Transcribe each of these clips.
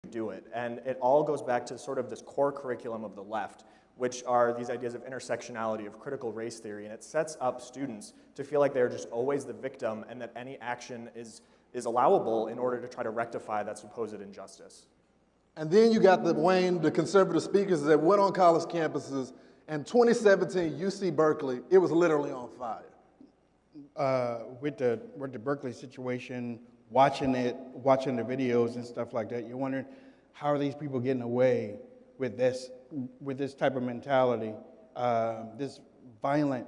do it. And it all goes back to sort of this core curriculum of the left, which are these ideas of intersectionality, of critical race theory, and it sets up students to feel like they're just always the victim and that any action is allowable in order to try to rectify that supposed injustice. And then you got the conservative speakers that went on college campuses. In 2017, UC Berkeley, it was literally on fire. With the Berkeley situation, watching the videos and stuff like that, you're wondering, how are these people getting away with this type of mentality, this violent,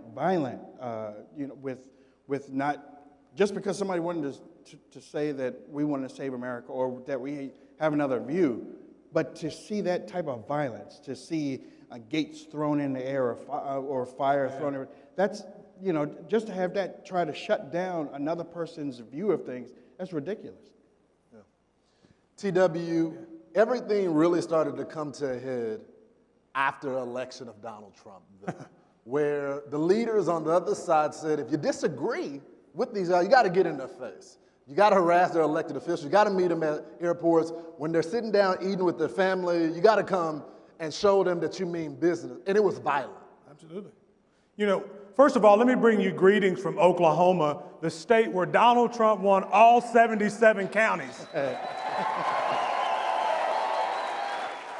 with not, just because somebody wanted to say that we want to save America or that we have another view, but to see that type of violence, to see gates thrown in the air or fire thrown in, that's, just to have that try to shut down another person's view of things, that's ridiculous. Yeah. TW, everything really started to come to a head after the election of Donald Trump, where the leaders on the other side said, if you disagree with these guys, you got to get in their face. You got to harass their elected officials. You got to meet them at airports. When they're sitting down eating with their family, you got to come and show them that you mean business. And it was violent. Absolutely. First of all, let me bring you greetings from Oklahoma, the state where Donald Trump won all 77 counties.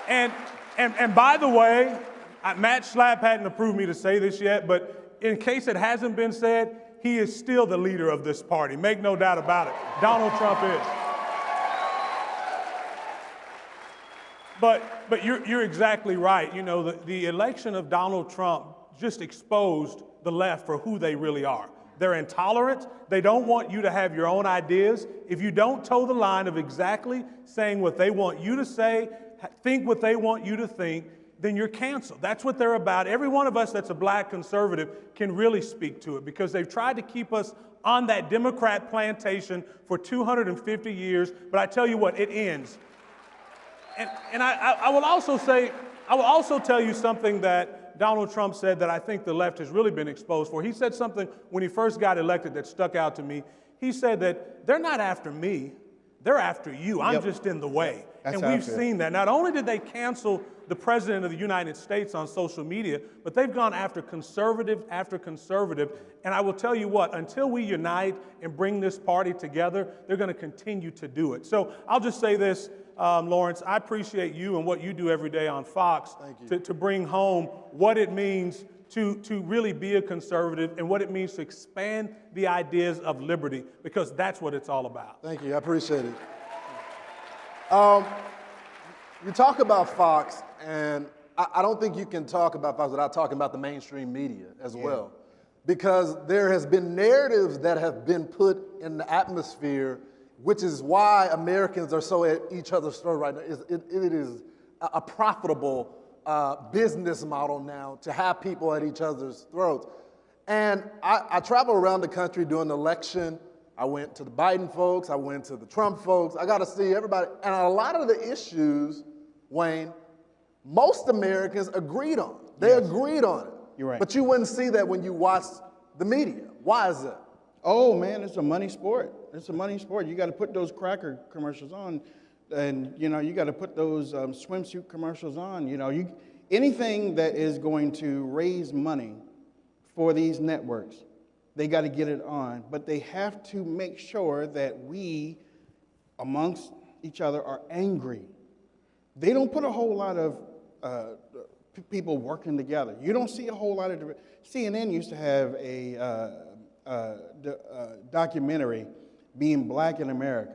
And by the way, Matt Schlapp hadn't approved me to say this yet, but in case it hasn't been said, he is still the leader of this party. Make no doubt about it. Donald Trump is. But you're exactly right. The election of Donald Trump just exposed the left for who they really are. They're intolerant. They don't want you to have your own ideas. If you don't toe the line of exactly saying what they want you to say, think what they want you to think, then you're canceled. That's what they're about. Every one of us that's a black conservative can really speak to it because they've tried to keep us on that Democrat plantation for 250 years. But I tell you what, it ends. And I will also tell you something that Donald Trump said that I think the left has really been exposed for. He said something when he first got elected that stuck out to me. He said that they're not after me, they're after you. I'm just in the way. And we've seen that. Not only did they cancel the president of the United States on social media, but they've gone after conservative after conservative. And I will tell you what, until we unite and bring this party together, they're going to continue to do it. So I'll just say this, Lawrence, I appreciate you and what you do every day on Fox to bring home what it means to really be a conservative and what it means to expand the ideas of liberty, because that's what it's all about. Thank you, I appreciate it. You talk about Fox, and I don't think you can talk about Fox without talking about the mainstream media as well, because there has been narratives that have been put in the atmosphere, which is why Americans are so at each other's throat right now. It is a profitable business model now to have people at each other's throats. And I travel around the country during the election. I went to the Biden folks, I went to the Trump folks. I got to see everybody. And a lot of the issues, Wayne, most Americans agreed on. They agreed on it. You're right. But you wouldn't see that when you watch the media. Why is that? Oh, man, it's a money sport. It's a money sport. You got to put those cracker commercials on, and, you got to put those swimsuit commercials on. Anything that is going to raise money for these networks, they got to get it on. But they have to make sure that we, amongst each other, are angry. They don't put a whole lot of people working together. You don't see a whole lot of... CNN used to have a documentary, Being Black in America.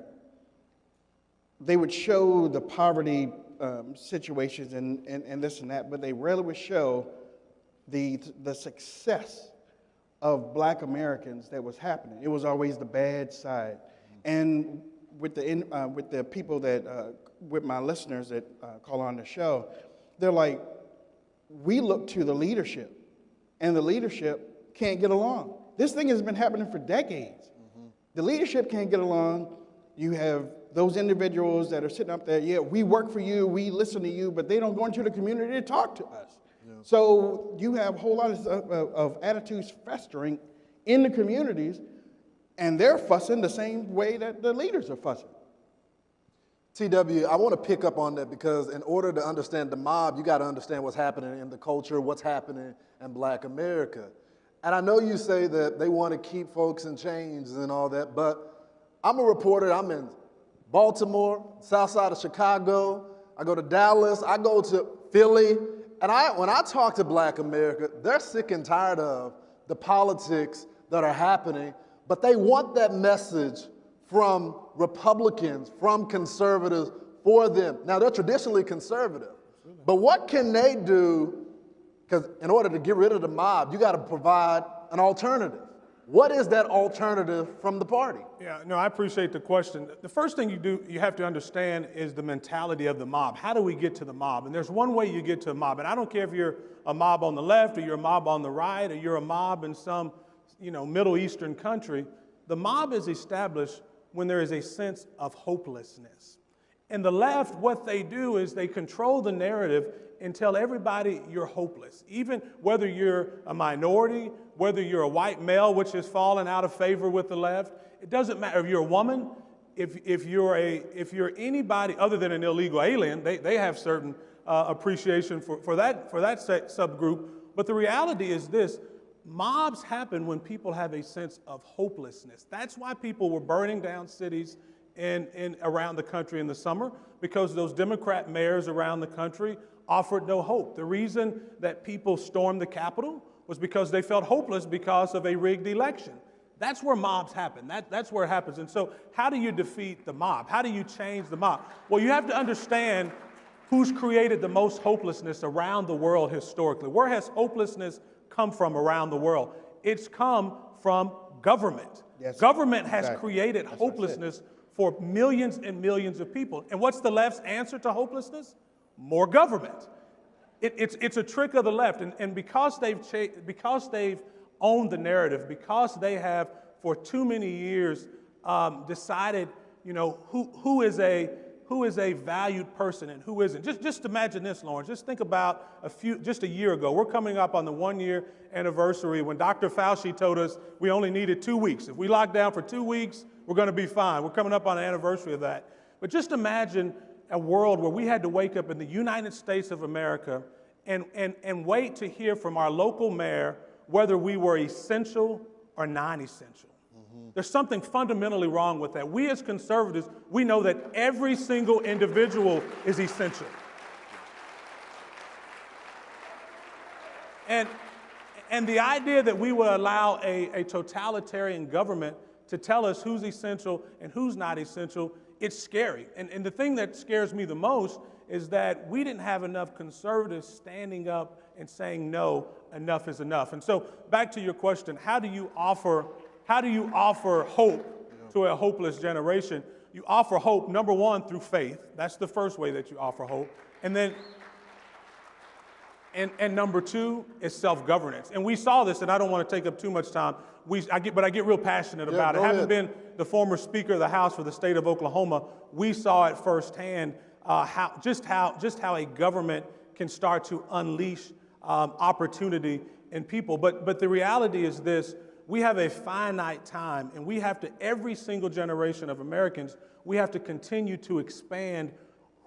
They would show the poverty situations and this and that, but they rarely would show the success of black Americans that was happening. It was always the bad side. And with the people that, with my listeners that call on the show, they're like, we look to the leadership, and the leadership can't get along. This thing has been happening for decades. The leadership can't get along. You have those individuals that are sitting up there, yeah, we work for you, we listen to you, but they don't go into the community to talk to us. Yeah. So you have a whole lot of attitudes festering in the communities, and they're fussing the same way that the leaders are fussing. TW, I want to pick up on that because in order to understand the mob, you got to understand what's happening in the culture, what's happening in Black America. And I know you say that they want to keep folks in chains and all that, but I'm a reporter. I'm in Baltimore, south side of Chicago. I go to Dallas. I go to Philly. And when I talk to Black America, they're sick and tired of the politics that are happening, but they want that message from Republicans, from conservatives, for them. Now, they're traditionally conservative, but what can they do? Because in order to get rid of the mob, you got to provide an alternative. What is that alternative from the party? Yeah, no, I appreciate the question. The first thing you have to understand is the mentality of the mob. How do we get to the mob? And there's one way you get to a mob, and I don't care if you're a mob on the left or you're a mob on the right or you're a mob in some, Middle Eastern country. The mob is established when there is a sense of hopelessness. And the left, what they do is they control the narrative and tell everybody you're hopeless. Even whether you're a minority, whether you're a white male, which has fallen out of favor with the left, it doesn't matter if you're a woman, if you're anybody other than an illegal alien, they have certain appreciation for that subgroup. But the reality is this: mobs happen when people have a sense of hopelessness. That's why people were burning down cities in around the country in the summer, because those Democrat mayors around the country offered no hope. The reason that people stormed the Capitol was because they felt hopeless because of a rigged election. That's where mobs happen. That's where it happens. And so how do you defeat the mob? How do you change the mob? Well, you have to understand who's created the most hopelessness around the world historically. Where has hopelessness come from around the world? It's come from government. Yes. Government has created hopelessness for millions and millions of people. And what's the left's answer to hopelessness? More government. It's a trick of the left. And because they've owned the narrative, because they have for too many years decided, who is a valued person and who isn't. Just imagine this, Lawrence. Just think about just a year ago. We're coming up on the 1-year anniversary when Dr. Fauci told us we only needed 2 weeks. If we lock down for 2 weeks, we're going to be fine. We're coming up on an anniversary of that. But just imagine a world where we had to wake up in the United States of America and wait to hear from our local mayor whether we were essential or non-essential. Mm-hmm. There's something fundamentally wrong with that. We as conservatives, we know that every single individual is essential. And the idea that we would allow a totalitarian government to tell us who's essential and who's not essential, it's scary. And the thing that scares me the most is that we didn't have enough conservatives standing up and saying, no, enough is enough. And so back to your question, how do you offer hope to a hopeless generation? You offer hope, number one, through faith. That's the first way that you offer hope. And then, and number two is self-governance. And we saw this, and I don't want to take up too much time, but I get real passionate about it. Having been the former Speaker of the House for the state of Oklahoma, we saw it firsthand how a government can start to unleash opportunity in people. But the reality is this: we have a finite time, and we have to, every single generation of Americans, we have to continue to expand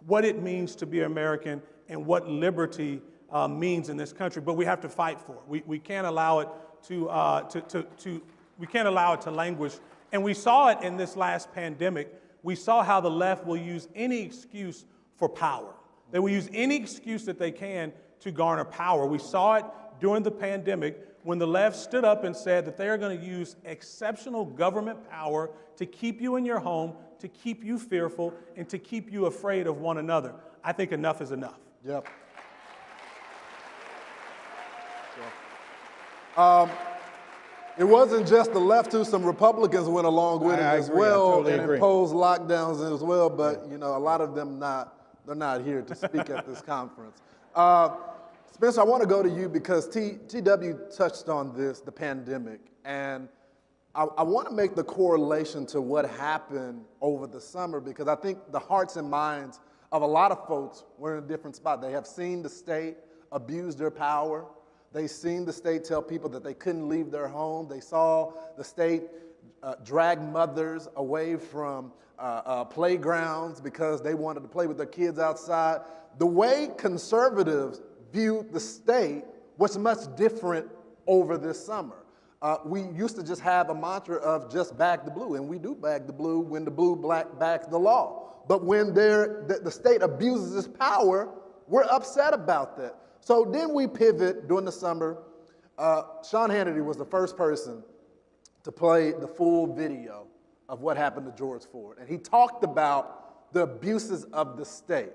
what it means to be American and what liberty means in this country. But we have to fight for it. We can't allow it we can't allow it to languish. And we saw it in this last pandemic. We saw how the left will use any excuse for power. They will use any excuse that they can to garner power. We saw it during the pandemic when the left stood up and said that they are going to use exceptional government power to keep you in your home, to keep you fearful, and to keep you afraid of one another. I think enough is enough. Yep. It wasn't just the left too. Some Republicans went along with it as well and imposed lockdowns as well. But a lot of them they're not here to speak at this conference. Spencer, I want to go to you because TW touched on this, the pandemic, and I want to make the correlation to what happened over the summer because I think the hearts and minds of a lot of folks were in a different spot. They have seen the state abuse their power. They've seen the state tell people that they couldn't leave their home. They saw the state drag mothers away from playgrounds because they wanted to play with their kids outside. The way conservatives viewed the state was much different over this summer. We used to just have a mantra of just back the blue, and we do back the blue when the blue black backs the law. But when the state abuses its power, we're upset about that. So then we pivot during the summer. Sean Hannity was the first person to play the full video of what happened to George Floyd. And he talked about the abuses of the state.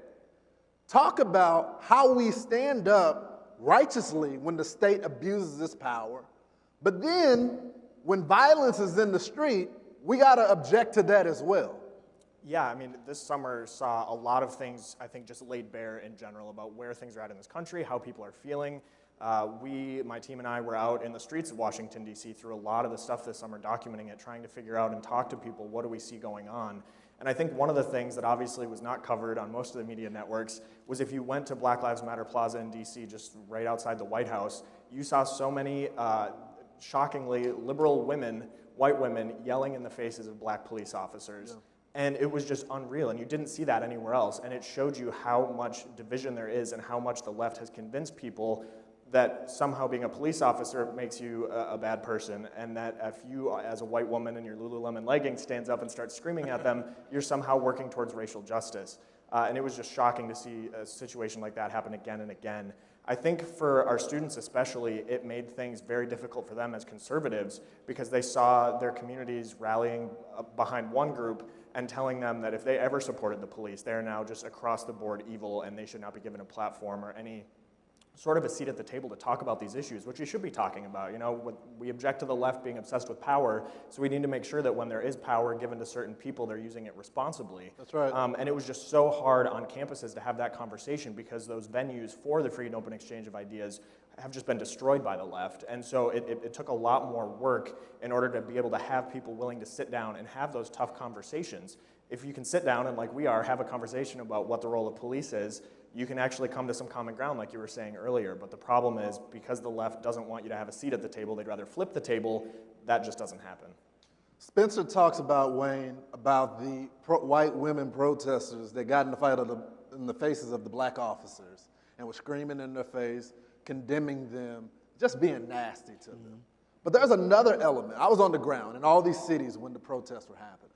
Talk about how we stand up righteously when the state abuses its power. But then when violence is in the street, we got to object to that as well. Yeah, I mean, this summer saw a lot of things, I think, just laid bare in general about where things are at in this country, how people are feeling. My team and I were out in the streets of Washington, D.C. through a lot of the stuff this summer, documenting it, trying to figure out and talk to people, what do we see going on? And I think one of the things that obviously was not covered on most of the media networks was if you went to Black Lives Matter Plaza in D.C., just right outside the White House, you saw so many shockingly liberal women, white women, yelling in the faces of black police officers. Yeah. And it was just unreal, and you didn't see that anywhere else. And it showed you how much division there is and how much the left has convinced people that somehow being a police officer makes you a bad person, and that if you, as a white woman in your Lululemon leggings, stands up and starts screaming at them, you're somehow working towards racial justice. And it was just shocking to see a situation like that happen again and again. I think for our students especially, it made things very difficult for them as conservatives because they saw their communities rallying behind one group and telling them that if they ever supported the police, they're now just across the board evil and they should not be given a platform or any sort of a seat at the table to talk about these issues, which you should be talking about. You know, we object to the left being obsessed with power, so we need to make sure that when there is power given to certain people, they're using it responsibly. That's right. And it was just so hard on campuses to have that conversation because those venues for the free and open exchange of ideas have just been destroyed by the left. And so it took a lot more work in order to be able to have people willing to sit down and have those tough conversations. If you can sit down and, like we are, have a conversation about what the role of police is, you can actually come to some common ground like you were saying earlier. But the problem is because the left doesn't want you to have a seat at the table, they'd rather flip the table, that just doesn't happen. Spencer talks about, Wayne, about the white women protesters that got in the fight in the faces of the black officers and were screaming in their face, condemning them, just being nasty to them. But there's another element. I was on the ground in all these cities when the protests were happening.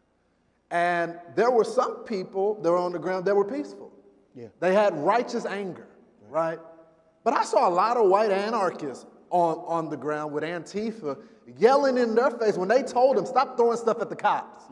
And there were some people that were on the ground that were peaceful. Yeah. They had righteous anger, right? But I saw a lot of white anarchists on the ground with Antifa yelling in their face when they told them, stop throwing stuff at the cops.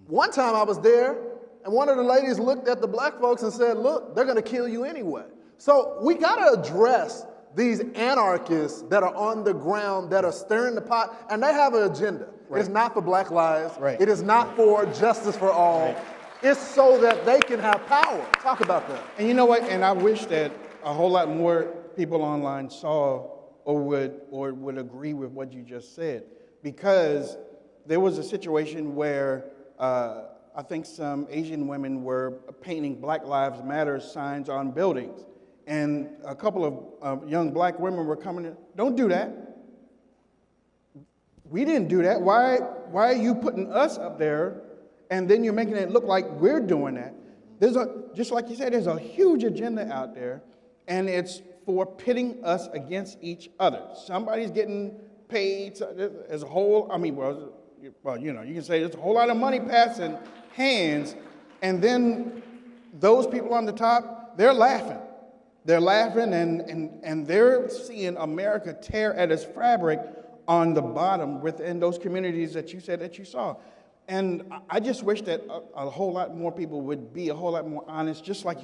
One time I was there, and one of the ladies looked at the black folks and said, look, they're going to kill you anyway. So we got to address these anarchists that are on the ground, that are stirring the pot, and they have an agenda. Right. It's not for Black lives. Right. It is not for justice for all. Right. It's so that they can have power. Talk about that. And you know what? And I wish that a whole lot more people online saw or would agree with what you just said, because there was a situation where I think some Asian women were painting Black Lives Matter signs on buildings. And a couple of young black women were coming in, don't do that. We didn't do that. Why are you putting us up there and then you're making it look like we're doing that? Just like you said, there's a huge agenda out there, and it's for pitting us against each other. Somebody's getting paid. There's a whole, you know, you can say there's a whole lot of money passing hands, and then those people on the top, they're laughing. They're laughing, and they're seeing America tear at its fabric on the bottom within those communities that you said that you saw. And I just wish that a whole lot more people would be a whole lot more honest, just like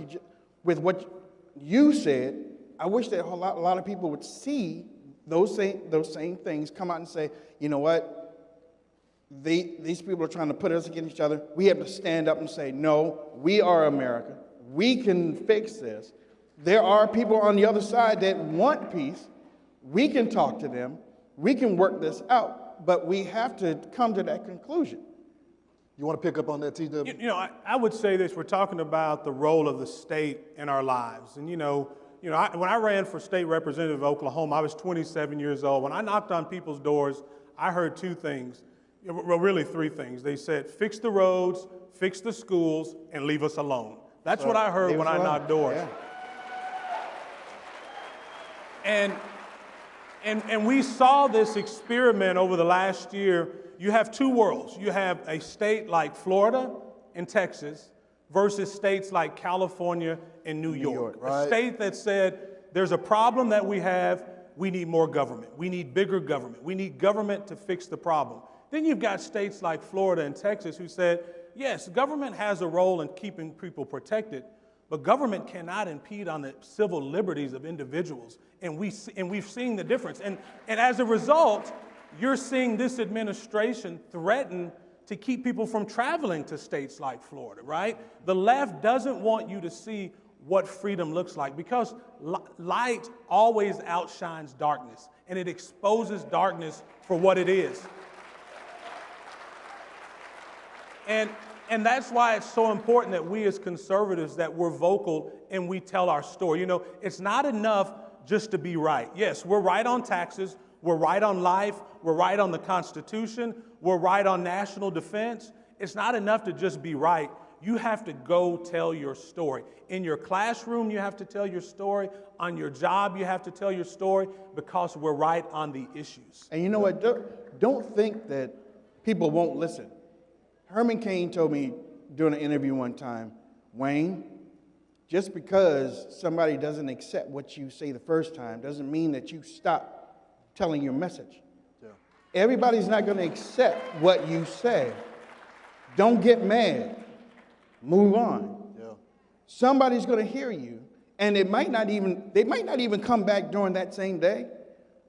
with what you said. I wish that a lot of people would see those same things, come out and say, you know what, these people are trying to put us against each other. We have to stand up and say, no, we are America. We can fix this. There are people on the other side that want peace. We can talk to them. We can work this out, but we have to come to that conclusion. You want to pick up on that, TW? You know, I would say this. We're talking about the role of the state in our lives. And, when I ran for state representative of Oklahoma, I was 27 years old. When I knocked on people's doors, I heard two things. Yeah, well, really three things. They said, fix the roads, fix the schools, and leave us alone. That's what I heard when I knocked doors. Yeah. And we saw this experiment over the last year. You have two worlds. You have a state like Florida and Texas versus states like California and New York. Right. A state that said, there's a problem that we have, we need more government. We need bigger government. We need government to fix the problem. Then you've got states like Florida and Texas who said, yes, government has a role in keeping people protected, but government cannot impede on the civil liberties of individuals. And we've seen the difference. And as a result, you're seeing this administration threaten to keep people from traveling to states like Florida, right? The left doesn't want you to see what freedom looks like because light always outshines darkness, and it exposes darkness for what it is. And that's why it's so important that we as conservatives, that we're vocal and we tell our story. You know, it's not enough just to be right. Yes, we're right on taxes, we're right on life, we're right on the Constitution, we're right on national defense. It's not enough to just be right. You have to go tell your story. In your classroom, you have to tell your story. On your job, you have to tell your story because we're right on the issues. And you know what? Don't think that people won't listen. Herman Cain told me during an interview one time, Wayne, just because somebody doesn't accept what you say the first time doesn't mean that you stop telling your message. Yeah. Everybody's not going to accept what you say. Don't get mad. Move on. Yeah. Somebody's going to hear you, and they might not even come back during that same day,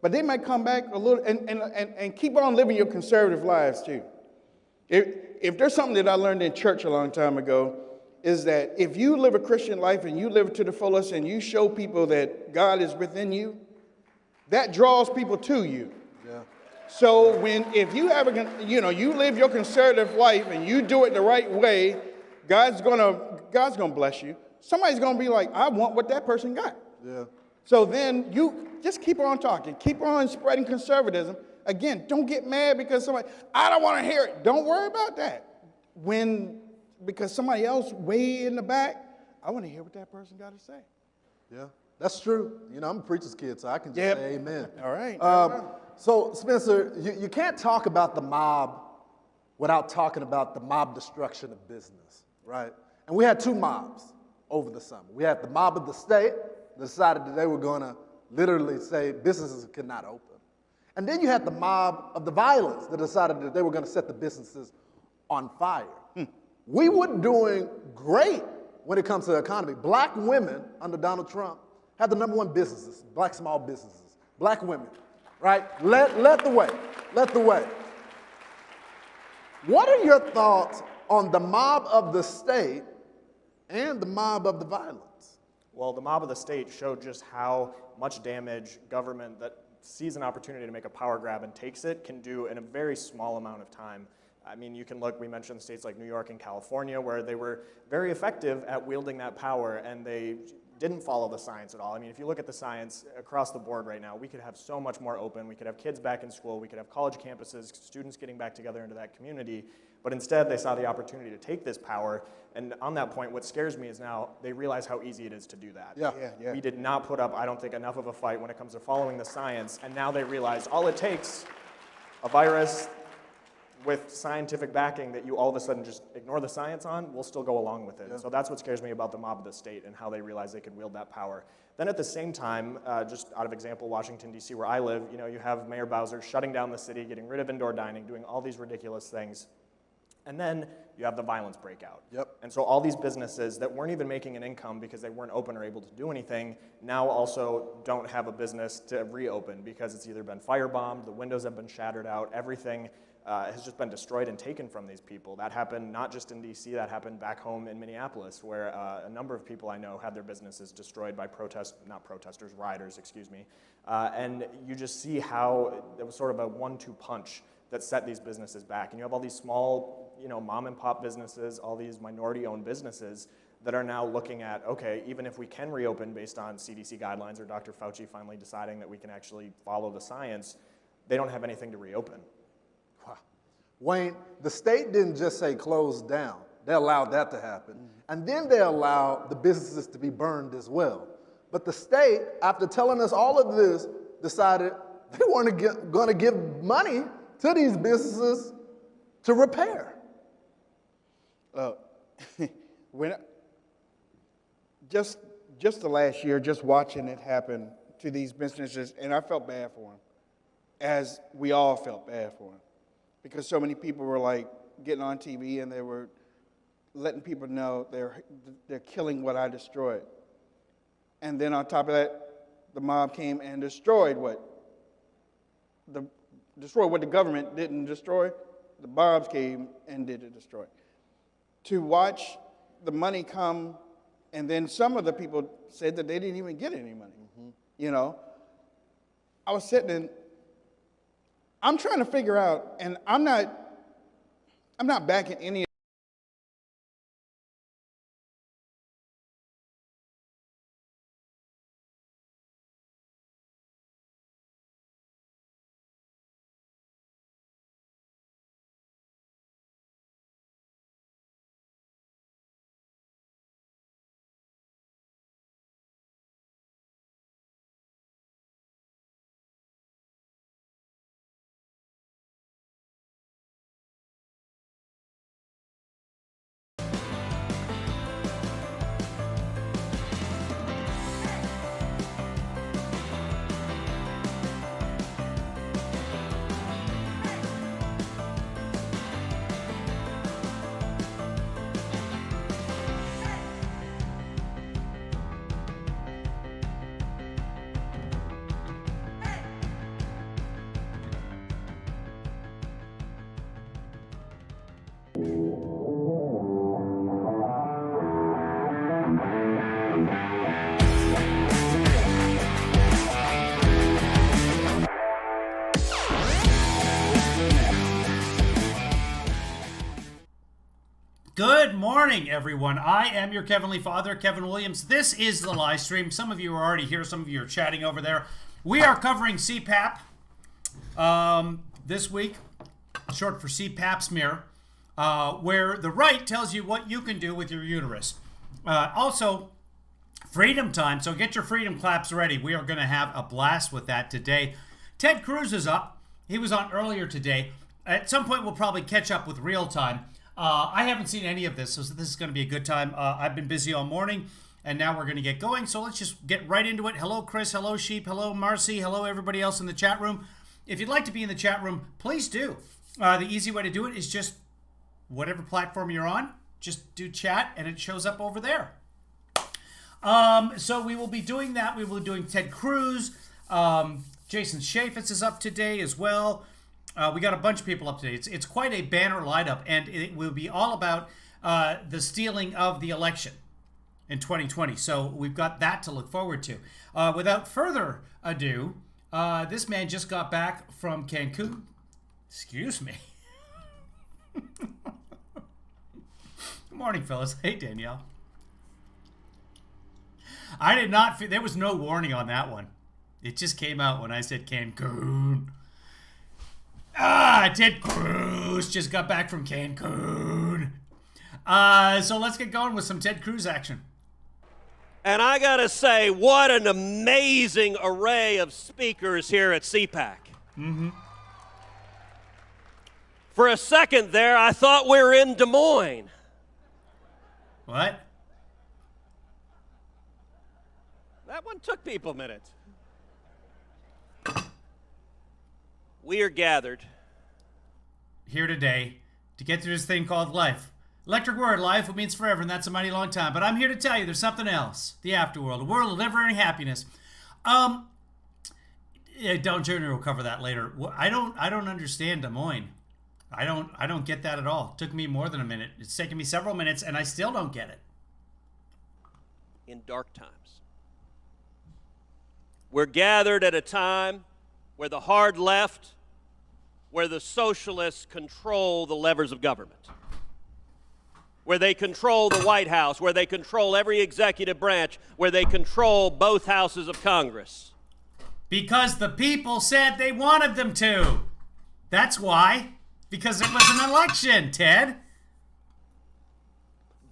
but they might come back a little and keep on living your conservative lives too. If there's something that I learned in church a long time ago, is that if you live a Christian life and you live it to the fullest and you show people that God is within you, that draws people to you. Yeah. So if you you live your conservative life and you do it the right way, God's gonna bless you. Somebody's gonna be like, I want what that person got. Yeah. So then you just keep on talking, keep on spreading conservatism. Again, don't get mad because I don't want to hear it. Don't worry about that. Because somebody else way in the back, I want to hear what that person got to say. Yeah, that's true. You know, I'm a preacher's kid, so I can just say amen. All right. So, Spencer, you can't talk about the mob without talking about the mob destruction of business, right? And we had two mobs over the summer. We had the mob of the state that decided that they were going to literally say businesses could not open. And then you had the mob of the violence that decided that they were going to set the businesses on fire. We were doing great when it comes to the economy. Black women under Donald Trump had the #1 businesses, black small businesses, black women, right? Led the way, led the way. What are your thoughts on the mob of the state and the mob of the violence? Well, the mob of the state showed just how much damage government that sees an opportunity to make a power grab and takes it can do in a very small amount of time. I mean, you can look, we mentioned states like New York and California where they were very effective at wielding that power and they didn't follow the science at all. I mean, if you look at the science across the board right now, we could have so much more open. We could have kids back in school. We could have college campuses, students getting back together into that community. But instead, they saw the opportunity to take this power. And on that point, what scares me is now they realize how easy it is to do that. Yeah. We did not put up, I don't think, enough of a fight when it comes to following the science. And now they realize all it takes, a virus with scientific backing that you all of a sudden just ignore the science on, we'll still go along with it. Yeah. So that's what scares me about the mob of the state and how they realize they could wield that power. Then at the same time, just out of example, Washington, D.C., where I live, you have Mayor Bowser shutting down the city, getting rid of indoor dining, doing all these ridiculous things. And then you have the violence breakout. Yep. And so all these businesses that weren't even making an income because they weren't open or able to do anything now also don't have a business to reopen because it's either been firebombed, the windows have been shattered out, everything has just been destroyed and taken from these people. That happened not just in D.C., that happened back home in Minneapolis where a number of people I know had their businesses destroyed by rioters, excuse me. And you just see how it was sort of a 1-2 punch that set these businesses back. And you have all these small, mom and pop businesses, all these minority-owned businesses that are now looking at, okay, even if we can reopen based on CDC guidelines or Dr. Fauci finally deciding that we can actually follow the science, they don't have anything to reopen. Wow. Wayne, the state didn't just say close down. They allowed that to happen. And then they allowed the businesses to be burned as well. But the state, after telling us all of this, decided they weren't going to give money to these businesses to repair. When just the last year, just watching it happen to these businesses, and I felt bad for them, as we all felt bad for them, because so many people were like getting on TV and they were letting people know they're killing what I destroyed. And then on top of that, the mob came and destroyed what the government didn't destroy. The mobs came and did it destroy. To watch the money come, and then some of the people said that they didn't even get any money. You know, I was sitting in, I'm trying to figure out, and I'm not backing any. Good morning, everyone. I am your Heavenly Father, Kevin Williams. This is the LieStream. Some of you are already here. Some of you are chatting over there. We are covering CPAP this week, short for CPAP smear, where the right tells you what you can do with your uterus. Also, freedom time. So get your freedom claps ready. We are going to have a blast with that today. Ted CRUZ is up. He was on earlier today. At some point, we'll probably catch up with real time. I haven't seen any of this, so this is going to be a good time. I've been busy all morning, and now we're going to get going. So let's just get right into it. Hello, Chris. Hello, Sheep. Hello, Marcy. Hello, everybody else in the chat room. If you'd like to be in the chat room, please do. The easy way to do it is just whatever platform you're on, just do chat, and it shows up over there. So we will be doing that. We will be doing Ted CRUZ. Jason Chaffetz is up today as well. We got a bunch of people up today. It's quite a banner lineup, and it will be all about the stealing of the election in 2020. So we've got that to look forward to. Without further ado, this man just got back from CANCUN. Excuse me. Good morning, fellas. Hey, Danielle. I did not. There was no warning on that one. It just came out when I said CANCUN. Ted CRUZ just got back from CANCUN. So let's get going with some Ted CRUZ action. And I gotta say, what an amazing array of speakers here at CPAC. Mm-hmm. For a second there, I thought we were in Des Moines. What? That one took people a minute. We are gathered here today to get through this thing called life. Electric word, life, it means forever, and that's a mighty long time. But I'm here to tell you there's something else. The afterworld, a world of never-ending happiness. Don Jr. will cover that later. I don't understand Des Moines. I don't get that at all. It took me more than a minute. It's taken me several minutes, and I still don't get it. In dark times. We're gathered at a time where the hard left, where the socialists control the levers of government, where they control the White House, where they control every executive branch, where they control both houses of Congress. Because the people said they wanted them to. That's why. Because it was an election, Ted.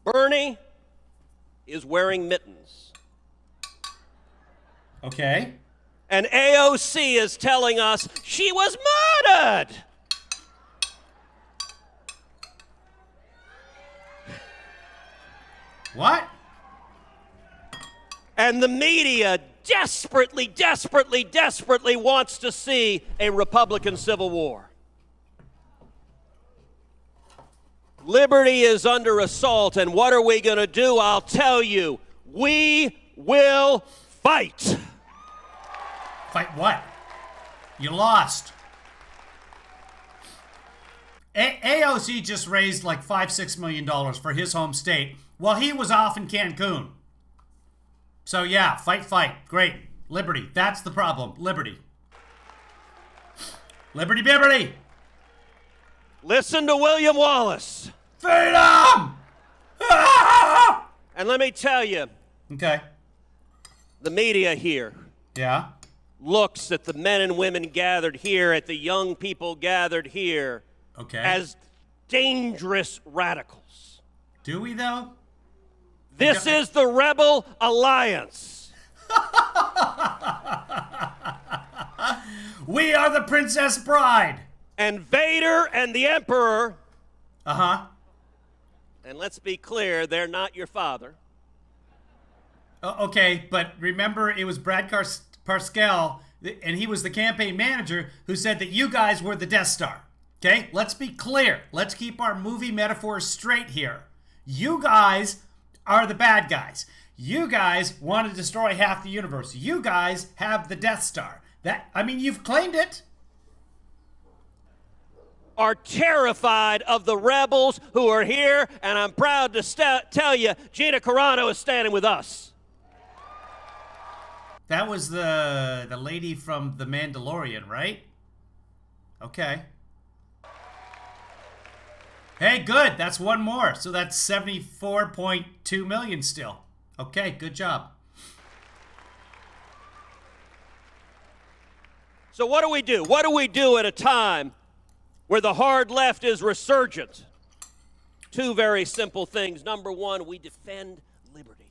Bernie is wearing mittens. Okay. And AOC is telling us she was murdered. What? And the media desperately, desperately, desperately wants to see a Republican civil war. Liberty is under assault, and what are we going to do? I'll tell you, we will fight. Fight what? You lost. AOC just raised like $5-6 million for his home state while he was off in Cancun. So yeah, fight. Great. Liberty. That's the problem. Liberty. Liberty. Listen to William Wallace. Freedom! And let me tell you, Okay. the media here Yeah. looks at the men and women gathered here, at the young people gathered here, Okay. as dangerous radicals. Do we though? This is the Rebel Alliance. We are the Princess Bride. And Vader and the Emperor, Uh-huh. and let's be clear, they're not your father. Okay, but remember it was Brad Parscale, and he was the campaign manager who said that you guys were the Death Star. Okay, let's be clear. Let's keep our movie metaphors straight here. You guys are the bad guys. You guys want to destroy half the universe. You guys have the Death Star. You've claimed it. Are terrified of the rebels who are here, and I'm proud to tell you, Gina Carano is standing with us. That was the lady from The Mandalorian, right? Okay. Hey, good. That's one more. So that's 74.2 million still. Okay, good job. So what do we do? What do we do at a time where the hard left is resurgent? Two very simple things. Number one, we defend liberty.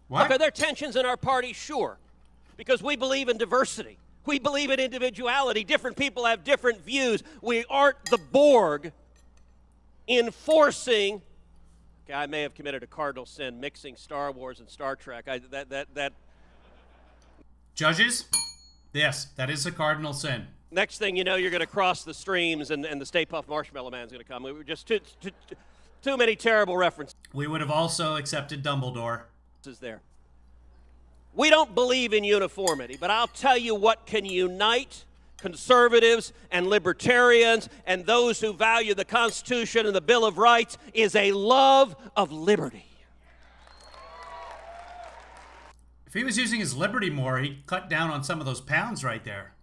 What? Look, are there tensions in our party? Sure. Because we believe in diversity. We believe in individuality. Different people have different views. We aren't the Borg enforcing. Okay, I may have committed a cardinal sin mixing Star Wars and Star Trek. Judges? Yes, that is a cardinal sin. Next thing you know, you're going to cross the streams, and the Stay Puft Marshmallow Man's going to come. We were just too many terrible references We would have also accepted Dumbledore. there. We don't believe in uniformity, but I'll tell you what can unite conservatives and libertarians and those who value the Constitution and the Bill of Rights is a love of liberty. If he was using his liberty more, he'd cut down on some of those pounds right there.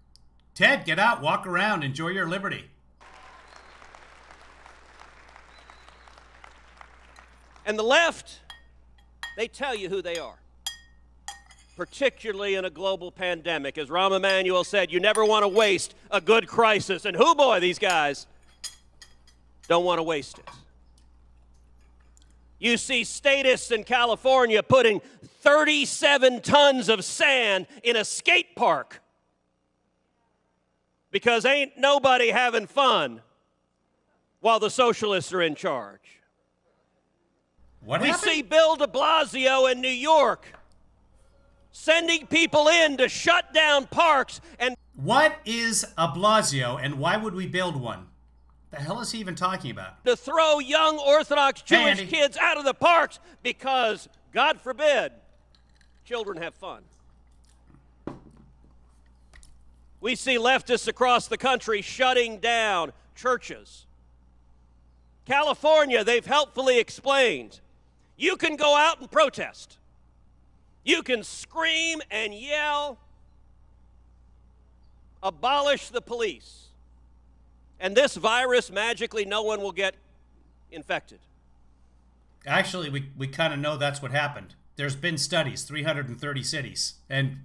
Ted, get out, walk around, enjoy your liberty. And the left, they tell you who they are, particularly in a global pandemic. As Rahm Emanuel said, you never want to waste a good crisis. And who boy, these guys don't want to waste it. You see statists in California putting 37 tons of sand in a skate park because ain't nobody having fun while the socialists are in charge. What We happened? see Bill de Blasio in New York sending people in to shut down parks and What is a Blasio, and why would we build one? The hell is he even talking about? to throw young Orthodox Hey, Jewish Andy. kids out of the parks because, God forbid, children have fun. We see leftists across the country shutting down churches. California, they've helpfully explained, you can go out and protest. You can scream and yell, abolish the police. And this virus, magically, no one will get infected. Actually, we kind of know that's what happened. There's been studies, 330 cities, and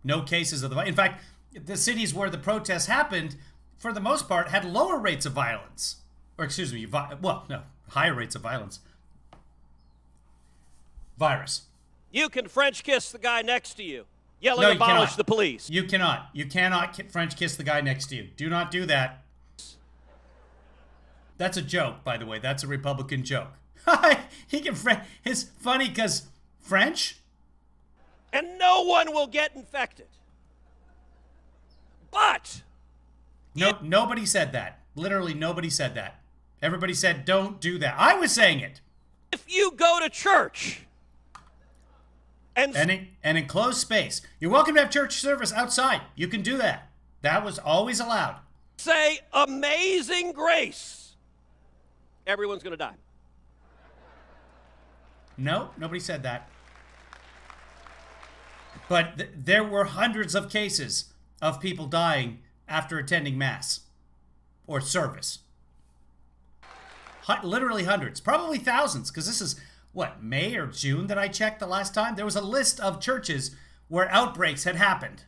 no cases of the virus. In fact, the cities where the protests happened, for the most part, had lower rates of violence. Or excuse me, higher rates of violence. Virus. You can French kiss the guy next to you, yelling, No, you abolish cannot. the police. You cannot. You cannot French kiss the guy next to you. Do not do that. That's a joke, by the way. That's a Republican joke. He can It's funny because French? And no one will get infected. But No, nobody said that. Literally nobody said that. Everybody said, don't do that. I was saying it. if you go to church and in enclosed space, you're welcome to have church service outside. You can do that. That was always allowed. say amazing grace, everyone's going to die. No, nobody said that. But there were hundreds of cases of people dying after attending Mass or service. Literally hundreds, probably thousands, because this is, what, May or June that I checked the last time? There was a list of churches where outbreaks had happened.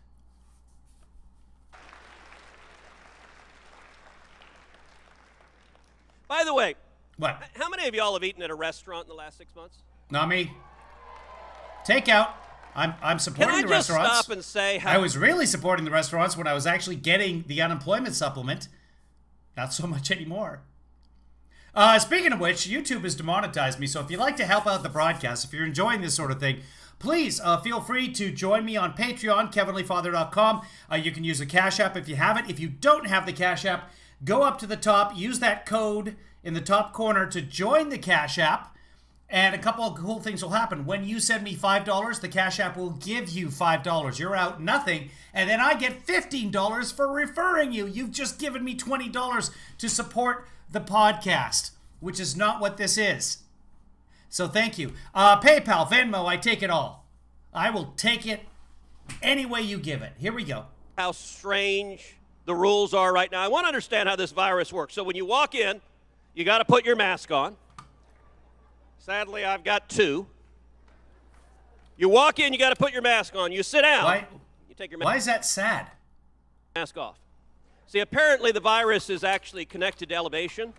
By the way, What? how many of y'all have eaten at a restaurant in the last 6 months? Not me. Takeout. I'm supporting Can I the just restaurants. stop and say how I was really supporting the restaurants when I was actually getting the unemployment supplement. Not so much anymore. Speaking of which, YouTube has demonetized me, so if you'd like to help out the broadcast, if you're enjoying this sort of thing, please feel free to join me on Patreon, kevinleefather.com. You can use the Cash App if you have it. If you don't have the Cash App, go up to the top, use that code in the top corner to join the Cash App, and a couple of cool things will happen. When you send me $5, the Cash App will give you $5. You're out nothing, and then I get $15 for referring you. You've just given me $20 to support the podcast, which is not what this is. So thank you. PayPal, Venmo, I take it all. I will take it any way you give it. Here we go. how strange the rules are right now. I want to understand how this virus works. So when you walk in, you got to put your mask on. Sadly, I've got two. You walk in, you got to put your mask on. You sit down. Why? You take your Why is that sad? mask off. See, apparently the virus is actually connected to elevation.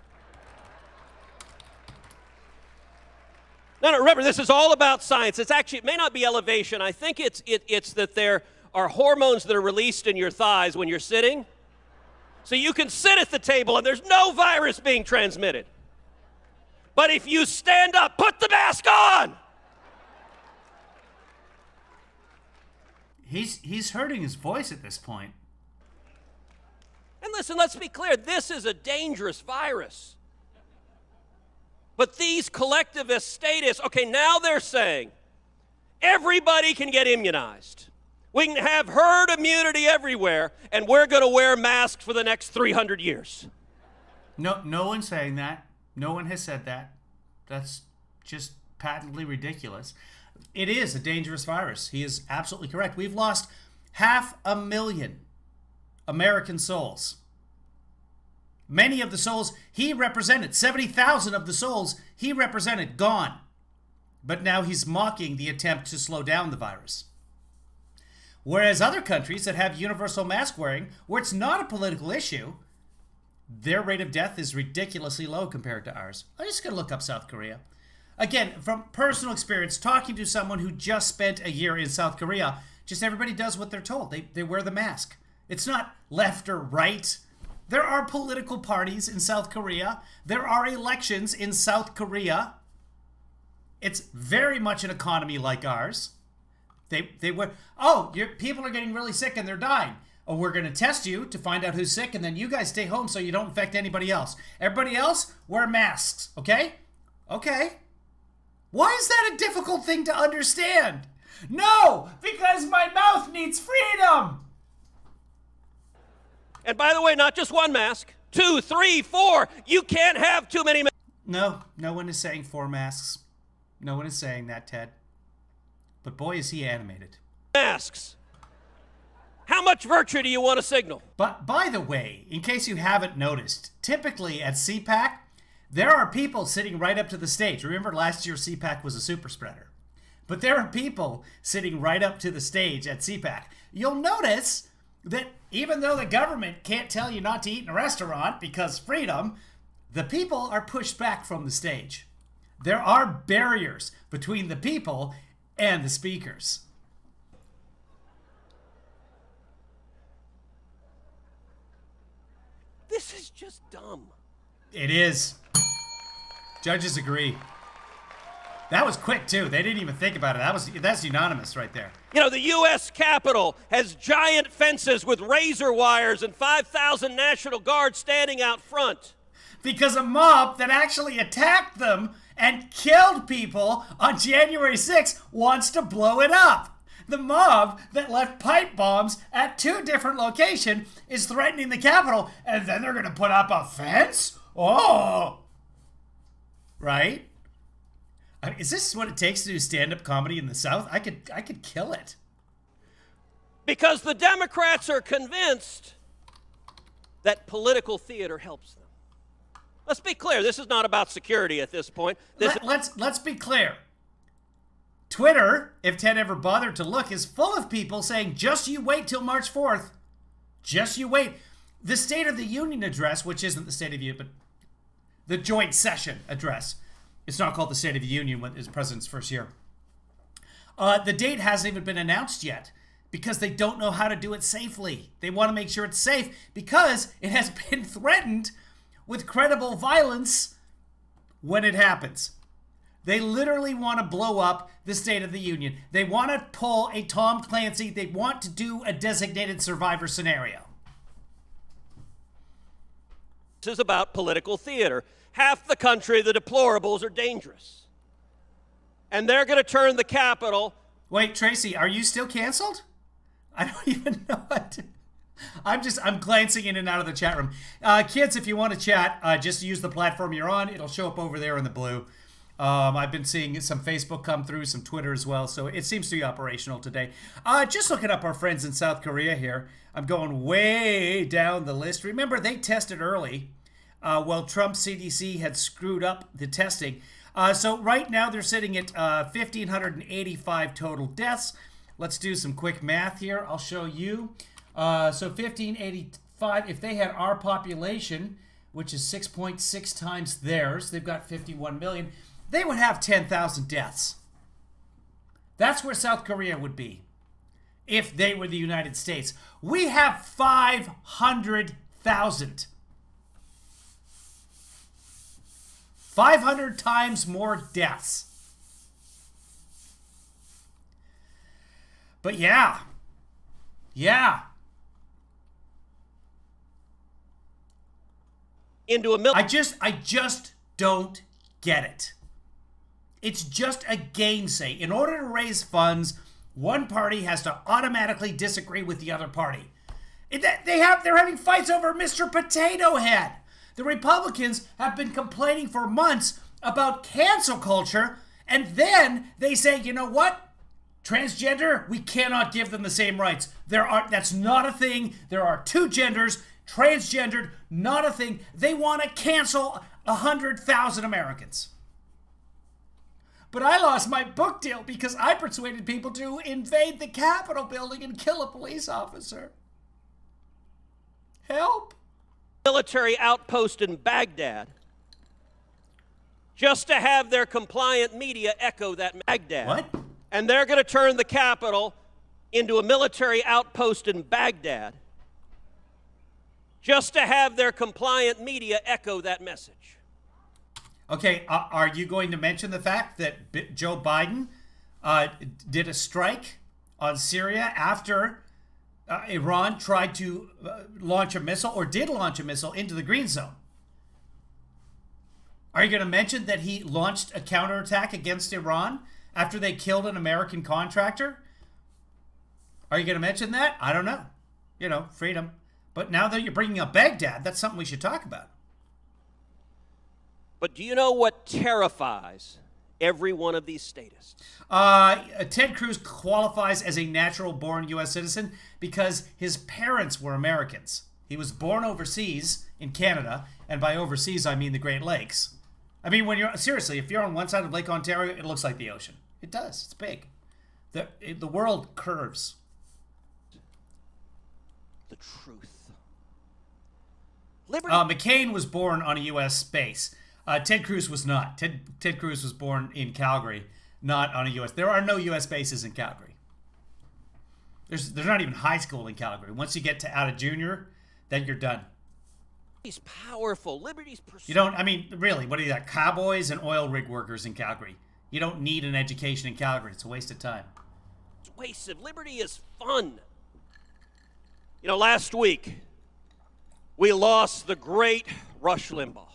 No, remember, this is all about science. It's actually, it may not be elevation. I think it's that there are hormones that are released in your thighs when you're sitting. So you can sit at the table and there's no virus being transmitted. But if you stand up, put the mask on. He's hurting his voice at this point. And listen, let's be clear, this is a dangerous virus. But these collectivist statists, okay, now they're saying everybody can get immunized. We can have herd immunity everywhere, and we're going to wear masks for the next 300 years. No one's saying that. No one has said that. That's just patently ridiculous. It is a dangerous virus. He is absolutely correct. We've lost 500,000 American souls. Many of the souls he represented, 70,000 of the souls he represented, gone. But now he's mocking the attempt to slow down the virus. Whereas other countries that have universal mask wearing, where it's not a political issue, their rate of death is ridiculously low compared to ours. I'm just going to look up South Korea. Again, from personal experience, talking to someone who just spent a year in South Korea, just everybody does what they're told. They wear the mask. It's not left or right. There are political parties in South Korea. There are elections in South Korea. It's very much an economy like ours. They were, people are getting really sick and they're dying. Oh, we're going to test you to find out who's sick, and then you guys stay home so you don't infect anybody else. Everybody else, wear masks, okay? Okay. Why is that a difficult thing to understand? No, because my mouth needs freedom. And by the way, not just one mask, 2, 3, 4. You can't have too many masks. No one is saying 4 masks. No one is saying that, Ted. But boy, is he animated. How much virtue do you want to signal? But by the way, in case you haven't noticed, typically at CPAC, there are people sitting right up to the stage. Remember last year CPAC was a super spreader. But there are people sitting right up to the stage at CPAC. You'll notice that even though the government can't tell you not to eat in a restaurant because freedom, the people are pushed back from the stage. There are barriers between the people and the speakers. This is just dumb. It is. Judges agree. That was quick, too. They didn't even think about it. That's unanimous right there. You know, the U.S. Capitol has giant fences with razor wires and 5,000 National Guard standing out front. Because a mob that actually attacked them and killed people on January 6th wants to blow it up. The mob that left pipe bombs at 2 different locations is threatening the Capitol, and then they're going to put up a fence? Oh! Right? I mean, is this what it takes to do stand-up comedy in the South? I could kill it. Because the Democrats are convinced that political theater helps them. Let's be clear, this is not about security at this point. Let's be clear. Twitter, if Ted ever bothered to look, is full of people saying, just you wait till March 4th. Just you wait. The State of the Union address, which isn't the State of the Union, but the joint session address. It's not called the State of the Union when it's the president's first year. The date hasn't even been announced yet because they don't know how to do it safely. They want to make sure it's safe because it has been threatened with credible violence when it happens. They literally want to blow up the State of the Union. They want to pull a Tom Clancy. They want to do a designated survivor scenario. This is about political theater. Half the country, the deplorables, are dangerous. And they're going to turn the Capitol. Wait, Tracy, are you still canceled? I don't even know what to... I'm glancing in and out of the chat room. Kids, if you want to chat, just use the platform you're on. It'll show up over there in the blue. I've been seeing some Facebook come through, some Twitter as well, so it seems to be operational today. Just looking up our friends in South Korea here. I'm going way down the list. Remember, they tested early. Well, Trump's CDC had screwed up the testing. So right now they're sitting at 1,585 total deaths. Let's do some quick math here. I'll show you. So 1,585, if they had our population, which is 6.6 times theirs, they've got 51 million, they would have 10,000 deaths. That's where South Korea would be if they were the United States. We have 500,000. 500 times more deaths. But yeah. Into a I just don't get it. It's just a gainsay. In order to raise funds, one party has to automatically disagree with the other party. They're having fights over Mr. Potato Head. The Republicans have been complaining for months about cancel culture, and then they say, you know what? Transgender, we cannot give them the same rights. That's not a thing. There are 2 genders. Transgendered, not a thing. They want to cancel 100,000 Americans. But I lost my book deal because I persuaded people to invade the Capitol building and kill a police officer. Help. Military outpost in Baghdad just to have their compliant media echo that Baghdad. What? And they're going to turn the Capitol into a military outpost in Baghdad just to have their compliant media echo that message. Okay, are you going to mention the fact that Joe Biden did a strike on Syria after Iran tried to launch a missile, or did launch a missile, into the green zone? Are you going to mention that he launched a counterattack against Iran after they killed an American contractor? Are you going to mention that? I don't know. You know, freedom. But now that you're bringing up Baghdad, that's something we should talk about. But do you know what terrifies every one of these statists? Ted Cruz qualifies as a natural-born U.S. citizen because his parents were Americans. He was born overseas in Canada, and by overseas I mean the Great Lakes. I mean, seriously, if you're on one side of Lake Ontario, it looks like the ocean. It does. It's big. The world curves. the truth. Liberty. McCain was born on a U.S. base. Ted Cruz was not. Ted Cruz was born in Calgary, not on a U.S. There are no U.S. bases in Calgary. There's not even high school in Calgary. Once you get out of junior, then you're done. Liberty's powerful. Liberty's pursuit. You don't, I mean, really, what do you got? Cowboys and oil rig workers in Calgary. You don't need an education in Calgary. It's a waste of time. It's wasted. Liberty is fun. You know, last week, we lost the great Rush Limbaugh.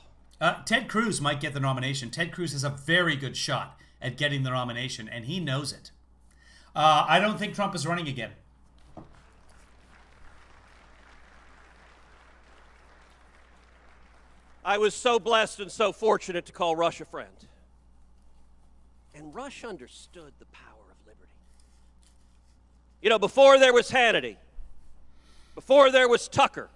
Ted Cruz might get the nomination. Ted Cruz has a very good shot at getting the nomination, and he knows it. I don't think Trump is running again. I was so blessed and so fortunate to call Rush a friend. And Rush understood the power of liberty. You know, before there was Hannity, before there was Tucker,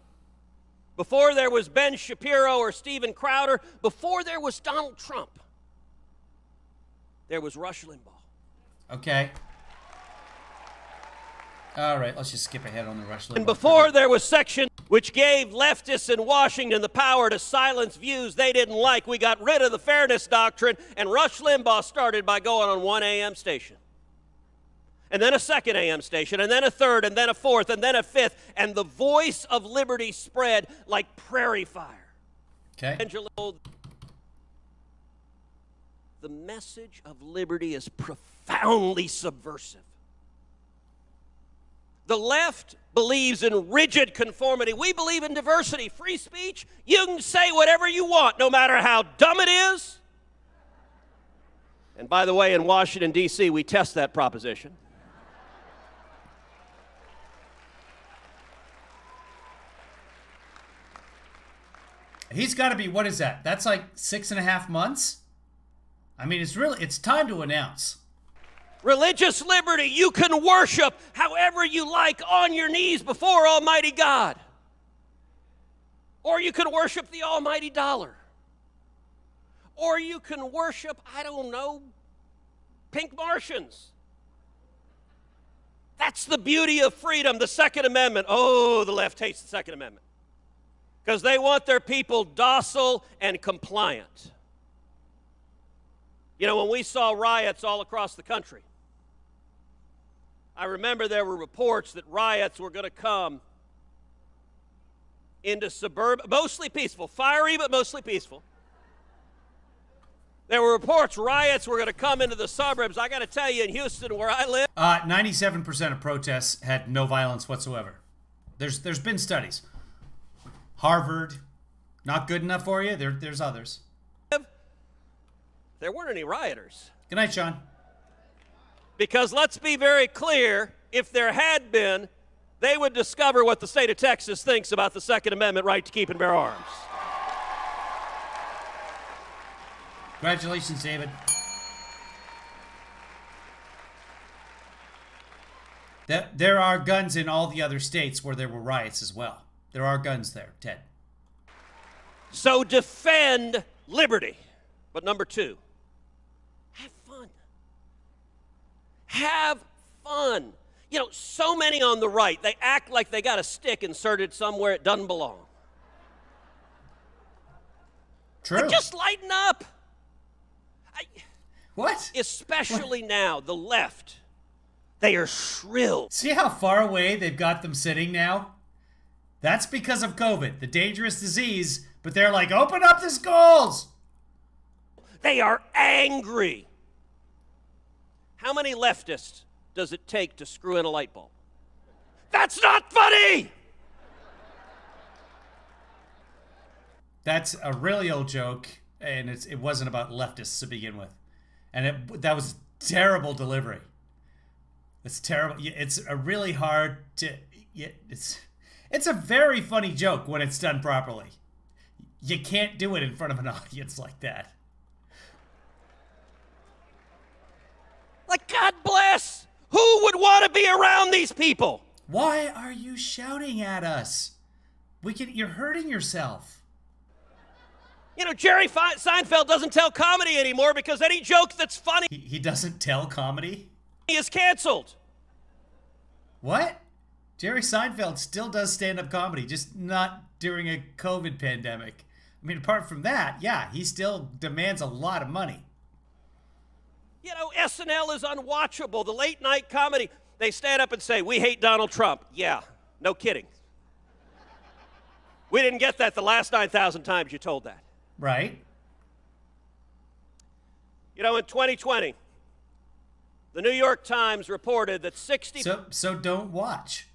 before there was Ben Shapiro or Steven Crowder, before there was Donald Trump, there was Rush Limbaugh. Okay. All right, let's just skip ahead on the Rush Limbaugh. And before there was Section which gave leftists in Washington the power to silence views they didn't like, we got rid of the fairness doctrine, and Rush Limbaugh started by going on one AM station. And then a second AM station, and then a third, and then a fourth, and then a fifth, and the voice of liberty spread like prairie fire. Okay. Angelo, the message of liberty is profoundly subversive. The left believes in rigid conformity. We believe in diversity, free speech. You can say whatever you want, no matter how dumb it is. And by the way, in Washington, D.C., we test that proposition. He's got to be, what is that? That's like 6.5 months? I mean, it's time to announce. Religious liberty, you can worship however you like on your knees before Almighty God. Or you can worship the almighty dollar. Or you can worship, I don't know, pink Martians. That's the beauty of freedom, the Second Amendment. Oh, the left hates the Second Amendment. Because they want their people docile and compliant. You know, when we saw riots all across the country, I remember there were reports that riots were going to come into suburban, mostly peaceful, fiery but mostly peaceful. There were reports riots were going to come into the suburbs. I got to tell you, in Houston, where I live, 97% of protests had no violence whatsoever. There's been studies. Harvard, not good enough for you? There's others. there weren't any rioters. Good night, Sean. Because let's be very clear, if there had been, they would discover what the state of Texas thinks about the Second Amendment right to keep and bear arms. Congratulations, David. There are guns in all the other states where there were riots as well. There are guns there, Ted. So defend liberty. But number two, have fun. Have fun. You know, so many on the right, they act like they got a stick inserted somewhere it doesn't belong. True. Like, just lighten up. What? Especially now, the left. They are shrill. See how far away they've got them sitting now? That's because of COVID, the dangerous disease, but they're like, open up the schools! They are angry. How many leftists does it take to screw in a light bulb? That's not funny! That's a really old joke, and it wasn't about leftists to begin with. And that was terrible delivery. It's terrible. It's a really hard to... It's a very funny joke when it's done properly. You can't do it in front of an audience like that. Like, God bless! Who would want to be around these people? Why are you shouting at us? You're hurting yourself. You know, Jerry Seinfeld doesn't tell comedy anymore because any joke that's funny He doesn't tell comedy? is canceled. What? Jerry Seinfeld still does stand-up comedy, just not during a COVID pandemic. I mean, apart from that, yeah, he still demands a lot of money. You know, SNL is unwatchable. The late night comedy, they stand up and say, we hate Donald Trump. Yeah, no kidding. We didn't get that the last 9,000 times you told that. Right. You know, in 2020, the New York Times reported that 60... So don't watch.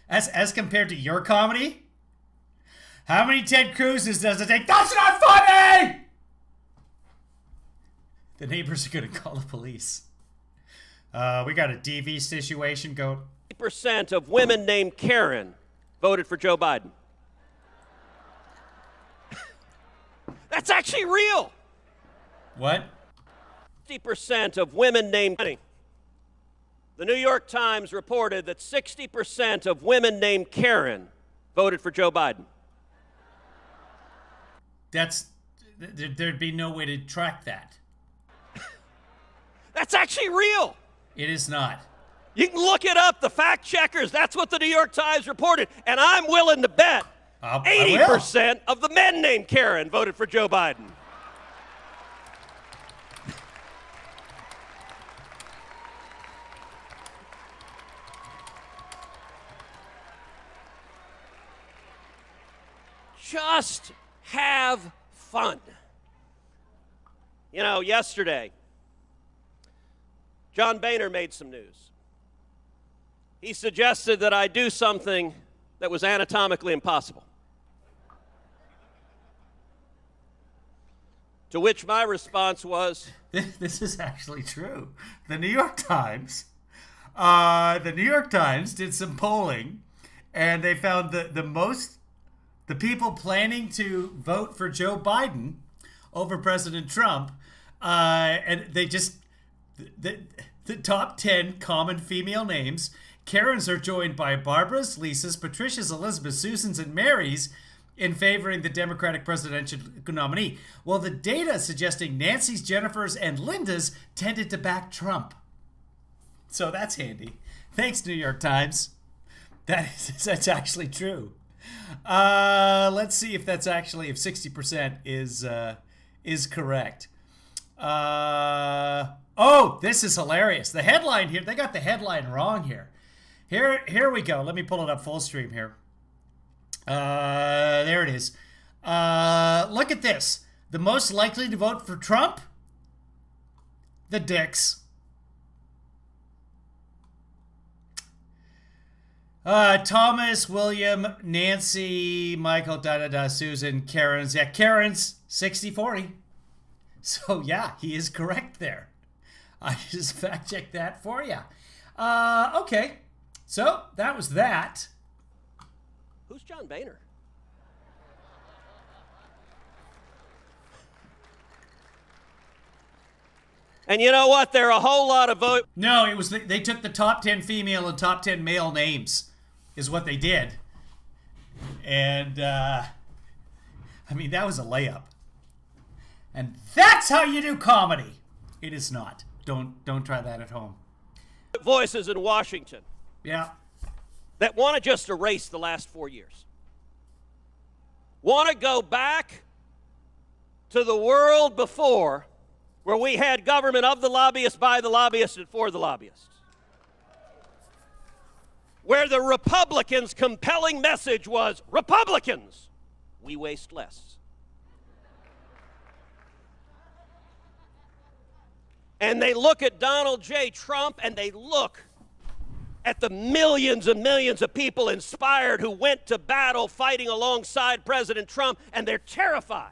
As compared to your comedy? How many Ted Cruz's does it take? That's not funny! The neighbors are going to call the police. We got a DV situation going. 50% of women named Karen voted for Joe Biden. That's actually real. What? 60% of women named... The New York Times reported that 60% of women named Karen voted for Joe Biden. There'd be no way to track that. That's actually real. It is not. You can look it up, the fact checkers. That's what the New York Times reported. And I'm willing to bet 80% of the men named Karen voted for Joe Biden. Just have fun. You know, yesterday, John Boehner made some news. He suggested that I do something that was anatomically impossible. To which my response was, This is actually true. The New York Times did some polling, and they found the people planning to vote for Joe Biden over President Trump, and they just, the top 10 common female names, Karens are joined by Barbara's, Lisa's, Patricia's, Elizabeth, Susan's, and Mary's in favoring the Democratic presidential nominee. Well, the data suggesting Nancy's, Jennifer's, and Linda's tended to back Trump. So that's handy. Thanks, New York Times. That's actually true. Let's see if that's actually, if 60% is correct. Oh, this is hilarious. The headline here, they got the headline wrong here. Here we go. Let me pull it up full stream here. There it is. Look at this. The most likely to vote for Trump? The dicks. Thomas, William, Nancy, Michael, Susan, Karen's. Yeah, Karen's 60-40. So, yeah, he is correct there. I just fact-checked that for you. Okay, so that was that. who's John Boehner? And you know what? There are a whole lot of votes. No, it was they took the top 10 female and top 10 male names is what they did. And, I mean, that was a layup. And that's how you do comedy. It is not. Don't try that at home. Voices in Washington. Yeah. That want to just erase the last 4 years. Want to go back to the world before, where we had government of the lobbyists, by the lobbyists, and for the lobbyists. Where the Republicans' compelling message was, Republicans, we waste less. And they look at Donald J. Trump, and they look at the millions and millions of people inspired who went to battle fighting alongside President Trump, and they're terrified.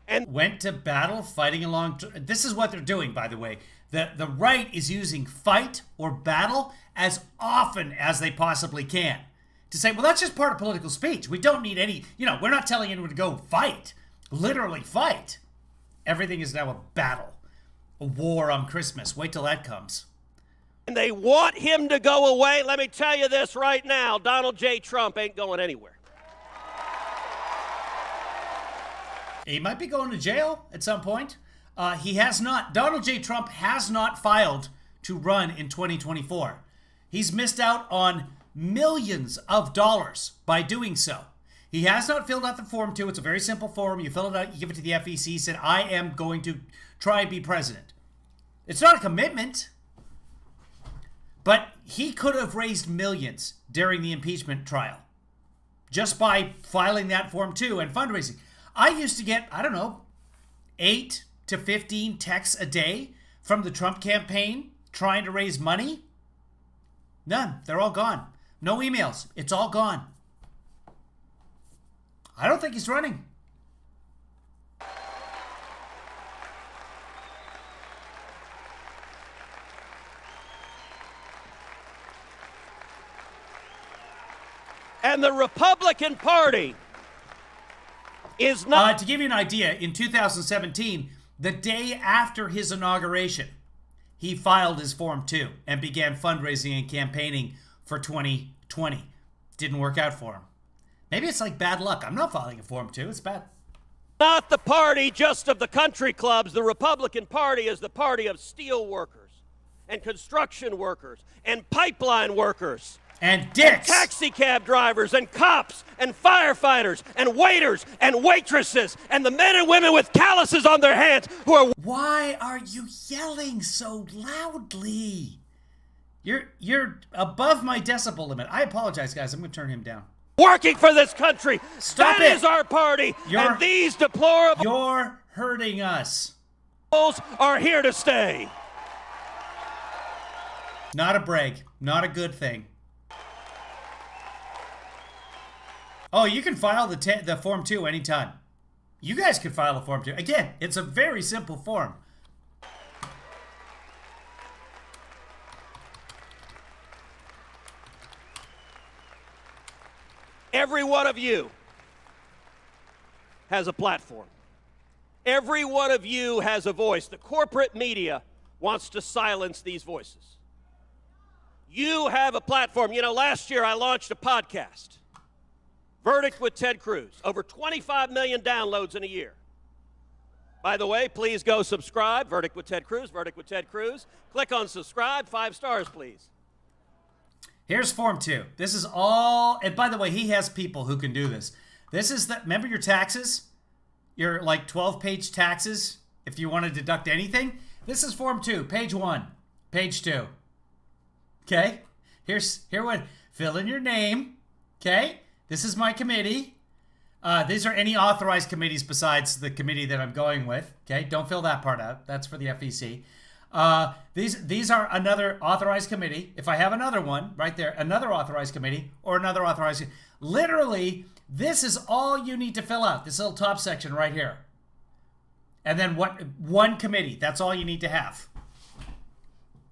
And went to battle fighting along. This is what they're doing, by the way. The right is using fight or battle as often as they possibly can to say, well, that's just part of political speech. We don't need any, we're not telling anyone to go fight, literally fight. Everything is now a battle, a war on Christmas. Wait till that comes. And they want him to go away. Let me tell you this right now, Donald J. Trump ain't going anywhere. He might be going to jail at some point. He has not. Donald J. Trump has not filed to run in 2024. He's missed out on millions of dollars by doing so. He has not filled out the Form 2. It's a very simple form. You fill it out, you give it to the FEC, he said, I am going to try and be president. It's not a commitment, but he could have raised millions during the impeachment trial just by filing that Form 2 and fundraising. I used to get, I don't know, 8 to 15 texts a day from the Trump campaign trying to raise money. None. They're all gone. No emails. It's all gone. I don't think he's running. And the Republican Party is not... To give you an idea, in 2017, the day after his inauguration, he filed his Form 2 and began fundraising and campaigning for 2020. Didn't work out for him. Maybe it's like bad luck. I'm not filing a Form 2. It's bad. Not the party just of the country clubs. The Republican Party is the party of steel workers and construction workers and pipeline workers. And dicks. And taxi cab drivers and cops and firefighters and waiters and waitresses and the men and women with calluses on their hands who are... Why are you yelling so loudly? You're above my decibel limit. I apologize, guys. I'm going to turn him down. Working for this country. Stop That it. is our party. And these deplorable... You're hurting us. ...are here to stay. Not a brag. Not a good thing. Oh, you can file the Form 2 anytime. You guys can file a Form 2. Again, it's a very simple form. Every one of you has a platform. Every one of you has a voice. The corporate media wants to silence these voices. You have a platform. You know, last year I launched a podcast, Verdict with Ted Cruz. Over 25 million downloads in a year. By the way, please go subscribe. Verdict with Ted Cruz, Verdict with Ted Cruz. Click on subscribe. 5 stars, please. Here's Form 2. This is all, and by the way, he has people who can do this. This is the, remember your taxes? Your like 12-page taxes, if you want to deduct anything? This is Form 2, page 1, page 2. Okay? Here what, fill in your name. Okay? This is my committee. These are any authorized committees besides the committee that I'm going with. Okay? Don't fill that part out. That's for the FEC. These are another authorized committee. If I have another one right there, another authorized committee or another authorized, literally, this is all you need to fill out. This little top section right here. And then one committee. That's all you need to have.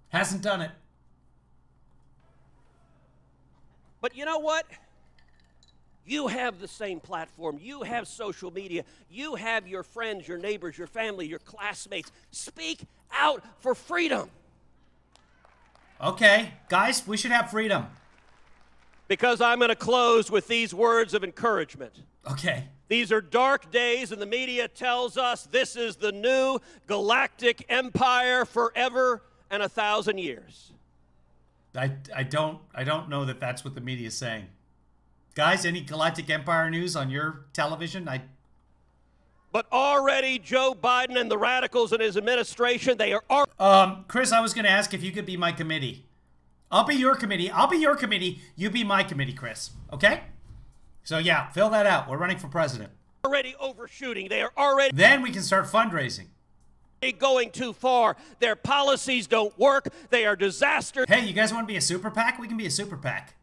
Hasn't done it. But you know what? You have the same platform. You have social media. You have your friends, your neighbors, your family, your classmates. Speak out for freedom. Okay, guys, we should have freedom. Because I'm going to close with these words of encouragement. Okay. These are dark days, and the media tells us this is the new galactic empire forever and 1,000 years. I don't know that that's what the media is saying. Guys, any Galactic Empire news on your television? But already Joe Biden and the radicals in his administration, they are... Chris, I was going to ask if you could be my committee. I'll be your committee. I'll be your committee. You be my committee, Chris. Okay? So yeah, fill that out. We're running for president. Already overshooting. They are already... Then we can start fundraising. Going too far. Their policies don't work. They are disasters. Hey, you guys want to be a super PAC? We can be a super PAC.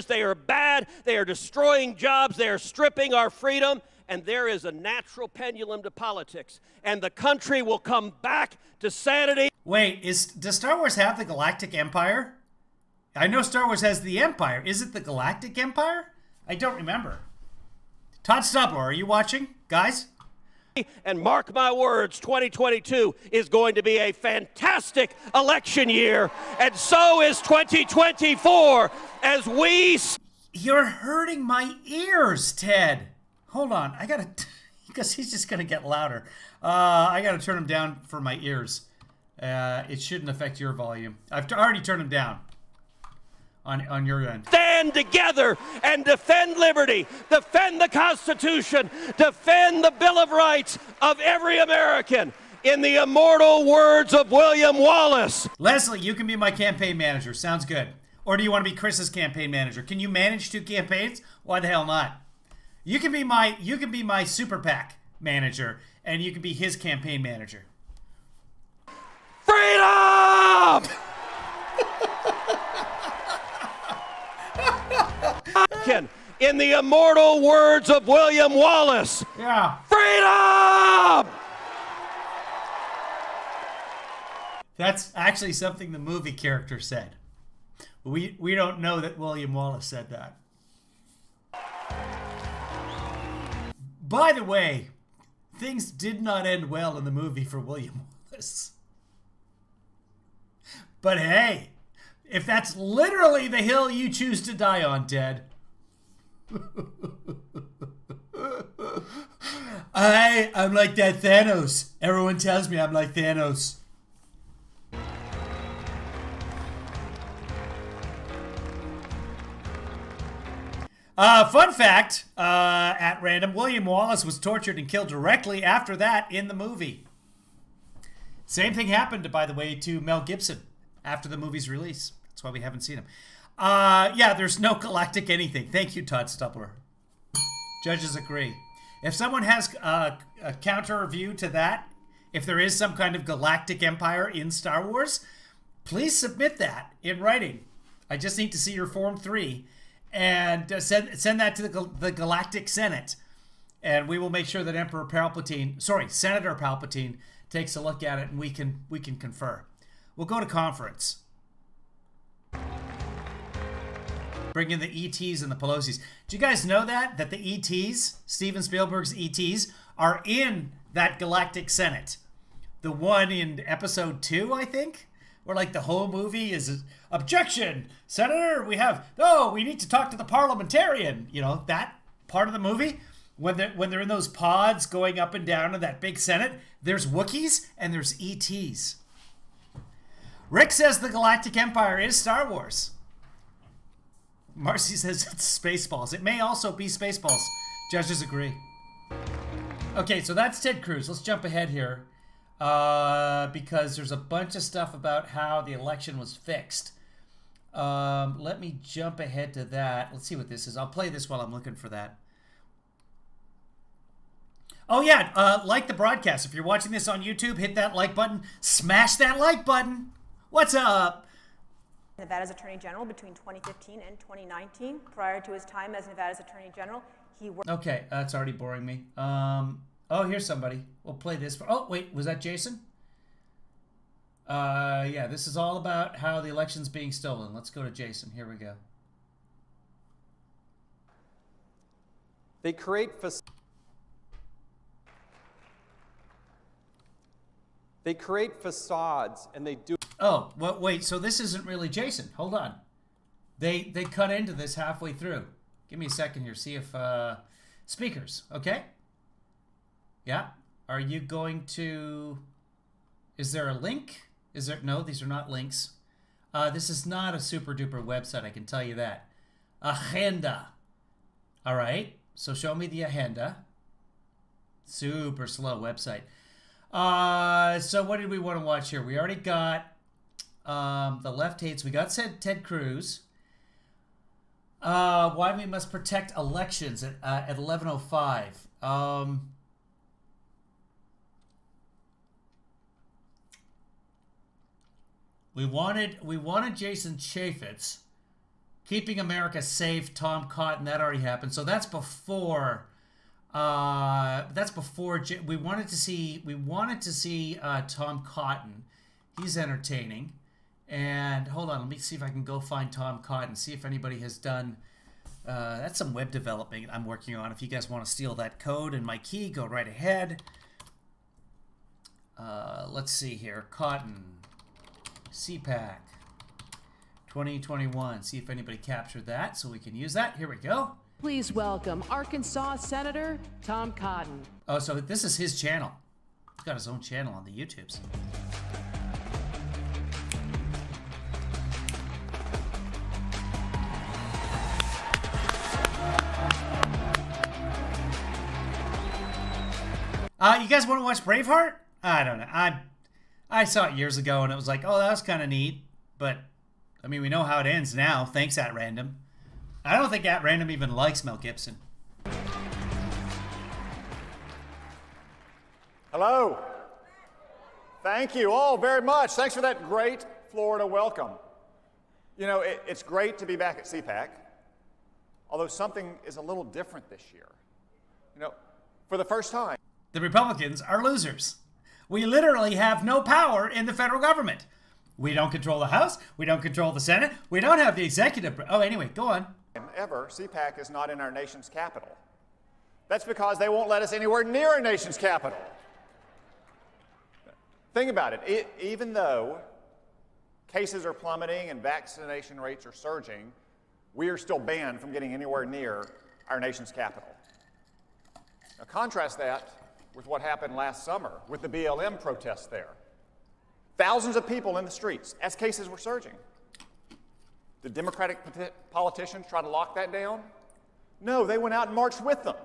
They are bad. They are destroying jobs. They are stripping our freedom. And there is a natural pendulum to politics. And the country will come back to sanity. Wait, does Star Wars have the Galactic Empire? I know Star Wars has the Empire. Is it the Galactic Empire? I don't remember. Todd Stubler, are you watching, guys? And mark my words, 2022 is going to be a fantastic election year. And so is 2024 as we... You're hurting my ears, Ted. Hold on. I got to... Because he's just going to get louder. I got to turn him down for my ears. It shouldn't affect your volume. I've already turned him down. on your end. Stand together and defend liberty, defend the Constitution, defend the Bill of Rights of every American. In the immortal words of William Wallace. Leslie, you can be my campaign manager. Sounds good. Or do you want to be Chris's campaign manager? Can you manage 2 campaigns? Why the hell not? You can be my Super PAC manager, and you can be his campaign manager. Freedom! In the immortal words of William Wallace. Yeah. Freedom! That's actually something the movie character said. We don't know that William Wallace said that. By the way, things did not end well in the movie for William Wallace. But hey, if that's literally the hill you choose to die on, Ted. I'm like that Thanos. Everyone tells me I'm like Thanos. Fun fact, at random, William Wallace was tortured and killed directly after that in the movie. Same thing happened, by the way, to Mel Gibson after the movie's release. That's why we haven't seen him. Yeah, there's no galactic anything. Thank you, Todd Stubler. Judges agree. If someone has a counter view to that, if there is some kind of galactic empire in Star Wars, please submit that in writing. I just need to see your Form 3. And send that to the Galactic Senate, and we will make sure that Senator Palpatine takes a look at it, and we can confer. We'll go to conference. Bring in the ETs and the Pelosi's. Do you guys know that the ETs, Steven Spielberg's ETs, are in that Galactic Senate? The one in Episode 2, I think, where like the whole movie is objection, Senator. We need to talk to the parliamentarian. You know that part of the movie when they're in those pods going up and down in that big Senate. There's Wookiees and there's ETs. Rick says the Galactic Empire is Star Wars. Marcy says it's Spaceballs. It may also be Spaceballs. Judges agree. Okay, so that's Ted Cruz. Let's jump ahead here. Because there's a bunch of stuff about how the election was fixed. Let me jump ahead to that. Let's see what this is. I'll play this while I'm looking for that. Oh yeah, like the broadcast. If you're watching this on YouTube, hit that like button. Smash that like button. What's up? Nevada's Attorney General between 2015 and 2019. Prior to his time as Nevada's Attorney General, he worked... Okay, that's already boring me. Oh, here's somebody. We'll play this for... Oh, wait, was that Jason? Yeah, this is all about how the election's being stolen. Let's go to Jason. Here we go. They create facades, and they do... Oh, well, wait, so this isn't really Jason. Hold on. They cut into this halfway through. Give me a second here. See if... speakers, okay? Yeah. Are you going to... Is there a link? Is there... No, these are not links. This is not a super duper website, I can tell you that. Agenda. All right. So show me the agenda. Super slow website. So what did we want to watch here? We already got the left hates. We got Ted Cruz. Why we must protect elections at 11:05. We wanted Jason Chaffetz. Keeping America Safe, Tom Cotton, that already happened. So that's before. We wanted to see Tom Cotton. He's entertaining. And hold on, let me see if I can go find Tom Cotton. See if anybody has done. That's some web development I'm working on. If you guys want to steal that code and my key, go right ahead. Let's see here. Cotton. CPAC 2021. See if anybody captured that so we can use that. Here we go. Please welcome Arkansas Senator Tom Cotton. Oh, so this is his channel. He's got his own channel on the YouTubes. You guys want to watch Braveheart? I don't know. I saw it years ago and it was like, oh, that was kind of neat. But, I mean, we know how it ends now. Thanks, At Random. I don't think At Random even likes Mel Gibson. Hello. Thank you all very much. Thanks for that great Florida welcome. You know, it's great to be back at CPAC, although something is a little different this year. You know, for the first time, the Republicans are losers. We literally have no power in the federal government. We don't control the House. We don't control the Senate. We don't have the executive. Oh, anyway, go on. Ever, CPAC is not in our nation's capital. That's because they won't let us anywhere near our nation's capital. Think about it. Even though cases are plummeting and vaccination rates are surging, we are still banned from getting anywhere near our nation's capital. Now, contrast that with what happened last summer with the BLM protests there. Thousands of people in the streets as cases were surging. Did Democratic politicians try to lock that down? No, they went out and marched with them.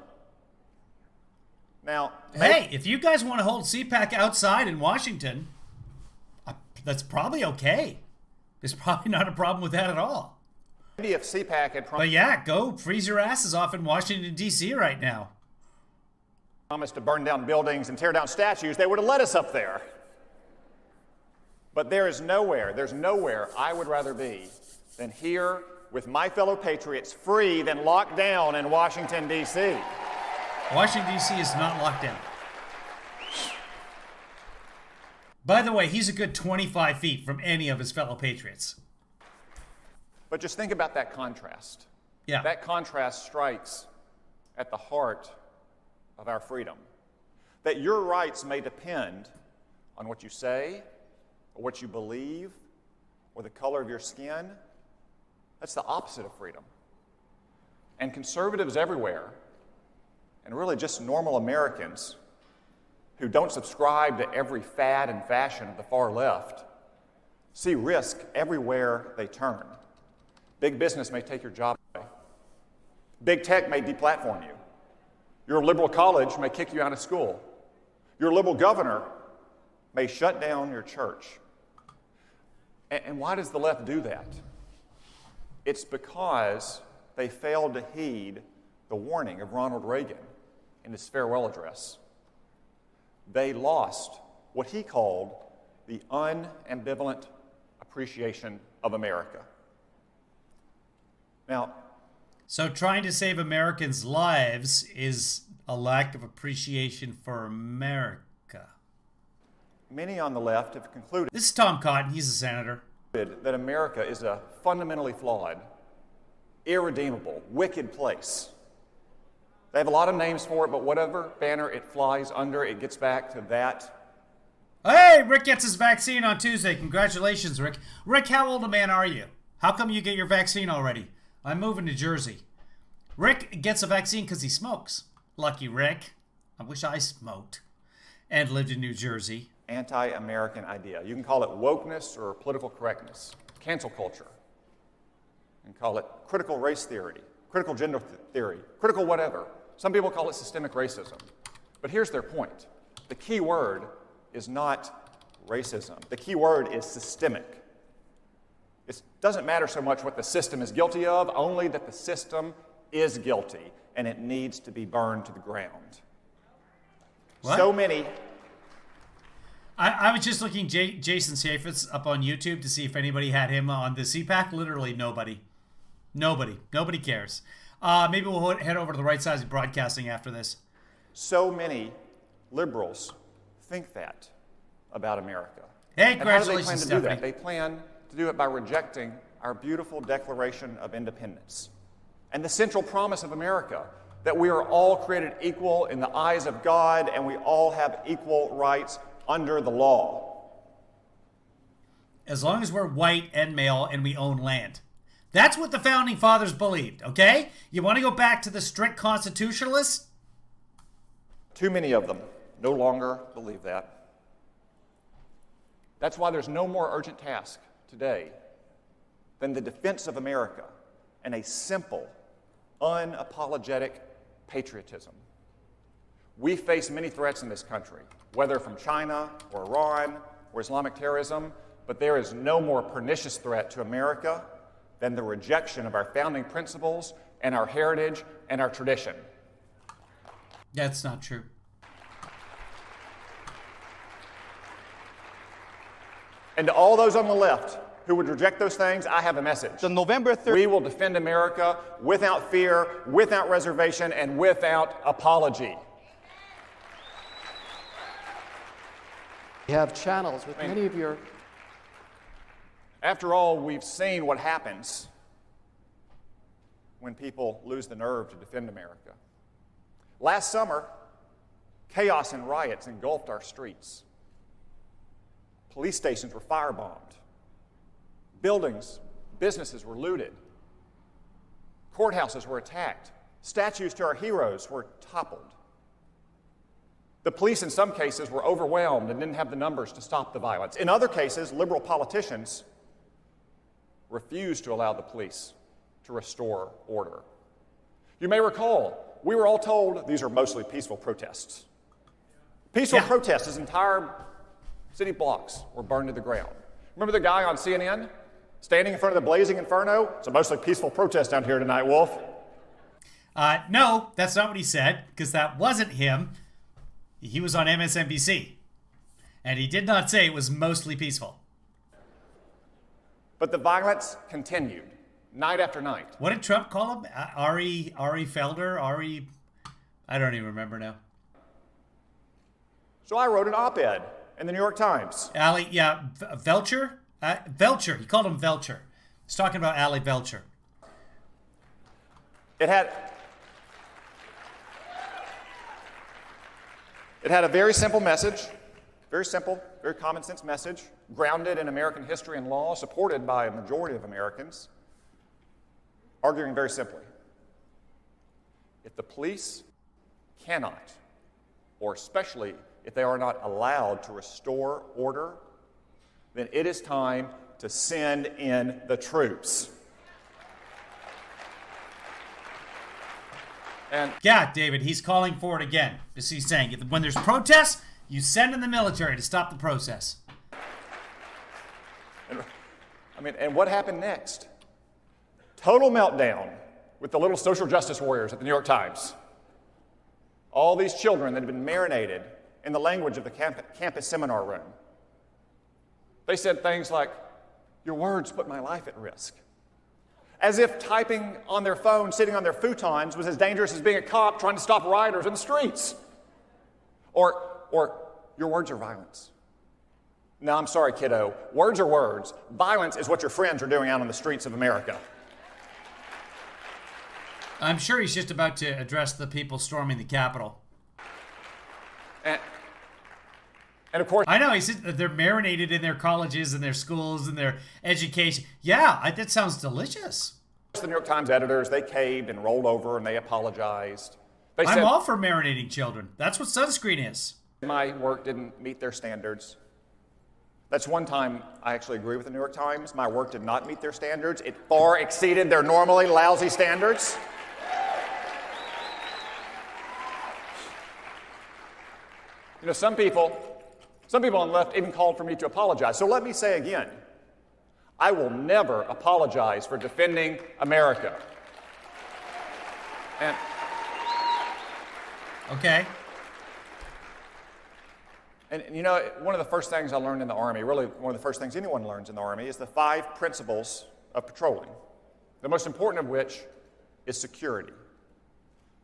Now, hey, if you guys want to hold CPAC outside in Washington, that's probably okay. There's probably not a problem with that at all. Maybe if CPAC had but yeah, go freeze your asses off in Washington, D.C. right now. Promised to burn down buildings and tear down statues, they would have let us up there. But there's nowhere I would rather be than here with my fellow patriots, free than locked down in Washington, D.C. Washington, D.C. is not locked down. By the way, he's a good 25 feet from any of his fellow patriots. But just think about that contrast. Yeah. That contrast strikes at the heart of our freedom. That your rights may depend on what you say, or what you believe, or the color of your skin. That's the opposite of freedom. And conservatives everywhere, and really just normal Americans who don't subscribe to every fad and fashion of the far left, see risk everywhere they turn. Big business may take your job away. Big tech may deplatform you. Your liberal college may kick you out of school. Your liberal governor may shut down your church. And why does the left do that? It's because they failed to heed the warning of Ronald Reagan in his farewell address. They lost what he called the unambivalent appreciation of America. Now, so trying to save Americans' lives is a lack of appreciation for America. Many on the left have concluded this is Tom Cotton, he's a senator, that America is a fundamentally flawed, irredeemable, wicked place. They have a lot of names for it, but whatever banner it flies under, it gets back to that. Hey, Rick gets his vaccine on Tuesday. Congratulations, Rick. Rick, how old a man are you? How come you get your vaccine already? I'm moving to Jersey. Rick gets a vaccine because he smokes. Lucky Rick. I wish I smoked and lived in New Jersey. Anti-American idea. You can call it wokeness or political correctness, cancel culture. You can call it critical race theory, critical gender theory, critical whatever. Some people call it systemic racism. But here's their point. The key word is not racism. The key word is systemic. It doesn't matter so much what the system is guilty of, only that the system is guilty and it needs to be burned to the ground. What? So many. I was just looking Jason Chaffetz up on YouTube to see if anybody had him on the CPAC. Literally nobody. Nobody cares. Maybe we'll head over to the Right Size of Broadcasting after this. So many liberals think that about America. Hey, and how do they congratulations, plan to Stephanie. do that? They plan to do it by rejecting our beautiful Declaration of Independence and the central promise of America, that we are all created equal in the eyes of God and we all have equal rights under the law. As long as we're white and male and we own land. That's what the Founding Fathers believed, okay? You want to go back to the strict constitutionalists? Too many of them no longer believe that. That's why there's no more urgent task today than the defense of America and a simple, unapologetic patriotism. We face many threats in this country, whether from China or Iran or Islamic terrorism, but there is no more pernicious threat to America than the rejection of our founding principles and our heritage and our tradition. That's not true. And to all those on the left who would reject those things, I have a message. The November 3rd. We will defend America without fear, without reservation, and without apology. We have channels with many of your... After all, we've seen what happens when people lose the nerve to defend America. Last summer, chaos and riots engulfed our streets. Police stations were firebombed. Buildings, businesses were looted. Courthouses were attacked. Statues to our heroes were toppled. The police, in some cases, were overwhelmed and didn't have the numbers to stop the violence. In other cases, liberal politicians refused to allow the police to restore order. You may recall, we were all told these are mostly peaceful protests. Peaceful protests, as entire city blocks were burned to the ground. Remember the guy on CNN standing in front of the blazing inferno? It's a mostly peaceful protest down here tonight, Wolf. No, that's not what he said, because that wasn't him. He was on MSNBC, and he did not say it was mostly peaceful. But the violence continued, night after night. What did Trump call him? Ari Felder? I don't even remember now. So I wrote an op-ed in the New York Times. Velcher? Velcher, he called him Velcher. He's talking about Ali Velcher. It had a very simple message, very simple, very common sense message, grounded in American history and law, supported by a majority of Americans, arguing very simply. If the police cannot, or especially if they are not allowed to restore order, then it is time to send in the troops. And yeah, David, he's calling for it again. As he's saying, when there's protests, you send in the military to stop the process. And what happened next? Total meltdown with the little social justice warriors at the New York Times. All these children that had been marinated in the language of the campus seminar room. They said things like, "Your words put my life at risk." As if typing on their phone, sitting on their futons, was as dangerous as being a cop trying to stop rioters in the streets. Or "Your words are violence." No, I'm sorry, kiddo. Words are words. Violence is what your friends are doing out on the streets of America. I'm sure he's just about to address the people storming the Capitol. And of course, I know, he said they're marinated in their colleges and their schools and their education. Yeah, that sounds delicious. The New York Times editors, they caved and rolled over and they apologized. They said, I'm all for marinating children. That's what sunscreen is. My work didn't meet their standards. That's one time I actually agree with the New York Times. My work did not meet their standards. It far exceeded their normally lousy standards. You know, some people on the left even called for me to apologize. So let me say again, I will never apologize for defending America. And okay. And you know, one of the first things I learned in the Army, really one of the first things anyone learns in the Army, is the 5 principles of patrolling, the most important of which is security.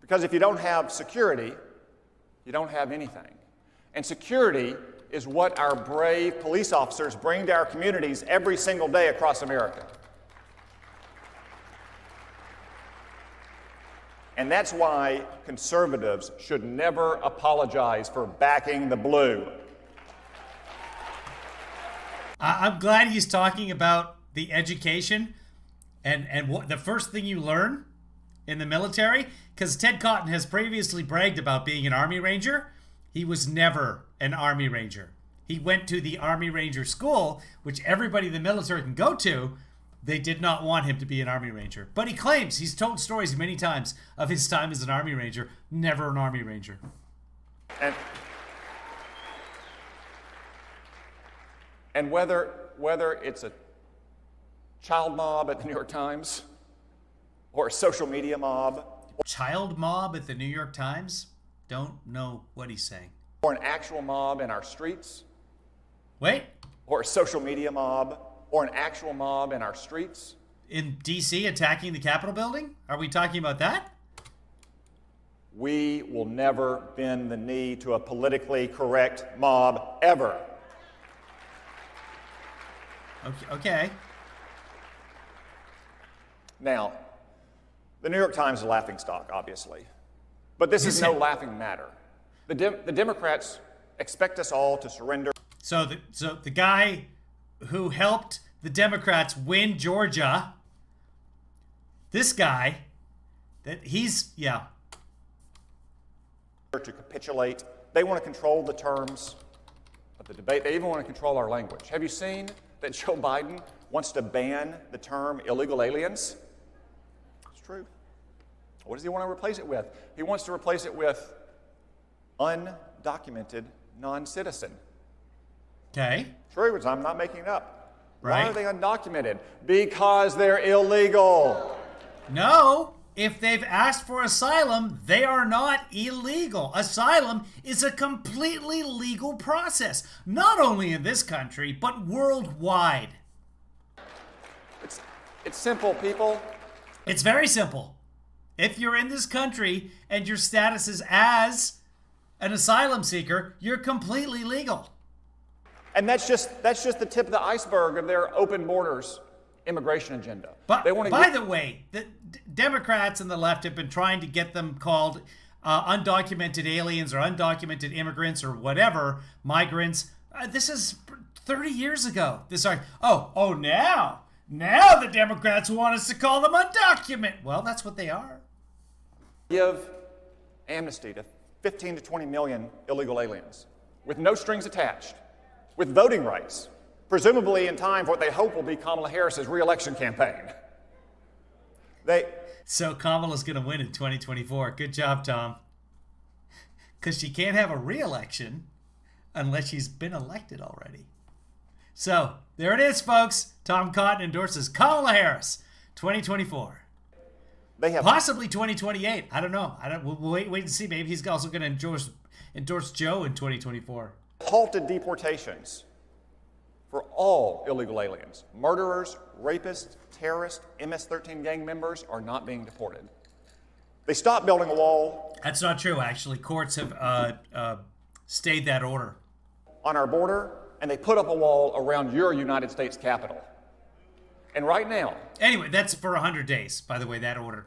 Because if you don't have security, you don't have anything. And security is what our brave police officers bring to our communities every single day across America. And that's why conservatives should never apologize for backing the blue. I'm glad he's talking about the education and what the first thing you learn in the military, because Ted Cotton has previously bragged about being an Army Ranger. He was never an Army Ranger. He went to the Army Ranger school, which everybody in the military can go to. They did not want him to be an Army Ranger. But he claims, he's told stories many times of his time as an Army Ranger, never an Army Ranger. And whether it's a child mob at the New York Times or a social media mob. Child mob at the New York Times? Don't know what he's saying. Or an actual mob in our streets. Wait. Or a social media mob. Or an actual mob in our streets. In D.C. attacking the Capitol building? Are we talking about that? We will never bend the knee to a politically correct mob, ever. Okay. Now, the New York Times is a laughingstock, obviously. But this is no laughing matter. The Democrats expect us all to surrender. So the guy who helped the Democrats win Georgia, this guy, yeah. To capitulate. They want to control the terms of the debate. They even want to control our language. Have you seen that Joe Biden wants to ban the term illegal aliens? It's true. What does he want to replace it with? He wants to replace it with undocumented non-citizen. Okay. True, I'm not making it up. Right. Why are they undocumented? Because they're illegal. No. If they've asked for asylum, they are not illegal. Asylum is a completely legal process, not only in this country, but worldwide. It's simple, people. It's very simple. If you're in this country and your status is as an asylum seeker, you're completely legal. And that's just the tip of the iceberg of their open borders immigration agenda. But by the way, the Democrats and the left have been trying to get them called undocumented aliens or undocumented immigrants or whatever, migrants. This is 30 years ago. Now the Democrats want us to call them undocumented. Well, that's what they are. Give amnesty to 15 to 20 million illegal aliens with no strings attached, with voting rights, presumably in time for what they hope will be Kamala Harris's re-election campaign. So Kamala's going to win in 2024. Good job, Tom. Because she can't have a re-election unless she's been elected already. So there it is, folks. Tom Cotton endorses Kamala Harris, 2024. Possibly 2028. I don't know. We'll wait and see. Maybe he's also going to endorse Joe in 2024. Halted deportations for all illegal aliens. Murderers, rapists, terrorists, MS-13 gang members are not being deported. They stopped building a wall. That's not true, actually. Courts have stayed that order. On our border, and they put up a wall around your United States Capitol. And right now... Anyway, that's for 100 days, by the way, that order.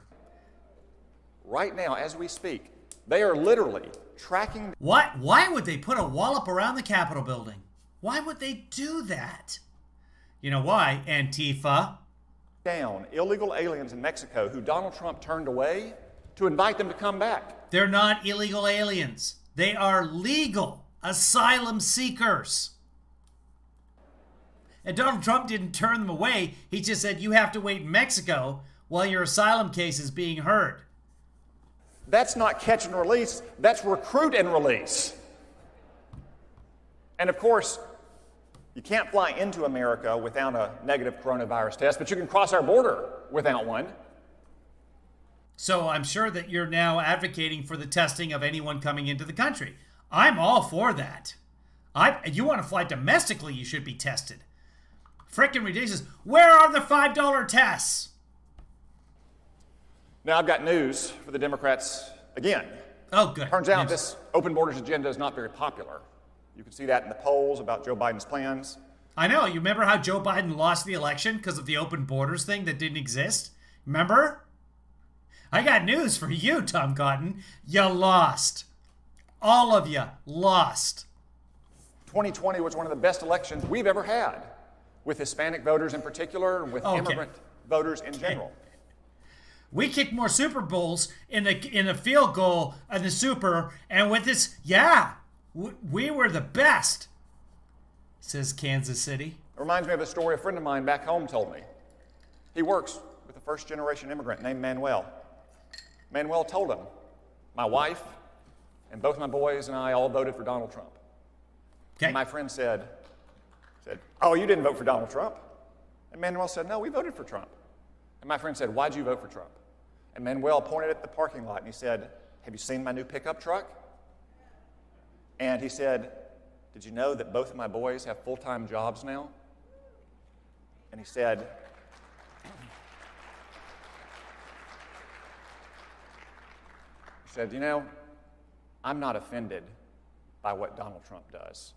Right now, as we speak, they are literally tracking... What? Why would they put a wall up around the Capitol building? Why would they do that? You know why, Antifa? Down illegal aliens in Mexico who Donald Trump turned away to invite them to come back. They're not illegal aliens. They are legal asylum seekers. And Donald Trump didn't turn them away. He just said, you have to wait in Mexico while your asylum case is being heard. That's not catch and release. That's recruit and release. And of course, you can't fly into America without a negative coronavirus test, but you can cross our border without one. So I'm sure that you're now advocating for the testing of anyone coming into the country. I'm all for that. You want to fly domestically, you should be tested. Frickin' ridiculous. Where are the $5 tests? Now I've got news for the Democrats again. Oh, good. Turns out this open borders agenda is not very popular. You can see that in the polls about Joe Biden's plans. I know. You remember how Joe Biden lost the election because of the open borders thing that didn't exist? Remember? I got news for you, Tom Cotton. You lost. All of you lost. 2020 was one of the best elections we've ever had, with Hispanic voters in particular and with immigrant voters in general. We kicked more Super Bowls in a field goal in the Super, and with this, we were the best, says Kansas City. It reminds me of a story a friend of mine back home told me. He works with a first-generation immigrant named Manuel. Manuel told him, my wife and both my boys and I all voted for Donald Trump. Okay. And my friend said, oh, you didn't vote for Donald Trump? And Manuel said, no, we voted for Trump. And my friend said, why'd you vote for Trump? And Manuel pointed at the parking lot and he said, have you seen my new pickup truck? And he said, did you know that both of my boys have full-time jobs now? And he said, you know, I'm not offended by what Donald Trump does.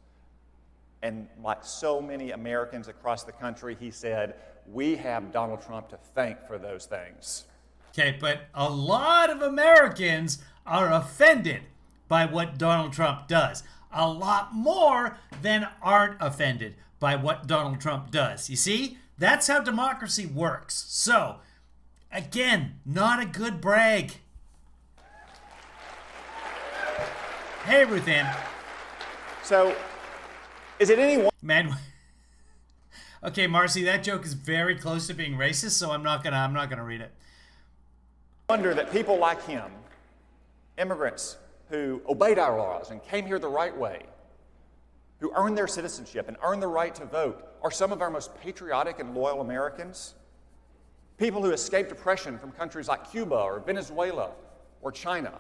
And like so many Americans across the country, he said, we have Donald Trump to thank for those things. Okay, but a lot of Americans are offended by what Donald Trump does. A lot more than aren't offended by what Donald Trump does. You see? That's how democracy works. So, again, not a good brag. Hey, Ruth Ann. So, is it any Man, okay, Marcy, that joke is very close to being racist, so I'm not gonna read it. wonder that people like him, immigrants who obeyed our laws and came here the right way, who earned their citizenship and earned the right to vote, are some of our most patriotic and loyal Americans? People who escaped oppression from countries like Cuba or Venezuela or China.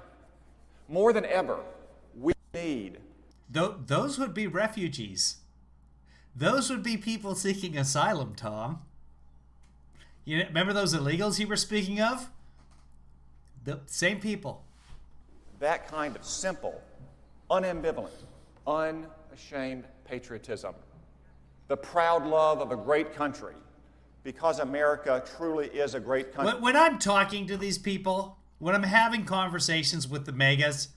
More than ever, we need. Those would be refugees. Those would be people seeking asylum, Tom. You remember those illegals you were speaking of? The same people. That kind of simple, unambivalent, unashamed patriotism. The proud love of a great country, because America truly is a great country. When I'm talking to these people, when I'm having conversations with the megas,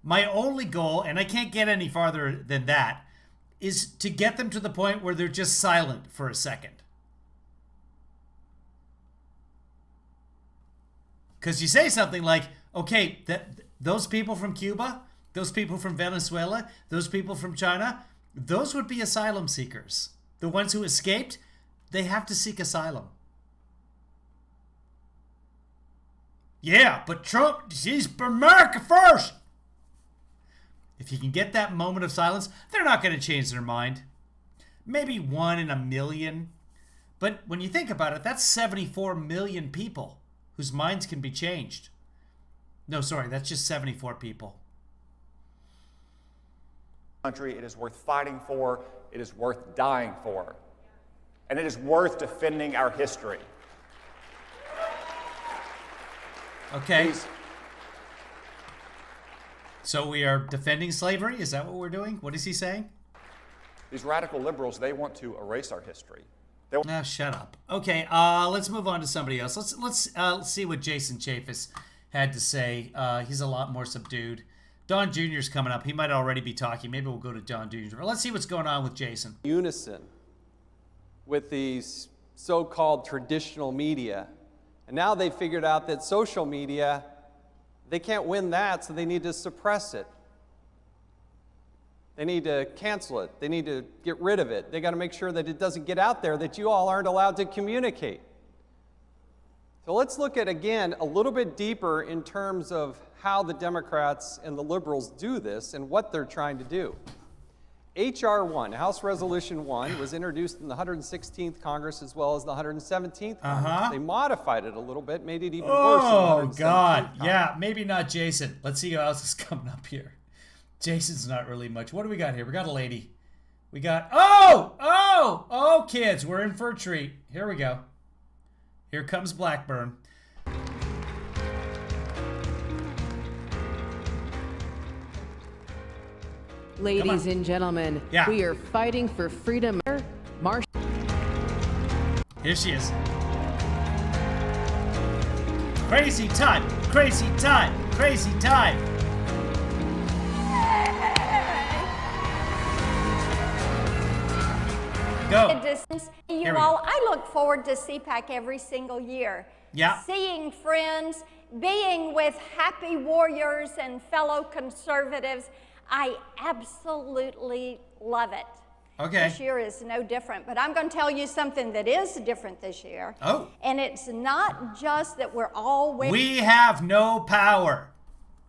my only goal, and I can't get any farther than that, is to get them to the point where they're just silent for a second. Because you say something like, okay, those people from Cuba, those people from Venezuela, those people from China, those would be asylum seekers. The ones who escaped, they have to seek asylum. Yeah, but Trump, he's America first. If you can get that moment of silence, they're not going to change their mind. Maybe 1 in a million. But when you think about it, that's 74 million people whose minds can be changed. No, sorry, that's just 74 people. Country, it is worth fighting for, it is worth dying for, and it is worth defending our history. Okay. Please. So we are defending slavery? Is that what we're doing? What is he saying? These radical liberals, they want to erase our history. No, shut up. Okay, let's move on to somebody else. Let's see what Jason Chaffetz had to say. He's a lot more subdued. Don Jr.'s coming up. He might already be talking. Maybe we'll go to Don Jr. Let's see what's going on with Jason. Unison with these so-called traditional media. And now they figured out that social media, they can't win that, so they need to suppress it. They need to cancel it. They need to get rid of it. They got to make sure that it doesn't get out there, that you all aren't allowed to communicate. So let's look at, again, a little bit deeper in terms of how the Democrats and the liberals do this and what they're trying to do. H.R. 1, House Resolution 1, was introduced in the 116th Congress as well as the 117th Congress. They modified it a little bit, made it even worse. Oh, God. Yeah, maybe not Jason. Let's see who else is coming up here. Jason's not really much. What do we got here? We got a lady. We got, oh, kids, we're in for a treat. Here we go. Here comes Blackburn. Ladies and gentlemen, we are fighting for freedom. Here she is. Crazy time, crazy time, crazy time. Go. You all, I look forward to CPAC every single year. Yeah. Seeing friends, being with happy warriors and fellow conservatives. I absolutely love it. Okay. This year is no different, but I'm going to tell you something that is different this year. Oh. And it's not just that we're all We have no power.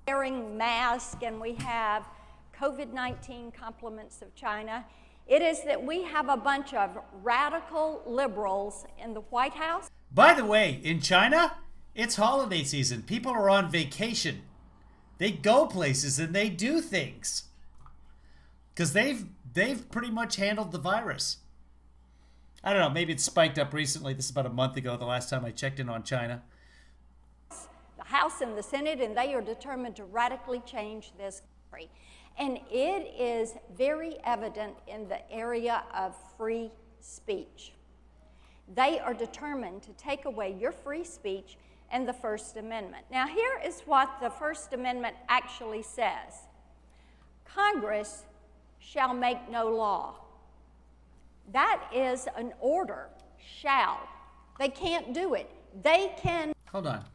wearing masks and we have COVID-19 compliments of China. It is that we have a bunch of radical liberals in the White House. By the way, in China, it's holiday season. People are on vacation. They go places and they do things because they've pretty much handled the virus. I don't know, maybe it's spiked up recently. This is about a month ago, the last time I checked in on China. The House and the Senate, and they are determined to radically change this country. And it is very evident in the area of free speech. They are determined to take away your free speech and the First Amendment. Now, here is what the First Amendment actually says. Congress shall make no law. That is an order, shall. They can't do it. They can. Hold on.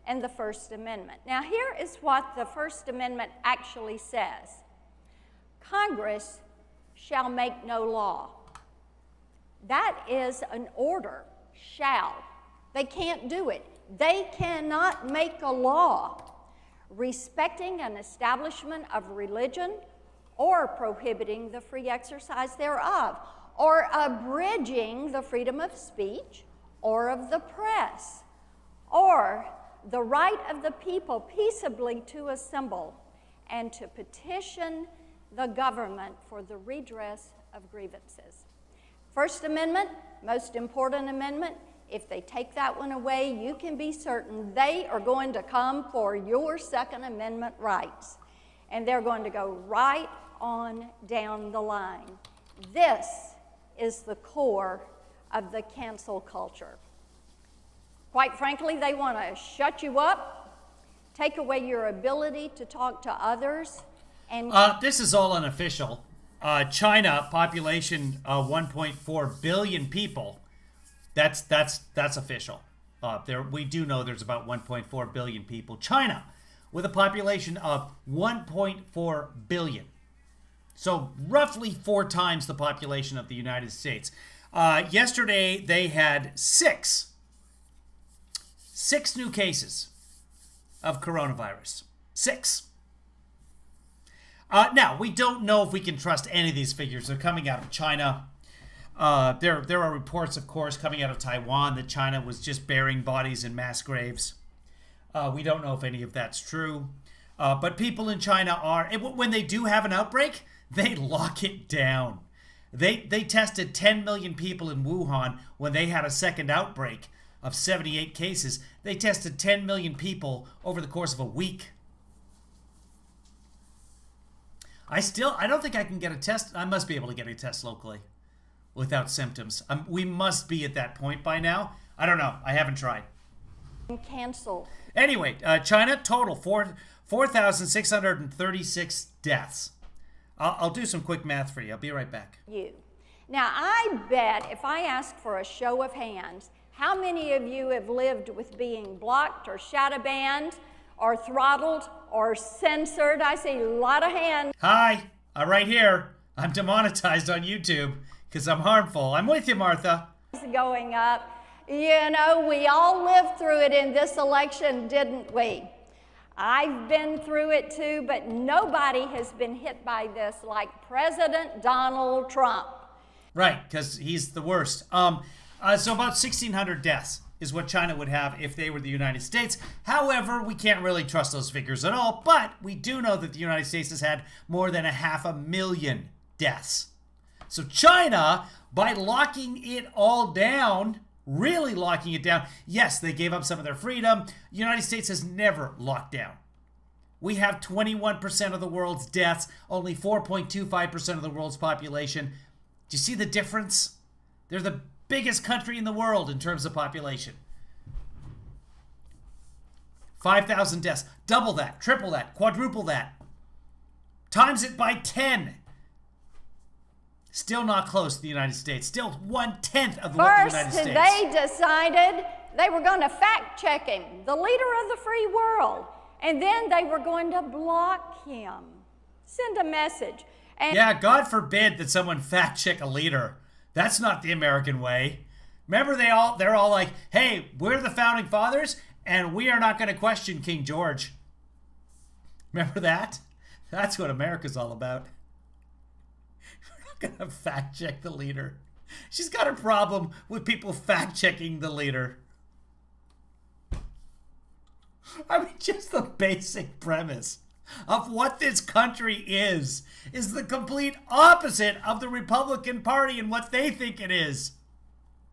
And the First Amendment. Now, here is what the First Amendment actually says. Congress shall make no law. That is an order, shall. They can't do it. They cannot make a law respecting an establishment of religion or prohibiting the free exercise thereof, or abridging the freedom of speech or of the press, or the right of the people peaceably to assemble and to petition the government for the redress of grievances. First Amendment, most important amendment. If they take that one away, you can be certain they are going to come for your Second Amendment rights. And they're going to go right on down the line. This is the core of the cancel culture. Quite frankly, they want to shut you up, take away your ability to talk to others, and this is all unofficial. China, population 1.4 billion people. That's official. We do know there's about 1.4 billion people. China, with a population of 1.4 billion. So roughly 4 times the population of the United States. Yesterday, they had 6 new cases of coronavirus. 6. Now, we don't know if we can trust any of these figures. They're coming out of China. There are reports, of course, coming out of Taiwan that China was just burying bodies in mass graves. We don't know if any of that's true. But people in China are, when they do have an outbreak, they lock it down. They tested 10 million people in Wuhan when they had a second outbreak of 78 cases. They tested 10 million people over the course of a week. I don't think I can get a test. I must be able to get a test locally without symptoms. We must be at that point by now. I don't know. I haven't tried. cancel. Anyway, China, total 4,636 deaths. I'll do some quick math for you. I'll be right back. Now, I bet if I asked for a show of hands, how many of you have lived with being blocked or shadow banned or throttled or censored? I see a lot of hands. Hi, I'm right here. I'm demonetized on YouTube because I'm harmful. I'm with you, Martha. Going up. You know, we all lived through it in this election, didn't we? I've been through it too, but nobody has been hit by this like President Donald Trump. Right, because he's the worst. So about 1,600 deaths is what China would have if they were the United States. However, we can't really trust those figures at all, but we do know that the United States has had more than 500,000 deaths. So China, by locking it all down, really locking it down, yes, they gave up some of their freedom. The United States has never locked down. We have 21% of the world's deaths, only 4.25% of the world's population. Do you see the difference? They're the biggest country in the world in terms of population. 5,000 deaths. Double that, triple that, quadruple that. Times it by 10. Still not close to the United States. Still 1/10 of the United States. First, they decided they were going to fact check him, the leader of the free world. And then they were going to block him. Send a message. And yeah, God forbid that someone fact check a leader. That's not the American way. Remember, they're all like, hey, we're the founding fathers, and we are not going to question King George. Remember that? That's what America's all about. We're not going to fact check the leader. She's got a problem with people fact checking the leader. I mean, just the basic premise of what this country is the complete opposite of the Republican Party and what they think it is.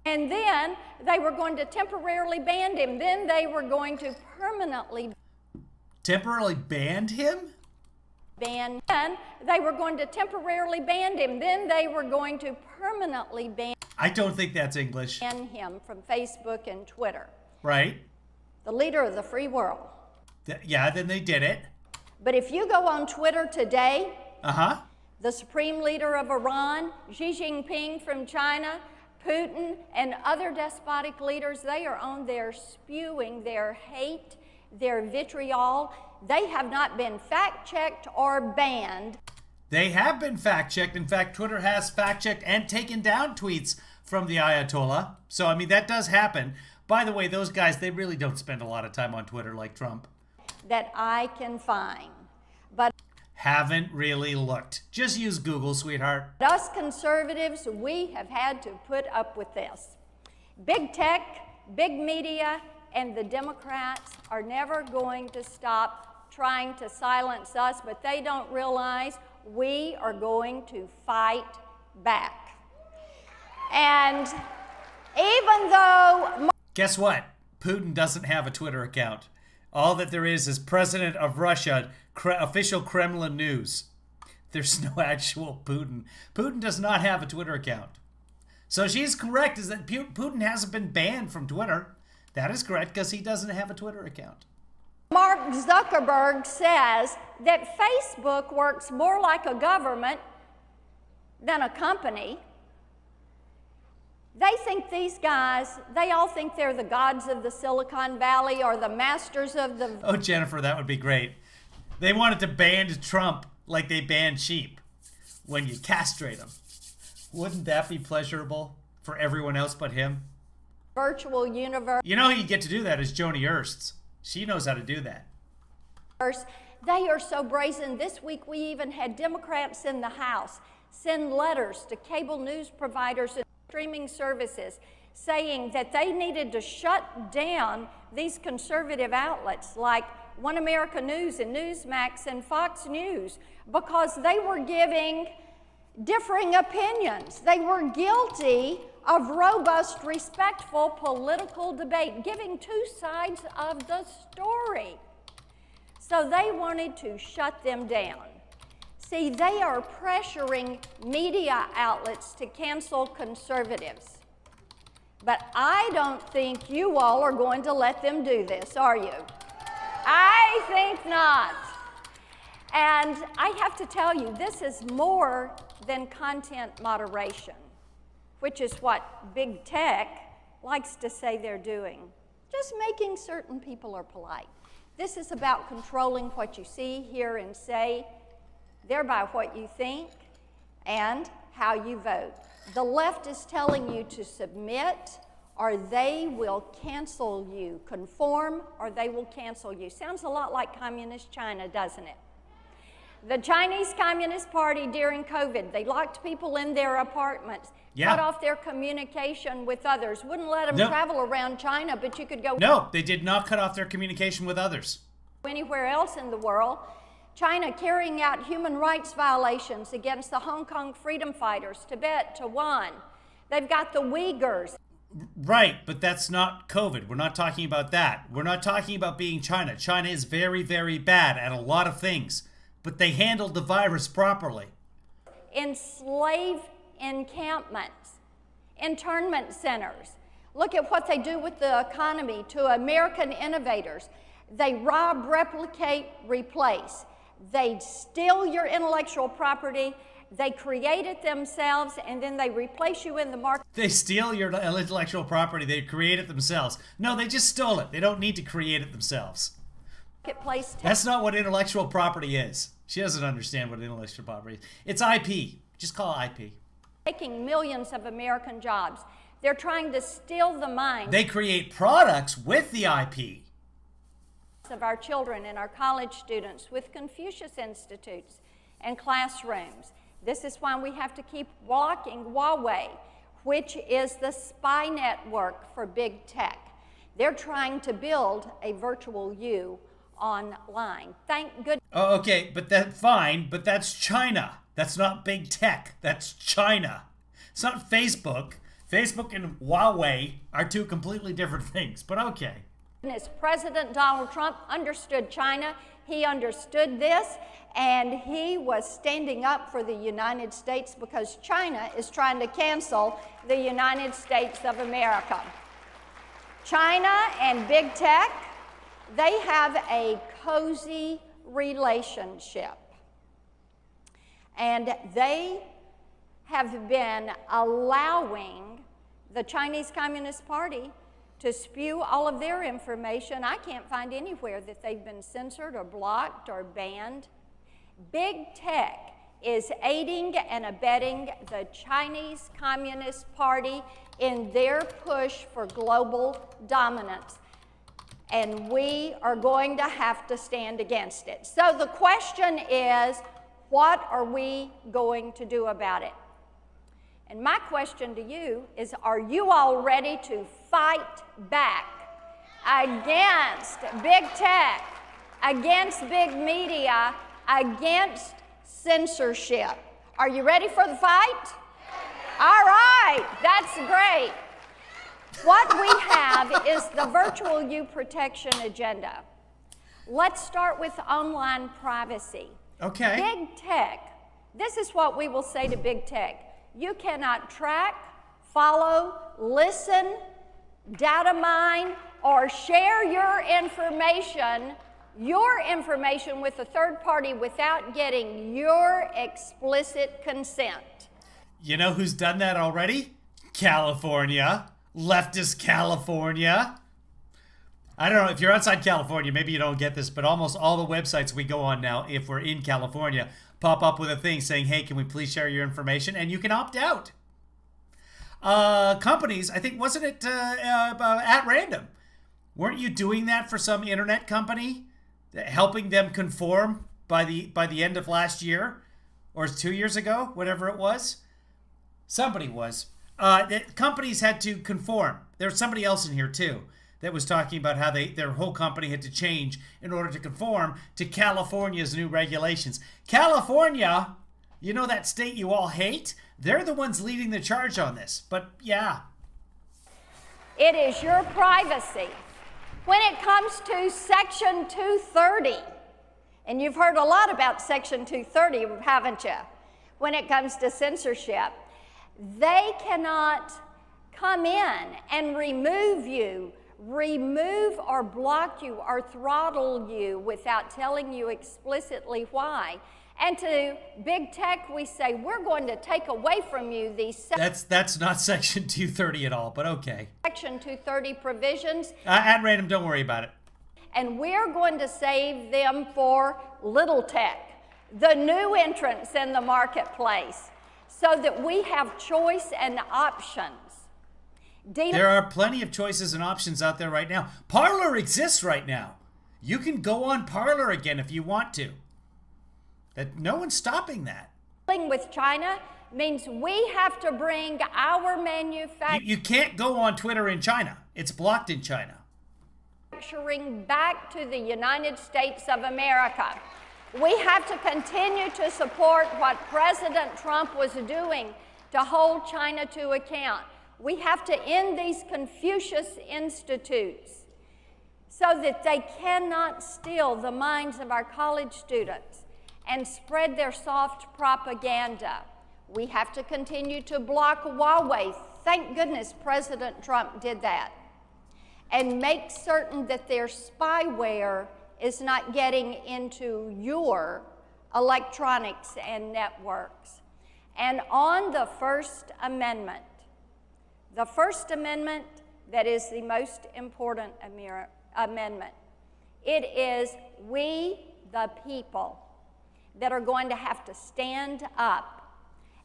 And then they were going to temporarily ban him. Then they were going to permanently banned him? Then they were going to temporarily ban him. Then they were going to permanently ban I don't think that's English. him from Facebook and Twitter. Right? The leader of the free world. Yeah, then they did it. But if you go on Twitter today, Uh-huh. the supreme leader of Iran, Xi Jinping from China, Putin, and other despotic leaders, they are on there spewing their hate, their vitriol. They have not been fact-checked or banned. They have been fact-checked. In fact, Twitter has fact-checked and taken down tweets from the Ayatollah. So, I mean, that does happen. By the way, those guys, they really don't spend a lot of time on Twitter like Trump. That I can find. But haven't really looked. Just use Google, sweetheart. us conservatives, we have had to put up with this. Big tech, big media, and the Democrats are never going to stop trying to silence us, but they don't realize we are going to fight back. And even though... Guess what? Putin doesn't have a Twitter account. All that there is President of Russia, official Kremlin news. There's no actual Putin. Putin does not have a Twitter account. So she's correct, is that Putin hasn't been banned from Twitter. That is correct, because he doesn't have a Twitter account. Mark Zuckerberg says that Facebook works more like a government than a company. They think these guys, they all think they're the gods of the Silicon Valley or the masters of the... Oh, Jennifer, that would be great. They wanted to ban Trump like they banned sheep when you castrate them. Wouldn't that be pleasurable for everyone else but him? Virtual universe. You know who you get to do that is Joni Ernst. She knows how to do that. They are so brazen. This week we even had Democrats in the House send letters to cable news providers and streaming services saying that they needed to shut down these conservative outlets like One America News and Newsmax and Fox News because they were giving differing opinions. They were guilty of robust, respectful political debate, giving two sides of the story. So they wanted to shut them down. See, they are pressuring media outlets to cancel conservatives. But I don't think you all are going to let them do this, are you? I think not. And I have to tell you, this is more than content moderation, which is what big tech likes to say they're doing. Just making certain people are polite. This is about controlling what you see, hear, and say, thereby what you think and how you vote. The left is telling you to submit or they will cancel you. Conform or they will cancel you. Sounds a lot like communist China, doesn't it? The Chinese Communist Party during COVID, they locked people in their apartments, cut off their communication with others, wouldn't let them travel around China, but you could go... No, they did not cut off their communication with others. ...anywhere else in the world. China carrying out human rights violations against the Hong Kong freedom fighters, Tibet, Taiwan. They've got the Uyghurs. Right, but that's not COVID. We're not talking about that. We're not talking about being China. China is very, very bad at a lot of things, but they handled the virus properly. Enslave encampments, internment centers. Look at what they do with the economy to American innovators. They rob, replicate, replace. They steal your intellectual property, they create it themselves, and then they replace you in the market. They steal your intellectual property, they create it themselves. No, they just stole it. They don't need to create it themselves. That's not what intellectual property is. She doesn't understand what intellectual property is. It's IP. Just call it IP. Taking millions of American jobs. They're trying to steal the mind. They create products with the IP. of our children and our college students with Confucius Institutes and classrooms. This is why we have to keep blocking Huawei, which is the spy network for big tech. They're trying to build a virtual you online. Thank goodness. Oh, okay, but that's fine, but that's China. That's not big tech. That's China. It's not Facebook. Facebook and Huawei are two completely different things, but okay. President Donald Trump understood China. He understood this, and he was standing up for the United States because China is trying to cancel the United States of America. China and big tech, they have a cozy relationship. And they have been allowing the Chinese Communist Party to spew all of their information. I can't find anywhere that they've been censored or blocked or banned. Big tech is aiding and abetting the Chinese Communist Party in their push for global dominance. And we are going to have to stand against it. So the question is, what are we going to do about it? And my question to you is, are you all ready to fight back against big tech, against big media, against censorship? Are you ready for the fight? All right, that's great. What we have is the Virtual You Protection Agenda. Let's start with online privacy. Okay. Big tech, this is what we will say to big tech. You cannot track, follow, listen, data mine, or share your information with a third party without getting your explicit consent. You know who's done that already? California. Leftist California. I don't know, if you're outside California, maybe you don't get this, but almost all the websites we go on now, if we're in California, pop up with a thing saying, hey, can we please share your information? And you can opt out. Companies, I think, wasn't it at random? Weren't you doing that for some internet company? Helping them conform by the end of last year? Or 2 years ago? Whatever it was? Somebody was. Companies had to conform. There's somebody else in here too that was talking about how their whole company had to change in order to conform to California's new regulations. California, you know that state you all hate? They're the ones leading the charge on this. But yeah. It is your privacy. When it comes to Section 230, and you've heard a lot about Section 230, haven't you? When it comes to censorship, they cannot come in and remove you, remove or block you or throttle you without telling you explicitly why. And to big tech, we say, we're going to take away from you these... That's not Section 230 at all, but okay. Section 230 provisions. At random, don't worry about it. And we're going to save them for little tech, the new entrants in the marketplace, so that we have choice and options. There are plenty of choices and options out there right now. Parler exists right now. You can go on Parler again if you want to. No one's stopping that. Dealing with China means we have to bring our manufacturing... You can't go on Twitter in China. It's blocked in China. ...back to the United States of America. We have to continue to support what President Trump was doing to hold China to account. We have to end these Confucius Institutes so that they cannot steal the minds of our college students and spread their soft propaganda. We have to continue to block Huawei. Thank goodness President Trump did that. And make certain that their spyware is not getting into your electronics and networks. And on the First Amendment that is the most important amendment, it is we, the people, that are going to have to stand up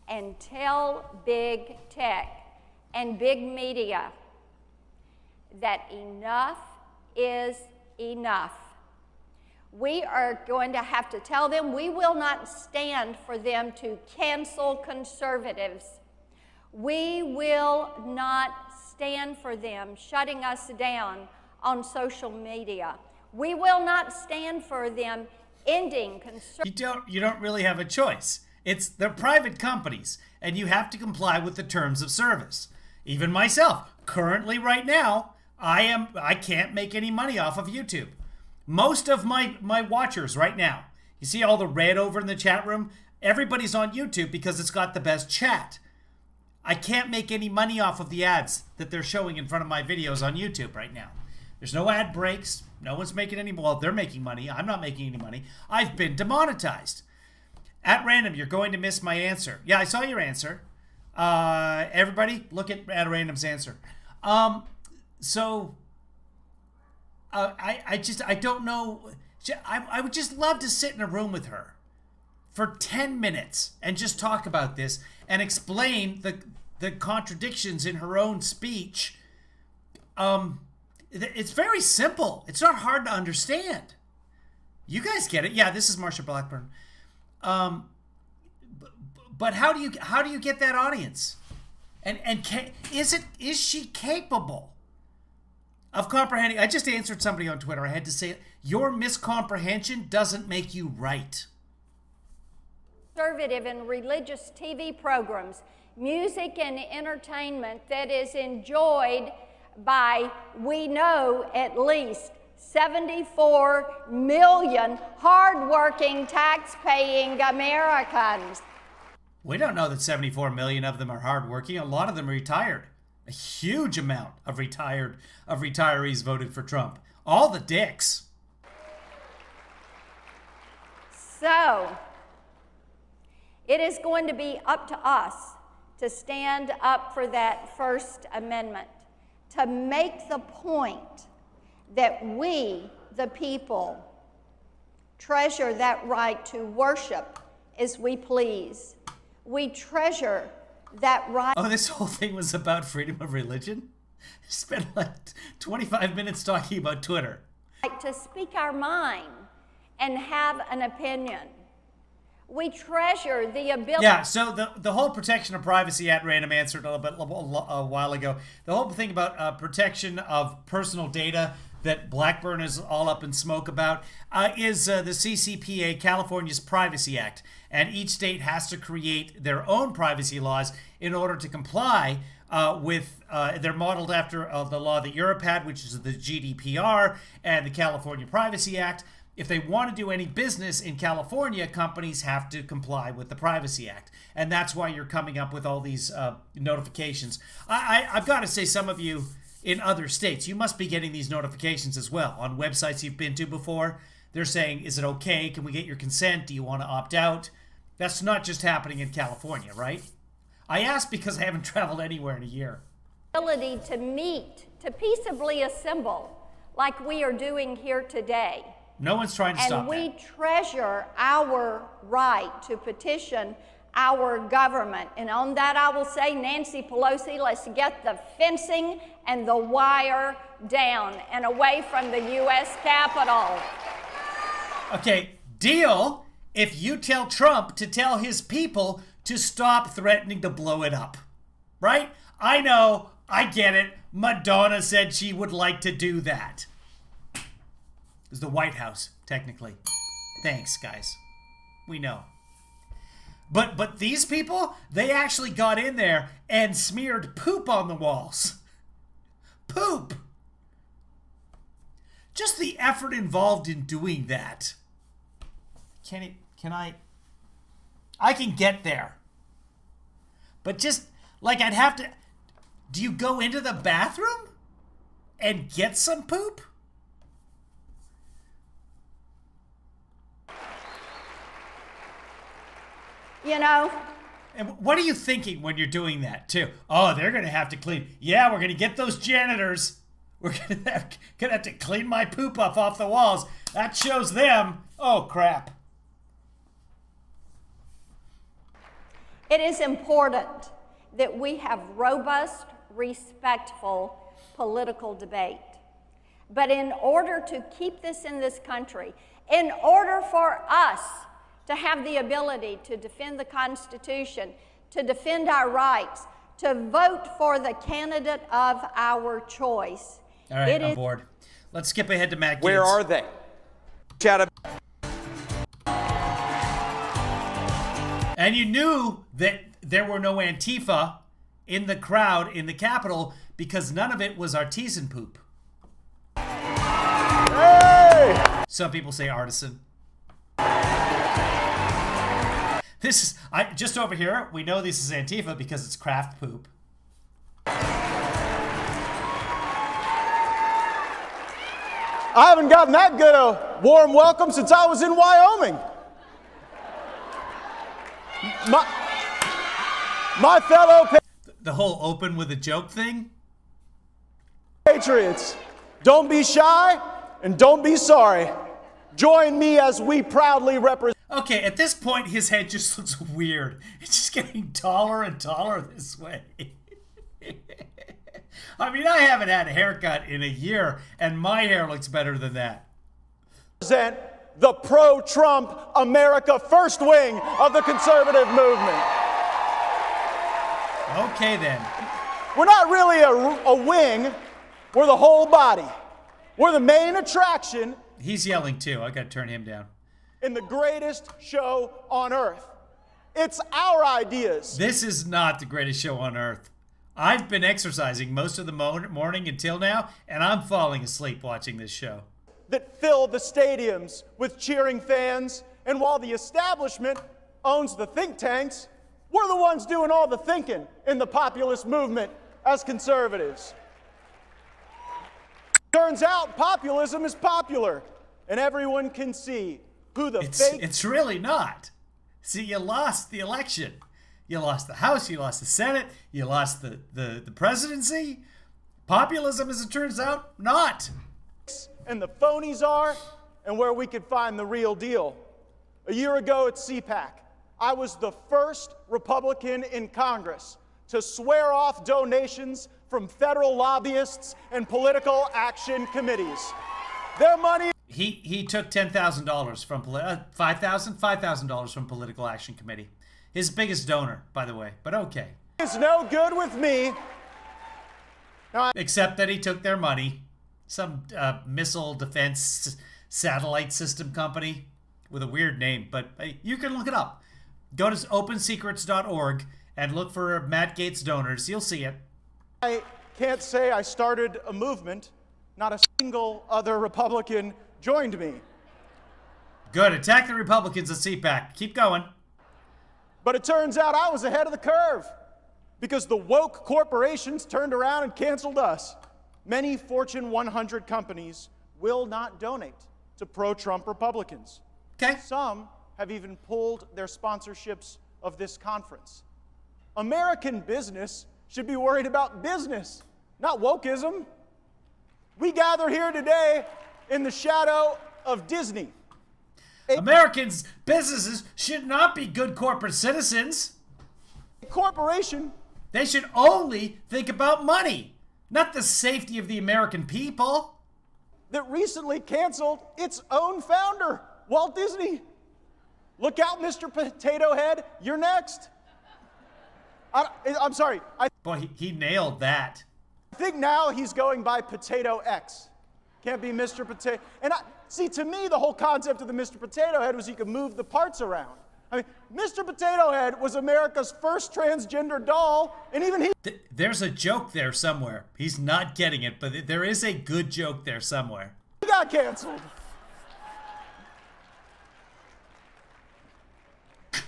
and tell big tech and big media that enough is enough. We are going to have to tell them we will not stand for them to cancel conservatives. We will not stand for them shutting us down on social media. We will not stand for them ending conservative. You don't really have a choice. They're private companies, and you have to comply with the terms of service. Even myself, currently right now, I can't make any money off of YouTube. Most of my watchers right now, you see all the red over in the chat room? Everybody's on YouTube because it's got the best chat. I can't make any money off of the ads that they're showing in front of my videos on YouTube right now. There's no ad breaks. No one's making any, well, they're making money. I'm not making any money. I've been demonetized. At random, you're going to miss my answer. Yeah, I saw your answer. Everybody, look at random's answer. I don't know. I would just love to sit in a room with her for 10 minutes and just talk about this and explain the contradictions in her own speech. It's very simple. It's not hard to understand. You guys get it. Yeah, this is Marsha Blackburn. But how do you get that audience? And is she capable of comprehending? I just answered somebody on Twitter. I had to say, your miscomprehension doesn't make you right. Conservative and religious TV programs, music and entertainment that is enjoyed by, we know, at least 74 million hardworking, tax-paying Americans. We don't know that 74 million of them are hardworking. A lot of them are retired. A huge amount of retirees voted for Trump. All the dicks. So, it is going to be up to us to stand up for that First Amendment, to make the point that we, the people, treasure that right to worship as we please. We treasure that right. Oh, this whole thing was about freedom of religion? Spent like 25 minutes talking about Twitter. To speak our mind and have an opinion. We treasure the ability. Yeah, so the whole protection of privacy at random answered a while ago. The whole thing about protection of personal data that Blackburn is all up in smoke about is the CCPA, California's Privacy Act. And each state has to create their own privacy laws in order to comply with, they're modeled after the law that Europe had, which is the GDPR and the California Privacy Act. If they want to do any business in California, companies have to comply with the Privacy Act. And that's why you're coming up with all these notifications. I've got to say, some of you in other states, you must be getting these notifications as well. On websites you've been to before, they're saying, is it okay? Can we get your consent? Do you want to opt out? That's not just happening in California, right? I ask because I haven't traveled anywhere in a year. Ability to meet, to peaceably assemble, like we are doing here today. No one's trying to stop that. And we treasure our right to petition our government. And on that I will say, Nancy Pelosi, let's get the fencing and the wire down and away from the U.S. Capitol. Okay, deal if you tell Trump to tell his people to stop threatening to blow it up. Right? I know, I get it. Madonna said she would like to do that. It was the White House, technically. Thanks, guys. We know. But these people, they actually got in there and smeared poop on the walls. Poop! Just the effort involved in doing that. I can get there. But just, like, I'd have to, do you go into the bathroom and get some poop? You know. And what are you thinking when you're doing that, too? Oh, they're going to have to clean. Yeah, we're going to get those janitors. We're going to have to clean my poop off the walls. That shows them. Oh, crap. It is important that we have robust, respectful political debate. But in order to keep this in this country, in order for us to have the ability to defend the Constitution, to defend our rights, to vote for the candidate of our choice. All right, I'm bored. Let's skip ahead to Matt Gaetz. Where are they? And you knew that there were no Antifa in the crowd in the Capitol because none of it was artisan poop. Hey! Some people say artisan. This is, just over here, we know this is Antifa because it's craft poop. I haven't gotten that good a warm welcome since I was in Wyoming. My fellow The whole open with a joke thing? patriots, don't be shy and don't be sorry. Join me as we proudly represent. Okay, at this point, his head just looks weird. It's just getting taller and taller this way. I mean, I haven't had a haircut in a year, and my hair looks better than that. Represent the pro-Trump America First wing of the conservative movement. Okay, then. We're not really a wing. We're the whole body. We're the main attraction. He's yelling, too. I got to turn him down. In the greatest show on earth. It's our ideas. This is not the greatest show on earth. I've been exercising most of the morning until now, and I'm falling asleep watching this show. That fill the stadiums with cheering fans, and while the establishment owns the think tanks, we're the ones doing all the thinking in the populist movement as conservatives. Turns out populism is popular, and everyone can see who the fake... It's really not. See, you lost the election. You lost the House, you lost the Senate, you lost the presidency. Populism, as it turns out, not. And the phonies are, and where we could find the real deal. A year ago at CPAC, I was the first Republican in Congress to swear off donations from federal lobbyists and political action committees. Their money... He took $10,000 from $5,000 from Political Action Committee. His biggest donor, by the way, but okay. It's no good with me. Except that he took their money. Some missile defense satellite system company with a weird name, but you can look it up. Go to opensecrets.org and look for Matt Gaetz donors. You'll see it. I can't say I started a movement. Not a single other Republican joined me. Good. Attack the Republicans at CPAC. Keep going. But it turns out I was ahead of the curve because the woke corporations turned around and canceled us. Many Fortune 100 companies will not donate to pro-Trump Republicans. Okay. Some have even pulled their sponsorships of this conference. American business should be worried about business, not wokeism. We gather here today in the shadow of Disney. Americans' businesses should not be good corporate citizens. A corporation. They should only think about money, not the safety of the American people. That recently canceled its own founder, Walt Disney. Look out, Mr. Potato Head, you're next. I'm sorry. Boy, he nailed that. I think now he's going by Potato X. Can't be Mr. Potato. And see, to me, the whole concept of the Mr. Potato Head was you could move the parts around. I mean, Mr. Potato Head was America's first transgender doll, and even he... There's a joke there somewhere. He's not getting it, but there is a good joke there somewhere. He got canceled.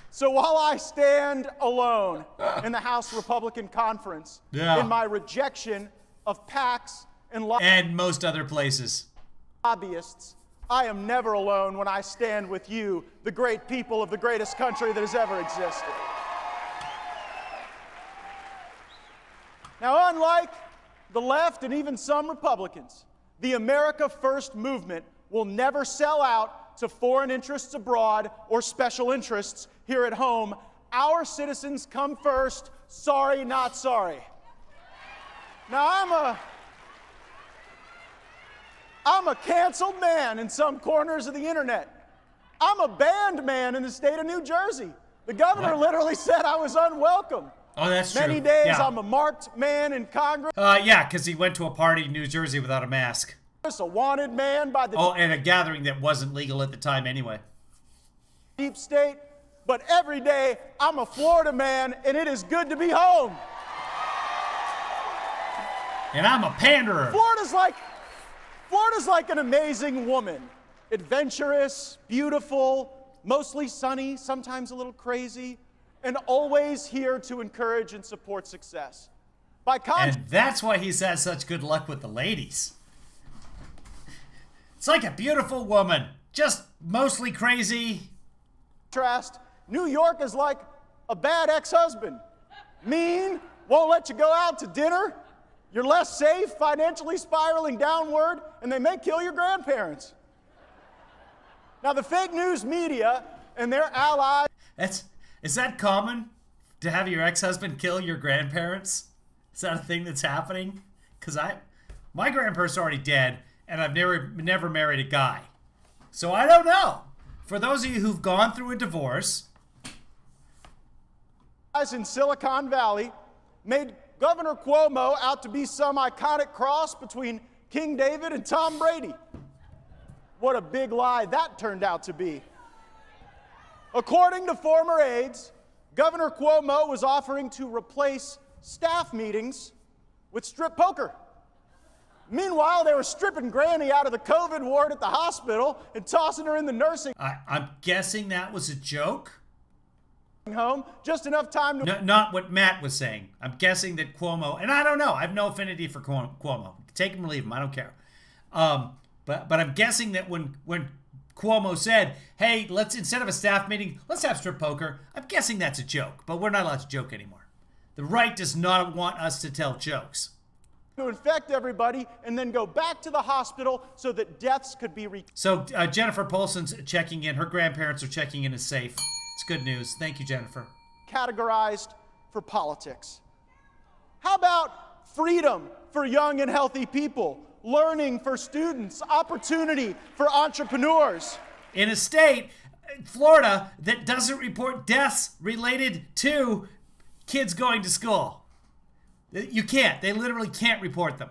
So while I stand alone in the House Republican Conference in my rejection of PACs and most other places, lobbyists, I am never alone when I stand with you, the great people of the greatest country that has ever existed. Now, unlike the left and even some Republicans, the America First movement will never sell out to foreign interests abroad or special interests here at home. Our citizens come first. Sorry, not sorry. Now, I'm a canceled man in some corners of the internet. I'm a banned man in the state of New Jersey. The governor literally said I was unwelcome. Oh, that's true. Many days Yeah. I'm a marked man in Congress. Yeah, because he went to a party in New Jersey without a mask. A wanted man by the and a gathering that wasn't legal at the time anyway. deep state. But every day I'm a Florida man, and it is good to be home. And I'm a panderer. Florida's like an amazing woman. Adventurous, beautiful, mostly sunny, sometimes a little crazy, and always here to encourage and support success. And that's why he's had such good luck with the ladies. It's like a beautiful woman, just mostly crazy. Contrast, New York is like a bad ex-husband. Mean, won't let you go out to dinner. You're less safe, financially spiraling downward, and they may kill your grandparents. Now, the fake news media and their allies... Is that common, to have your ex-husband kill your grandparents? Is that a thing that's happening? Because my grandparents are already dead, and I've never married a guy. So I don't know. For those of you who've gone through a divorce... in Silicon Valley made Governor Cuomo out to be some iconic cross between King David and Tom Brady. What a big lie that turned out to be. According to former aides, Governor Cuomo was offering to replace staff meetings with strip poker. Meanwhile, they were stripping Granny out of the COVID ward at the hospital and tossing her in the nursing I'm guessing that was a joke? home, just enough time to... No, not what Matt was saying. I'm guessing that Cuomo, and I don't know, I have no affinity for Cuomo. Take him or leave him, I don't care. But I'm guessing that when Cuomo said, hey, let's, instead of a staff meeting, let's have strip poker, I'm guessing that's a joke, but we're not allowed to joke anymore. The right does not want us to tell jokes. To infect everybody and then go back to the hospital so that deaths could be So Jennifer Polson's checking in. Her grandparents are checking in as safe. It's good news. Thank you, Jennifer. categorized for politics. How about freedom for young and healthy people, learning for students, opportunity for entrepreneurs? In a state, Florida, that doesn't report deaths related to kids going to school. You can't. They literally can't report them.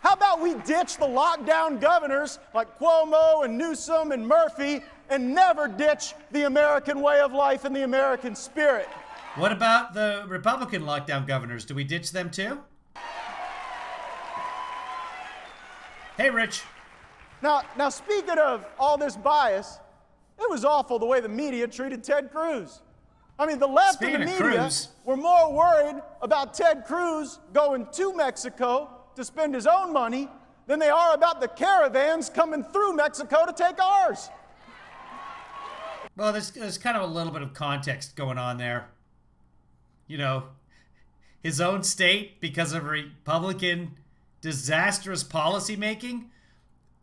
How about we ditch the lockdown governors like Cuomo and Newsom and Murphy and never ditch the American way of life and the American spirit? What about the Republican lockdown governors? Do we ditch them too? Hey, Rich. Now speaking of all this bias, it was awful the way the media treated Ted Cruz. I mean, the left and the media were more worried about Ted Cruz going to Mexico to spend his own money than they are about the caravans coming through Mexico to take ours. Well, there's kind of a little bit of context going on there. You know, his own state, because of Republican disastrous policy making,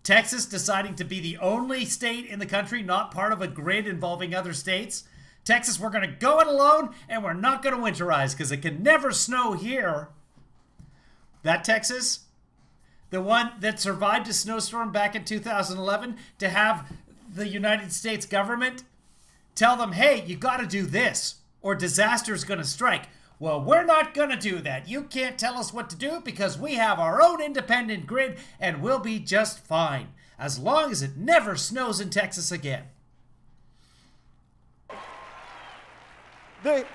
Texas deciding to be the only state in the country not part of a grid involving other states. Texas, we're going to go it alone, and we're not going to winterize because it can never snow here. That Texas, the one that survived a snowstorm back in 2011, to have the United States government tell them, hey, you got to do this or disaster's going to strike. Well, we're not going to do that. You can't tell us what to do because we have our own independent grid and we'll be just fine as long as it never snows in Texas again. The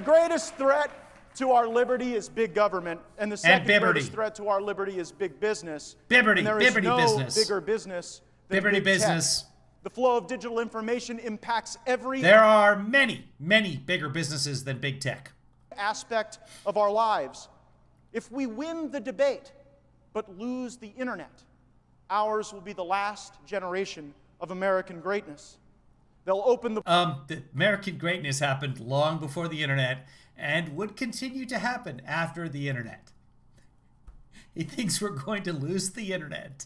greatest threat to our liberty is big government, and the second greatest threat to our liberty is big business. Bibberty, and there is no business. bigger business than Bibberty big business. tech. The flow of digital information impacts every There are many, many bigger businesses than big tech. Aspect of our lives. If we win the debate but lose the internet, ours will be the last generation of American greatness. They'll open the American greatness happened long before the internet and would continue to happen after the internet. He thinks we're going to lose the internet.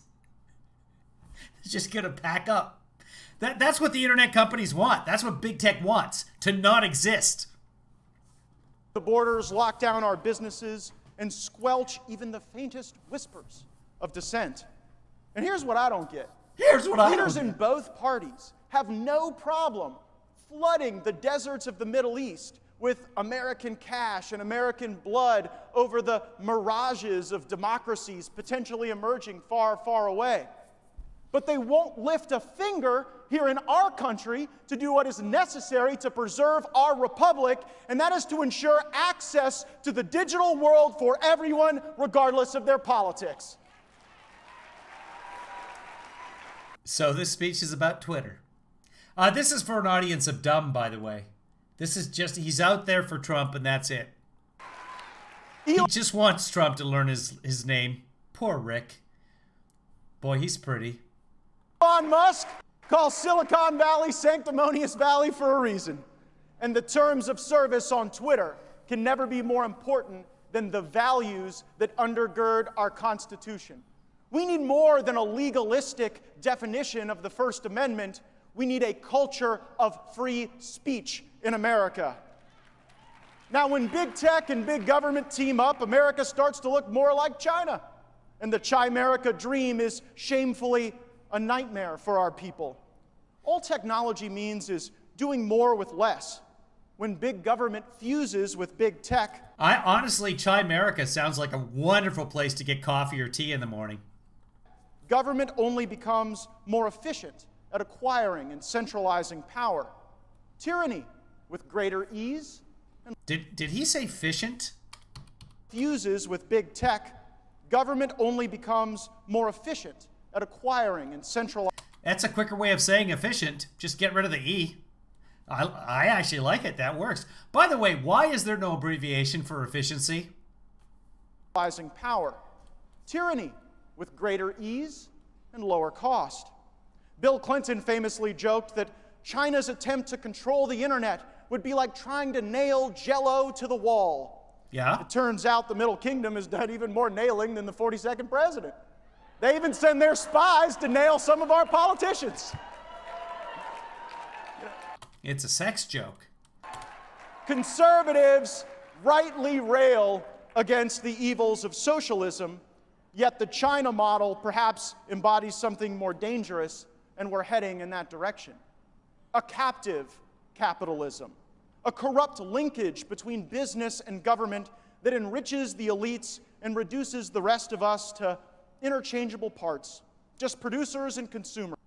It's just going to pack up. That's what the internet companies want. That's what big tech wants, to not exist. The borders, lock down our businesses, and squelch even the faintest whispers of dissent. And here's what I don't get. Leaders in both parties have no problem flooding the deserts of the Middle East with American cash and American blood over the mirages of democracies potentially emerging far, far away. But they won't lift a finger here in our country to do what is necessary to preserve our republic, and that is to ensure access to the digital world for everyone, regardless of their politics. So this speech is about Twitter. This is for an audience of dumb, by the way. This is just, he's out there for Trump and that's it. He just wants Trump to learn his name. Poor Rick. Boy, he's pretty. Elon Musk calls Silicon Valley Sanctimonious Valley for a reason. And the terms of service on Twitter can never be more important than the values that undergird our Constitution. We need more than a legalistic definition of the First Amendment. We need a culture of free speech in America. Now, when big tech and big government team up, America starts to look more like China. And the Chimerica dream is shamefully a nightmare for our people. All technology means is doing more with less. When big government fuses with big tech. Honestly, Chimerica sounds like a wonderful place to get coffee or tea in the morning. Government only becomes more efficient at acquiring and centralizing power. Tyranny with greater ease. And did he say efficient? Fuses with big tech. Government only becomes more efficient at acquiring and centralizing. That's a quicker way of saying efficient. Just get rid of the E. I actually like it. That works. By the way, why is there no abbreviation for efficiency? Power. Tyranny with greater ease and lower cost. Bill Clinton famously joked that China's attempt to control the internet would be like trying to nail Jell-O to the wall. Yeah? It turns out the Middle Kingdom has done even more nailing than the 42nd president. They even send their spies to nail some of our politicians. It's a sex joke. Conservatives rightly rail against the evils of socialism, yet the China model perhaps embodies something more dangerous, and we're heading in that direction. A captive capitalism, a corrupt linkage between business and government that enriches the elites and reduces the rest of us to interchangeable parts, just producers and consumers.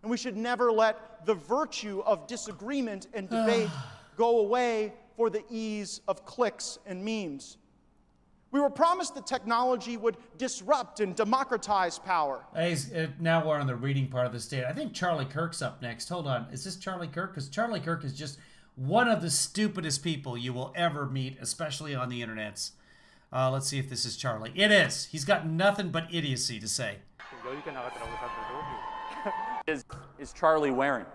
And we should never let the virtue of disagreement and debate go away for the ease of clicks and memes. We were promised that technology would disrupt and democratize power. Now we're on the reading part of the state. I think Charlie Kirk's up next. Hold on. Is this Charlie Kirk? Because Charlie Kirk is just one of the stupidest people you will ever meet, especially on the internets. Let's see if this is Charlie. It is. He's got nothing but idiocy to say. Is Charlie wearing?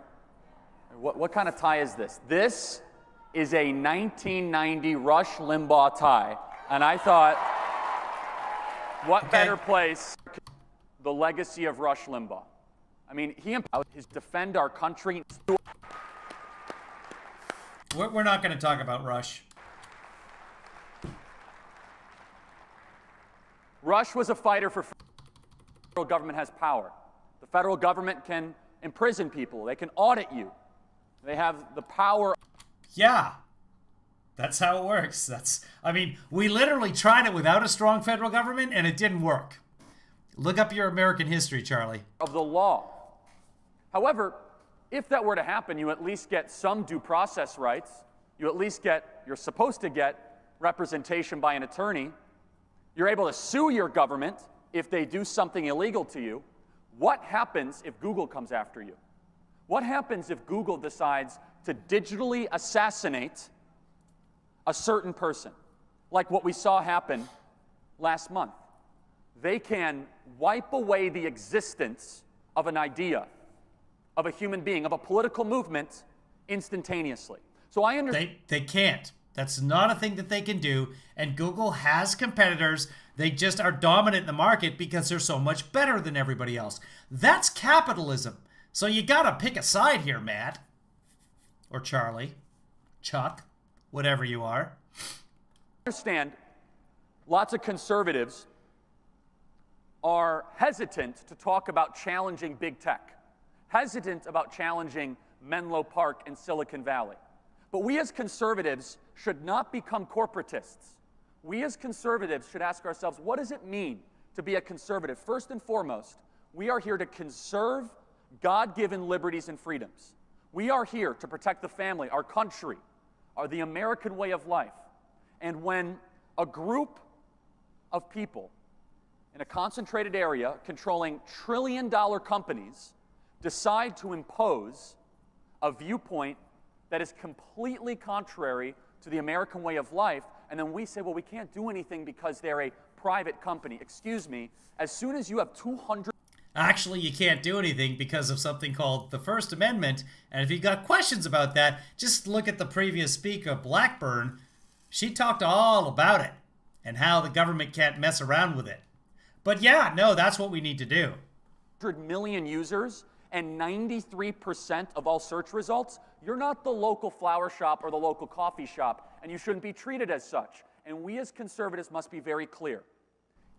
What kind of tie is this? This is a 1990 Rush Limbaugh tie. And I thought, what better place, the legacy of Rush Limbaugh. I mean, he empowered his defend our country. We're not going to talk about Rush. Rush was a fighter for freedom. The federal government has power. The federal government can imprison people. They can audit you. They have the power. Yeah. That's how it works. I mean, we literally tried it without a strong federal government, and it didn't work. Look up your American history, Charlie. Of the law. However, if that were to happen, you at least get some due process rights. You're supposed to get representation by an attorney. You're able to sue your government if they do something illegal to you. What happens if Google comes after you? What happens if Google decides to digitally assassinate a certain person, like what we saw happen last month? They can wipe away the existence of an idea, of a human being, of a political movement instantaneously. So I understand. They can't. That's not a thing that they can do. And Google has competitors. They just are dominant in the market because they're so much better than everybody else. That's capitalism. So you got to pick a side here, Matt. Or Charlie. Chuck. Whatever you are. I understand lots of conservatives are hesitant to talk about challenging big tech, hesitant about challenging Menlo Park and Silicon Valley. But we as conservatives should not become corporatists. We as conservatives should ask ourselves, what does it mean to be a conservative? First and foremost, we are here to conserve God-given liberties and freedoms. We are here to protect the family, our country, the American way of life. And when a group of people in a concentrated area controlling trillion-dollar companies decide to impose a viewpoint that is completely contrary to the American way of life, and then we say, well, we can't do anything because they're a private company. Excuse me, as soon as you have 200... Actually, you can't do anything because of something called the First Amendment, and if you've got questions about that, just look at the previous speaker, Blackburn. She talked all about it and how the government can't mess around with it. But yeah, no, that's what we need to do. 100 million users and 93% of all search results, you're not the local flower shop or the local coffee shop, and you shouldn't be treated as such. And we as conservatives must be very clear.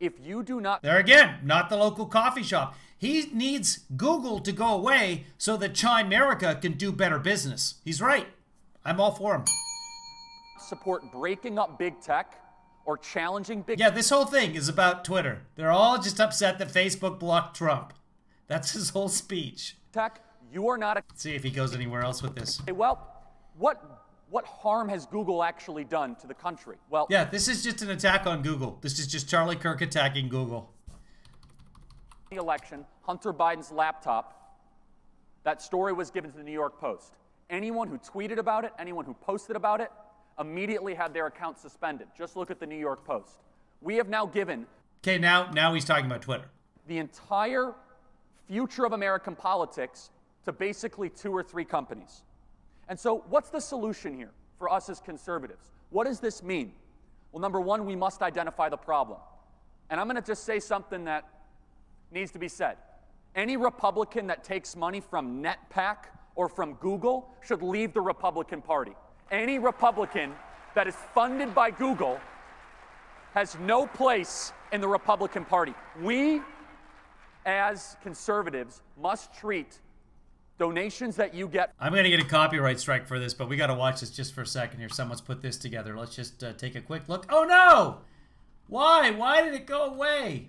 If you do not... There again, not the local coffee shop. He needs Google to go away so that Chimerica can do better business. He's right. I'm all for him. Support breaking up big tech or challenging big... Yeah, this whole thing is about Twitter. They're all just upset that Facebook blocked Trump. That's his whole speech. Tech, you are not... Let's see if he goes anywhere else with this. Well, what harm has Google actually done to the country? Well, yeah, this is just an attack on Google. This is just Charlie Kirk attacking Google. The election, Hunter Biden's laptop, that story was given to the New York Post. Anyone who tweeted about it, anyone who posted about it, immediately had their account suspended. Just look at the New York Post. We have now given... Okay, now he's talking about Twitter. The entire future of American politics to basically 2 or 3 companies. And so what's the solution here for us as conservatives? What does this mean? Well, number one, we must identify the problem. And I'm going to just say something that needs to be said. Any Republican that takes money from NetPAC or from Google should leave the Republican Party. Any Republican that is funded by Google has no place in the Republican Party. We, as conservatives, must treat donations that you get... I'm going to get a copyright strike for this, but we got to watch this just for a second here. Someone's put this together. Let's just take a quick look. Oh, no! Why? Why did it go away?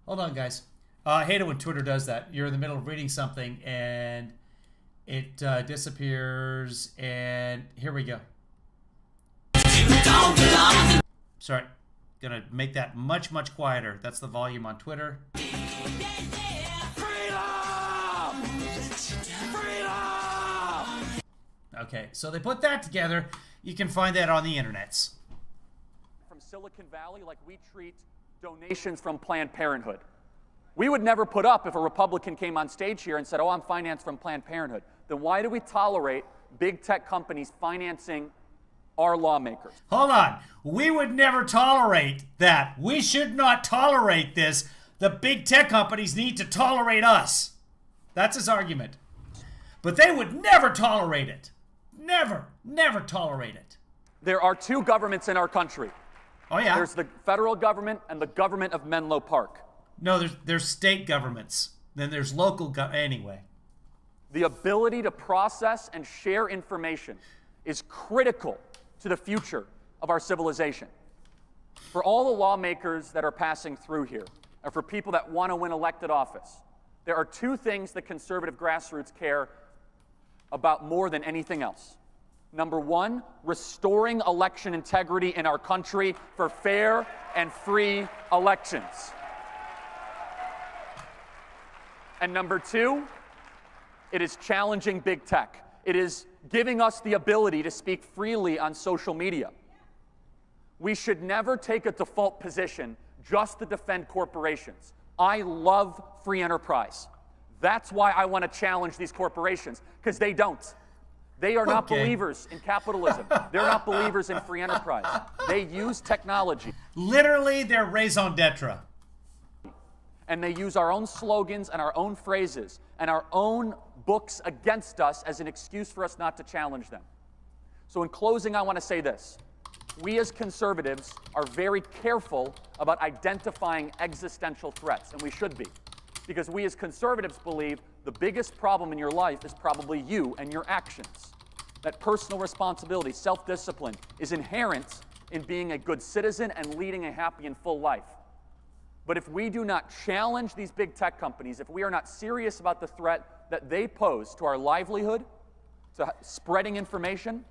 Hold on, guys. I hate it when Twitter does that. You're in the middle of reading something, and it disappears, and here we go. Sorry. Gonna make that much, much quieter. That's the volume on Twitter. Okay, so they put that together. You can find that on the internets. From Silicon Valley, like we treat donations from Planned Parenthood. We would never put up if a Republican came on stage here and said, oh, I'm financed from Planned Parenthood. Then why do we tolerate big tech companies financing our lawmakers? Hold on. We would never tolerate that. We should not tolerate this. The big tech companies need to tolerate us. That's his argument. But they would never tolerate it. Never tolerate it. There are 2 governments in our country. Oh, yeah? There's the federal government and the government of Menlo Park. No, there's state governments. Then there's local anyway. The ability to process and share information is critical to the future of our civilization. For all the lawmakers that are passing through here, and for people that want to win elected office, there are 2 things the conservative grassroots care about more than anything else. Number 1, restoring election integrity in our country for fair and free elections. And number 2, it is challenging big tech. It is giving us the ability to speak freely on social media. We should never take a default position just to defend corporations. I love free enterprise. That's why I want to challenge these corporations, because they don't. They are not believers in capitalism. They're not believers in free enterprise. They use technology. Literally, they're raison d'etre. And they use our own slogans and our own phrases and our own books against us as an excuse for us not to challenge them. So in closing, I want to say this. we as conservatives are very careful about identifying existential threats, and we should be. Because we as conservatives believe the biggest problem in your life is probably you and your actions. That personal responsibility, self-discipline, is inherent in being a good citizen and leading a happy and full life. But if we do not challenge these big tech companies, if we are not serious about the threat that they pose to our livelihood, to spreading information,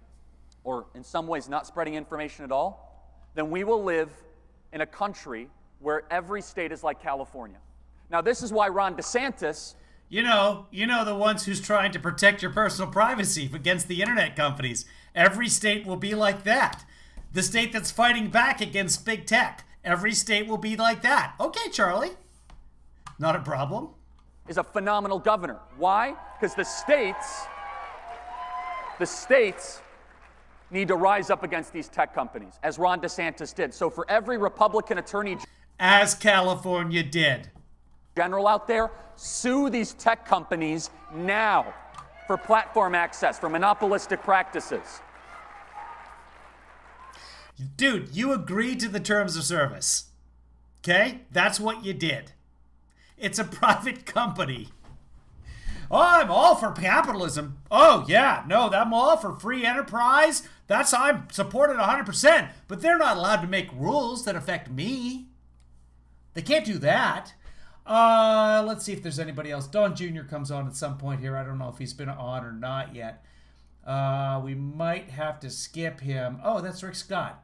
or in some ways not spreading information at all, then we will live in a country where every state is like California. Now, this is why Ron DeSantis... You know the ones who's trying to protect your personal privacy against the internet companies. Every state will be like that. The state that's fighting back against big tech, every state will be like that. Okay, Charlie. Not a problem. Is a phenomenal governor. Why? Because the states need to rise up against these tech companies, as Ron DeSantis did. So for every Republican attorney... As California did. General out there, sue these tech companies now for platform access, for monopolistic practices. Dude, you agreed to the terms of service. Okay? That's what you did. It's a private company. Oh, I'm all for capitalism. Oh, yeah, no, I'm all for free enterprise. I'm supported 100%. But they're not allowed to make rules that affect me. They can't do that. Let's see if there's anybody else. Don Jr. comes on at some point here. I don't know if he's been on or not yet. We might have to skip him. Oh, that's Rick Scott.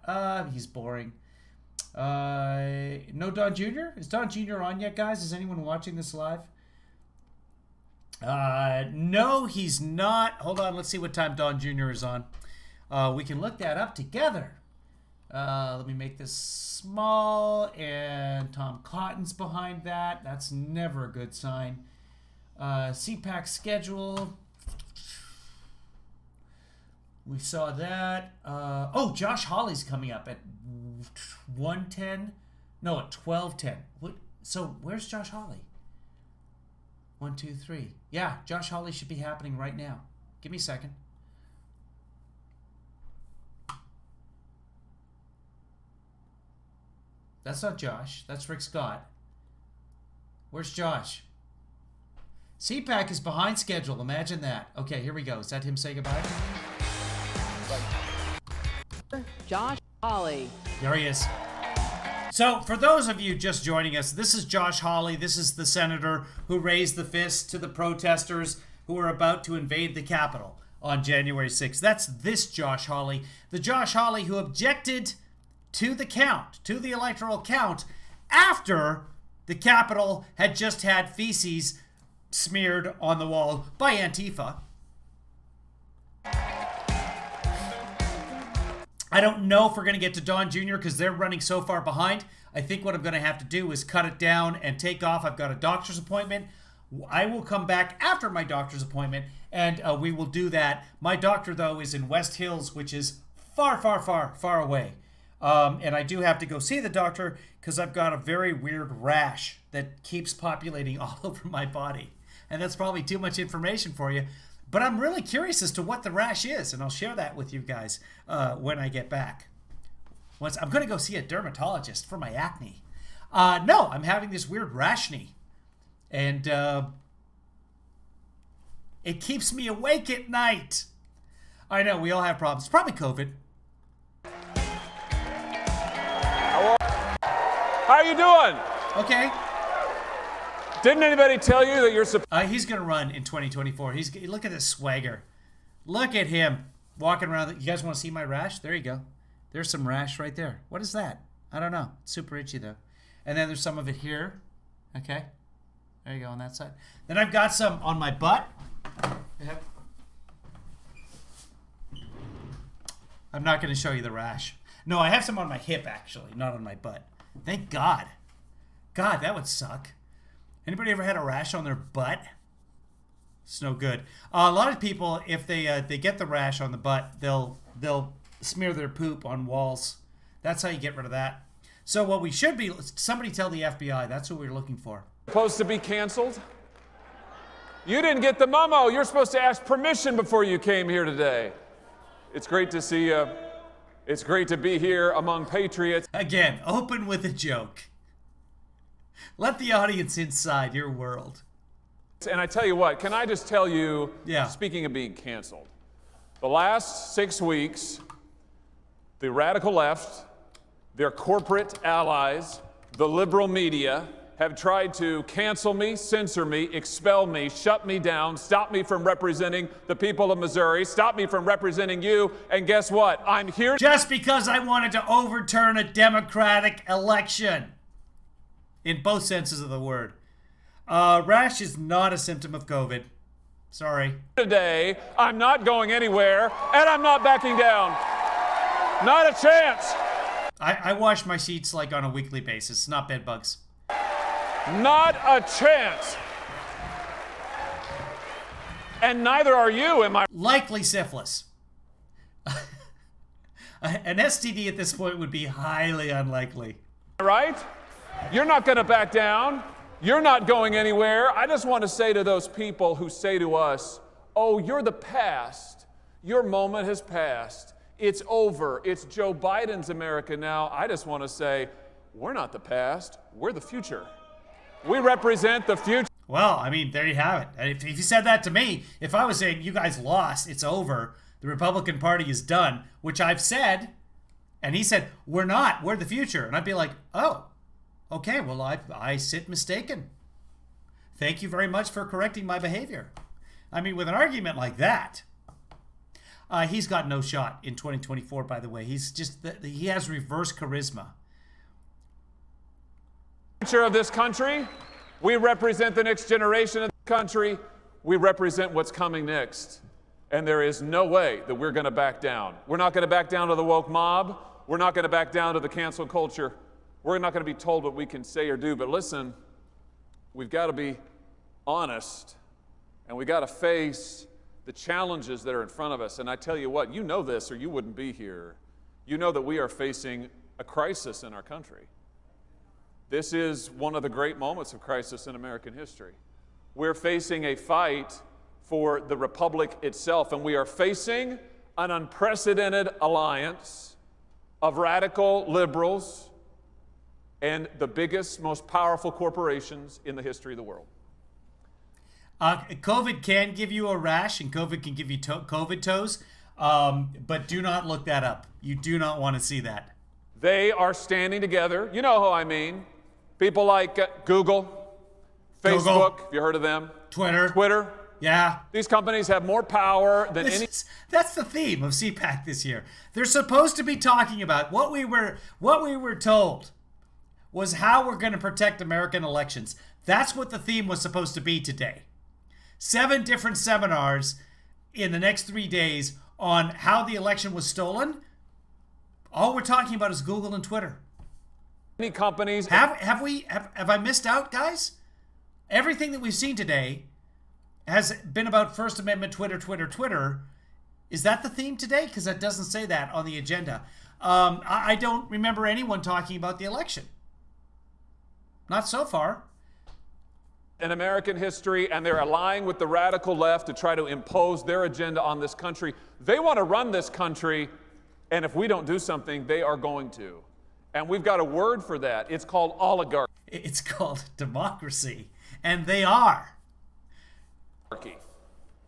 He's boring. No Don Jr.? Is Don Jr. on yet, guys? Is anyone watching this live? No, he's not. Hold on, let's see what time Don Jr. is on. We can look that up together. Let me make this small, and Tom Cotton's behind that. That's never a good sign. CPAC schedule. We saw that. Oh, Josh Hawley's coming up at 1:10. No, at 12:10. So where's Josh Hawley? 1, 2, 3. Yeah, Josh Hawley should be happening right now. Give me a second. That's not Josh. That's Rick Scott. Where's Josh? CPAC is behind schedule. Imagine that. Okay, here we go. Is that him say goodbye? Josh Hawley. There he is. So, for those of you just joining us, this is Josh Hawley. This is the senator who raised the fist to the protesters who were about to invade the Capitol on January 6th. That's this Josh Hawley. The Josh Hawley who objected to the count, to the electoral count, after the Capitol had just had feces smeared on the wall by Antifa. I don't know if we're going to get to Don Jr. because they're running so far behind. I think what I'm going to have to do is cut it down and take off. I've got a doctor's appointment. I will come back after my doctor's appointment, and we will do that. My doctor, though, is in West Hills, which is far, far, far, far away. And I do have to go see the doctor because I've got a very weird rash that keeps populating all over my body. And that's probably too much information for you. But I'm really curious as to what the rash is, and I'll share that with you guys when I get back. I'm going to go see a dermatologist for my acne. No, I'm having this weird rashny. And it keeps me awake at night. I know, we all have problems. It's probably COVID. How are you doing? Okay. Didn't anybody tell you that you're he's going to run in 2024. Look at this swagger. Look at him walking around. You guys want to see my rash? There you go. There's some rash right there. What is that? I don't know. It's super itchy, though. And then there's some of it here. Okay. There you go on that side. Then I've got some on my butt. Yep. I'm not going to show you the rash. No, I have some on my hip, actually, not on my butt. Thank God. God, that would suck. Anybody ever had a rash on their butt? It's no good. A lot of people, if they get the rash on the butt, they'll smear their poop on walls. That's how you get rid of that. So what we should be, somebody tell the FBI, that's what we're looking for. Supposed to be canceled? You didn't get the memo. You're supposed to ask permission before you came here today. It's great to see you It's great to be here among patriots. Again, open with a joke. Let the audience inside your world. And I tell you what, can I just tell you, speaking of being canceled, the last 6 weeks, the radical left, their corporate allies, the liberal media, have tried to cancel me, censor me, expel me, shut me down, stop me from representing the people of Missouri, stop me from representing you, and guess what? I'm here just because I wanted to overturn a democratic election. In both senses of the word. Rash is not a symptom of COVID. Sorry. Today, I'm not going anywhere, and I'm not backing down. Not a chance. I wash my sheets like on a weekly basis, not bed bugs. Not a chance. And neither are you, am I? Likely syphilis. An STD at this point would be highly unlikely. Right? You're not going to back down. You're not going anywhere. I just want to say to those people who say to us, oh, you're the past. Your moment has passed. It's over. It's Joe Biden's America now. I just want to say, we're not the past. We're the future. We represent the future. Well, I mean, there you have it. If you said that to me, if I was saying you guys lost, it's over, the Republican Party is done, which I've said, and he said, we're not, we're the future. And I'd be like, oh, okay, well, I sit mistaken. Thank you very much for correcting my behavior. I mean, with an argument like that, he's got no shot in 2024, by the way. He has reverse charisma. Future of this country. We represent the next generation of the country. We represent what's coming next. And there is no way that we're going to back down. We're not going to back down to the woke mob. We're not going to back down to the cancel culture. We're not going to be told what we can say or do. But listen, we've got to be honest, and we got to face the challenges that are in front of us. And I tell you what, you know this or you wouldn't be here. You know that we are facing a crisis in our country. This is one of the great moments of crisis in American history. We're facing a fight for the republic itself, and we are facing an unprecedented alliance of radical liberals and the biggest, most powerful corporations in the history of the world. COVID can give you a rash, and COVID can give you COVID toes, but do not look that up. You do not want to see that. They are standing together. You know who I mean. People like Google, Facebook, have you heard of them? Twitter. Yeah. These companies have more power than any... That's the theme of CPAC this year. They're supposed to be talking about what we were told was how we're going to protect American elections. That's what the theme was supposed to be today. 7 different seminars in the next 3 days on how the election was stolen. All we're talking about is Google and Twitter. Many companies... Have I missed out, guys? Everything that we've seen today has been about First Amendment, Twitter. Is that the theme today? Because that doesn't say that on the agenda. I don't remember anyone talking about the election. Not so far. In American history, and they're allying with the radical left to try to impose their agenda on this country. They want to run this country, and if we don't do something, they are going to. And we've got a word for that. It's called oligarchy. It's called democracy. And they are.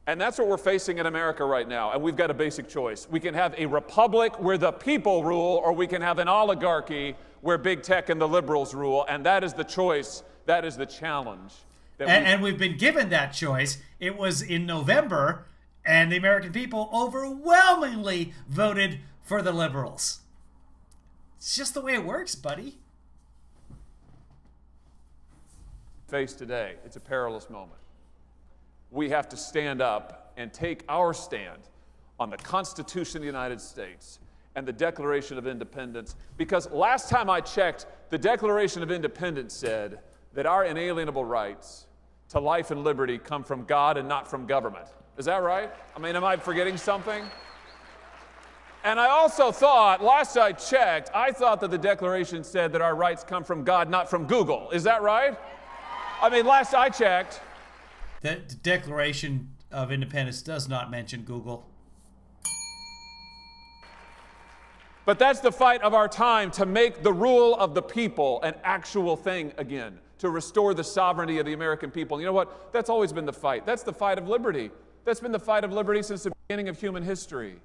And that's what we're facing in America right now. And we've got a basic choice. We can have a republic where the people rule, or we can have an oligarchy where big tech and the liberals rule. And that is the choice. That is the challenge. And we've been given that choice. It was in November, and the American people overwhelmingly voted for the liberals. It's just the way it works, buddy. Face today, it's a perilous moment. We have to stand up and take our stand on the Constitution of the United States and the Declaration of Independence, because last time I checked, the Declaration of Independence said that our inalienable rights to life and liberty come from God and not from government. Is that right? I mean, am I forgetting something? And I also thought, last I checked, I thought that the Declaration said that our rights come from God, not from Google. Is that right? I mean, last I checked. The Declaration of Independence does not mention Google. But that's the fight of our time, to make the rule of the people an actual thing again, to restore the sovereignty of the American people. And you know what? That's always been the fight. That's the fight of liberty. That's been the fight of liberty since the beginning of human history.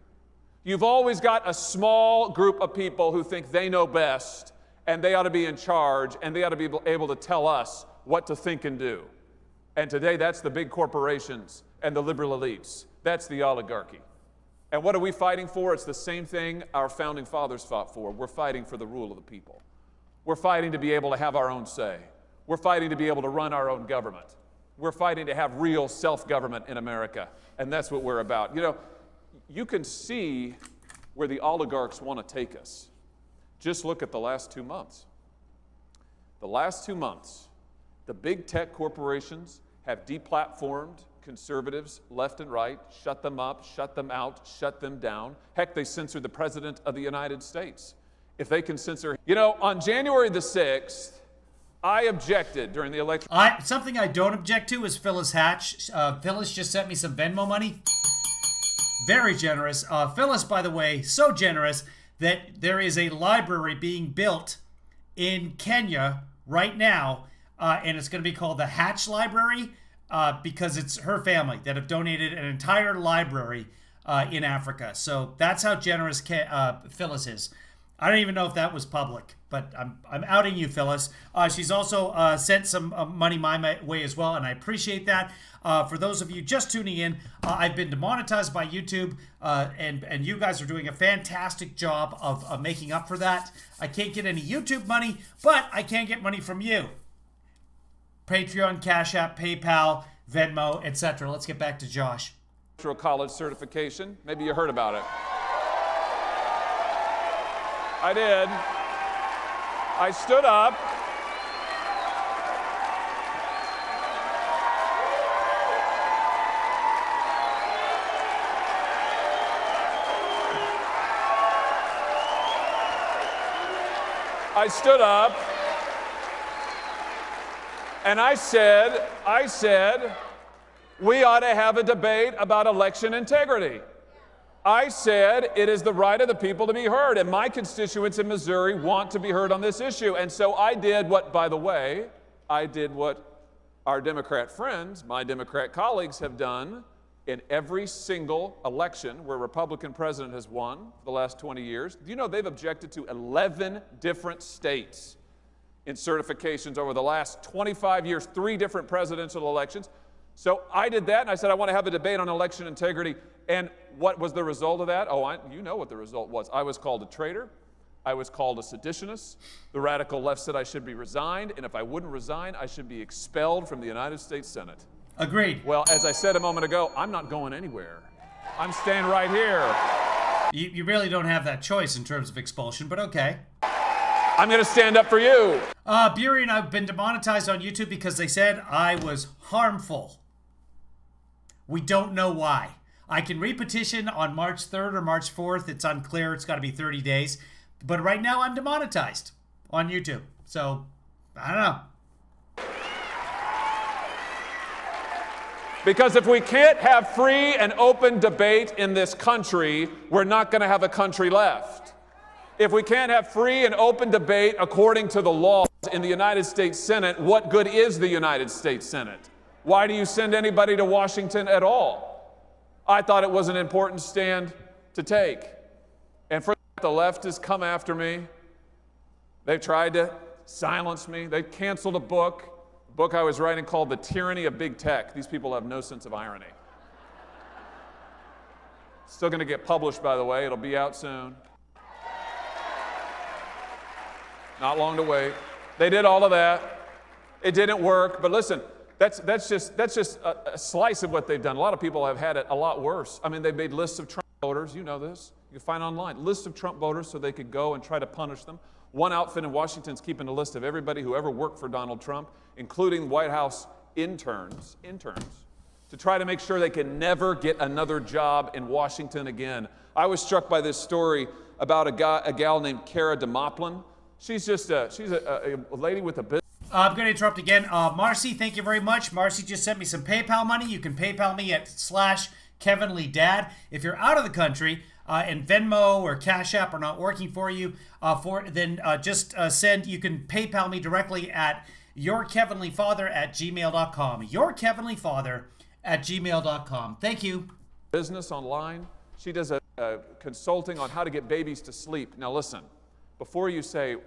You've always got a small group of people who think they know best, and they ought to be in charge, and they ought to be able to tell us what to think and do. And today, that's the big corporations and the liberal elites. That's the oligarchy. And what are we fighting for? It's the same thing our founding fathers fought for. We're fighting for the rule of the people. We're fighting to be able to have our own say. We're fighting to be able to run our own government. We're fighting to have real self-government in America. And that's what we're about. You know, you can see where the oligarchs want to take us. Just look at the last 2 months. The last 2 months, the big tech corporations have deplatformed conservatives left and right, shut them up, shut them out, shut them down. Heck, they censored the President of the United States. If they can censor... You know, on January the 6th, I objected during the election... Something I don't object to is Phyllis Hatch. Phyllis just sent me some Venmo money. Very generous. Phyllis, by the way, so generous that there is a library being built in Kenya right now, and it's going to be called the Hatch Library, because it's her family that have donated an entire library in Africa. So that's how generous Phyllis is. I don't even know if that was public, but I'm outing you, Phyllis. She's also sent some money my way as well, and I appreciate that. For those of you just tuning in, I've been demonetized by YouTube, and you guys are doing a fantastic job of making up for that. I can't get any YouTube money, but I can get money from you. Patreon, Cash App, PayPal, Venmo, etc. Let's get back to Josh. College certification. Maybe you heard about it. I did. I stood up. I stood up. And I said, we ought to have a debate about election integrity. I said it is the right of the people to be heard, and my constituents in Missouri want to be heard on this issue. And so I did what, by the way, our Democrat friends, my Democrat colleagues have done in every single election where a Republican president has won for the last 20 years. Do you know they've objected to 11 different states in certifications over the last 25 years, 3 different presidential elections? So I did that, and I said I want to have a debate on election integrity. And what was the result of that? Oh, you know what the result was. I was called a traitor. I was called a seditionist. The radical left said I should be resigned, and if I wouldn't resign, I should be expelled from the United States Senate. Agreed. Well, as I said a moment ago, I'm not going anywhere. I'm staying right here. You really don't have that choice in terms of expulsion, but okay. I'm going to stand up for you. Bury and I've been demonetized on YouTube because they said I was harmful. We don't know why. I can repetition on March 3rd or March 4th. It's unclear. It's got to be 30 days. But right now I'm demonetized on YouTube. So, I don't know. Because if we can't have free and open debate in this country, we're not going to have a country left. If we can't have free and open debate according to the laws in the United States Senate, what good is the United States Senate? Why do you send anybody to Washington at all? I thought it was an important stand to take. And for that, the left has come after me. They've tried to silence me. They canceled a book I was writing called The Tyranny of Big Tech. These people have no sense of irony. Still going to get published, by the way. It'll be out soon. Not long to wait. They did all of that. It didn't work. But listen, that's just a slice of what they've done. A lot of people have had it a lot worse. I mean, they made lists of Trump voters. You know this. You can find online. Lists of Trump voters so they could go and try to punish them. One outfit in Washington's keeping a list of everybody who ever worked for Donald Trump, including White House interns, to try to make sure they can never get another job in Washington again. I was struck by this story about a gal named Cara DeMoplin. She's a lady with a business. I'm going to interrupt again. Marcy, thank you very much. Marcy just sent me some PayPal money. You can PayPal me at /KevinLeeDad. If you're out of the country, and Venmo or Cash App are not working for you, then just send. You can PayPal me directly at yourkevinlyfather@gmail.com. yourkevinlyfather@gmail.com. Thank you. Business online. She does a consulting on how to get babies to sleep. Now listen, before you say,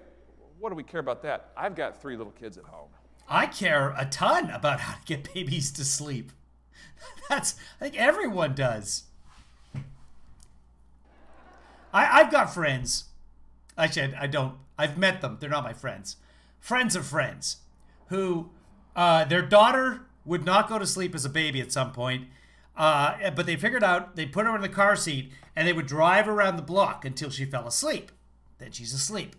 what do we care about that? I've got 3 little kids at home. I care a ton about how to get babies to sleep. I think everyone does. I've got friends. Actually, I don't. I've met them. They're not my friends. Friends of friends who their daughter would not go to sleep as a baby at some point, but they figured out they put her in the car seat and they would drive around the block until she fell asleep. Then she's asleep.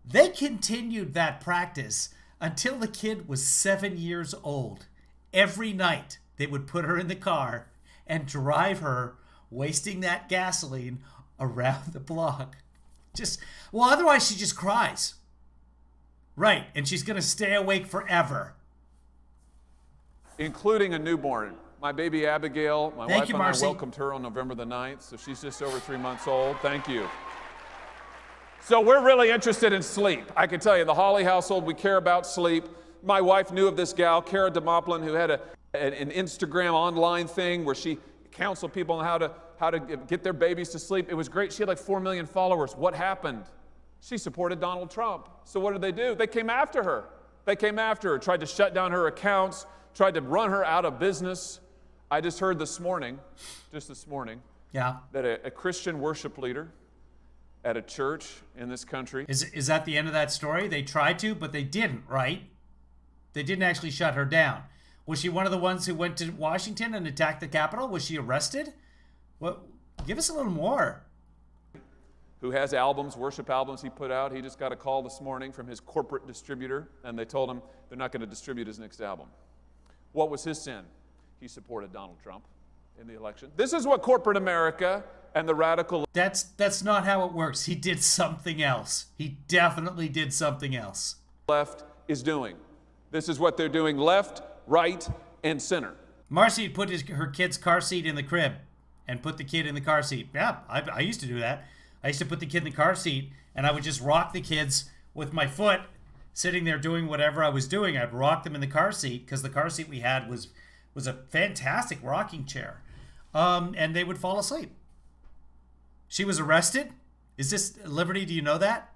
They continued that practice until the kid was 7 years old. Every night they would put her in the car and drive her, wasting that gasoline, around the block. Otherwise she just cries. Right, and she's going to stay awake forever. Including a newborn. My baby Abigail, my wife and I welcomed her on November the 9th, so she's just over 3 months old. Thank you. So we're really interested in sleep. I can tell you, the Hawley household, we care about sleep. My wife knew of this gal, Cara DeMoplin, who had an Instagram online thing where she counseled people on how to get their babies to sleep. It was great. She had like 4 million followers. What happened? She supported Donald Trump. So what did they do? They came after her. They came after her, tried to shut down her accounts, tried to run her out of business. I just heard this morning, that a Christian worship leader at a church in this country. Is that the end of that story? They tried to, but they didn't, right? They didn't actually shut her down. Was she one of the ones who went to Washington and attacked the Capitol? Was she arrested? Well, give us a little more. Who has albums, worship albums he put out. He just got a call this morning from his corporate distributor, and they told him they're not going to distribute his next album. What was his sin? He supported Donald Trump in the election. This is what corporate America and the radical... That's not how it works. He did something else. He definitely did something else. ...left is doing. This is what they're doing left, right, and center. Marcy put her kid's car seat in the crib and put the kid in the car seat. Yeah, I used to do that. I used to put the kid in the car seat and I would just rock the kids with my foot, sitting there doing whatever I was doing. I'd rock them in the car seat because the car seat we had was a fantastic rocking chair. And they would fall asleep. She was arrested. Is this Liberty? Do you know that?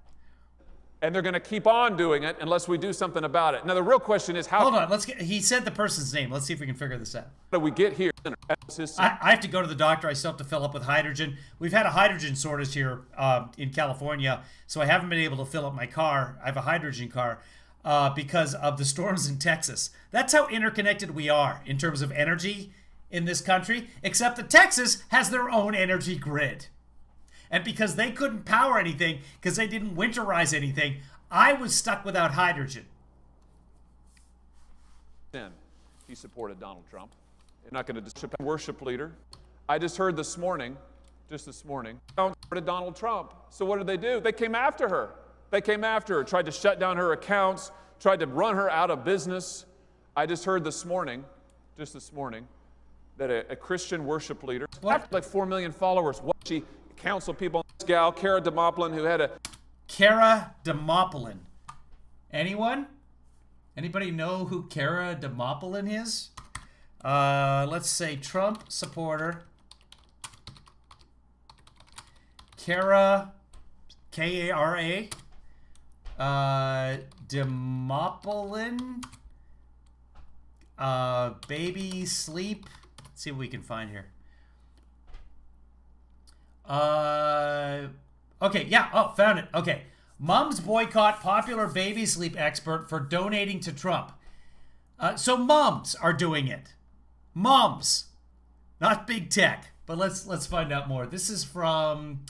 And they're going to keep on doing it unless we do something about it. Now, the real question is how... Hold on. He said the person's name. Let's see if we can figure this out. How do we get here? I have to go to the doctor. I still have to fill up with hydrogen. We've had a hydrogen shortage here in California, so I haven't been able to fill up my car. I have a hydrogen car because of the storms in Texas. That's how interconnected we are in terms of energy in this country, except that Texas has their own energy grid. And because they couldn't power anything, because they didn't winterize anything, I was stuck without hydrogen. He supported Donald Trump. They're not going to disrupt a worship leader. I just heard this morning, supported Donald Trump. So what did they do? They came after her. They came after her, tried to shut down her accounts, tried to run her out of business. I just heard this morning, that a Christian worship leader, like 4 million followers, she counseled people, this gal, Cara DeMoplin, who had a... Cara DeMoplin. Anyone? Anybody know who Cara DeMoplin is? Let's say Trump supporter. Cara, K-A-R-A. DeMoplin. Baby sleep. Let's see what we can find here. Okay, yeah, found it. Okay. Moms boycott popular baby sleep expert for donating to Trump. So moms are doing it. Moms. Not big tech. But let's find out more. This is from...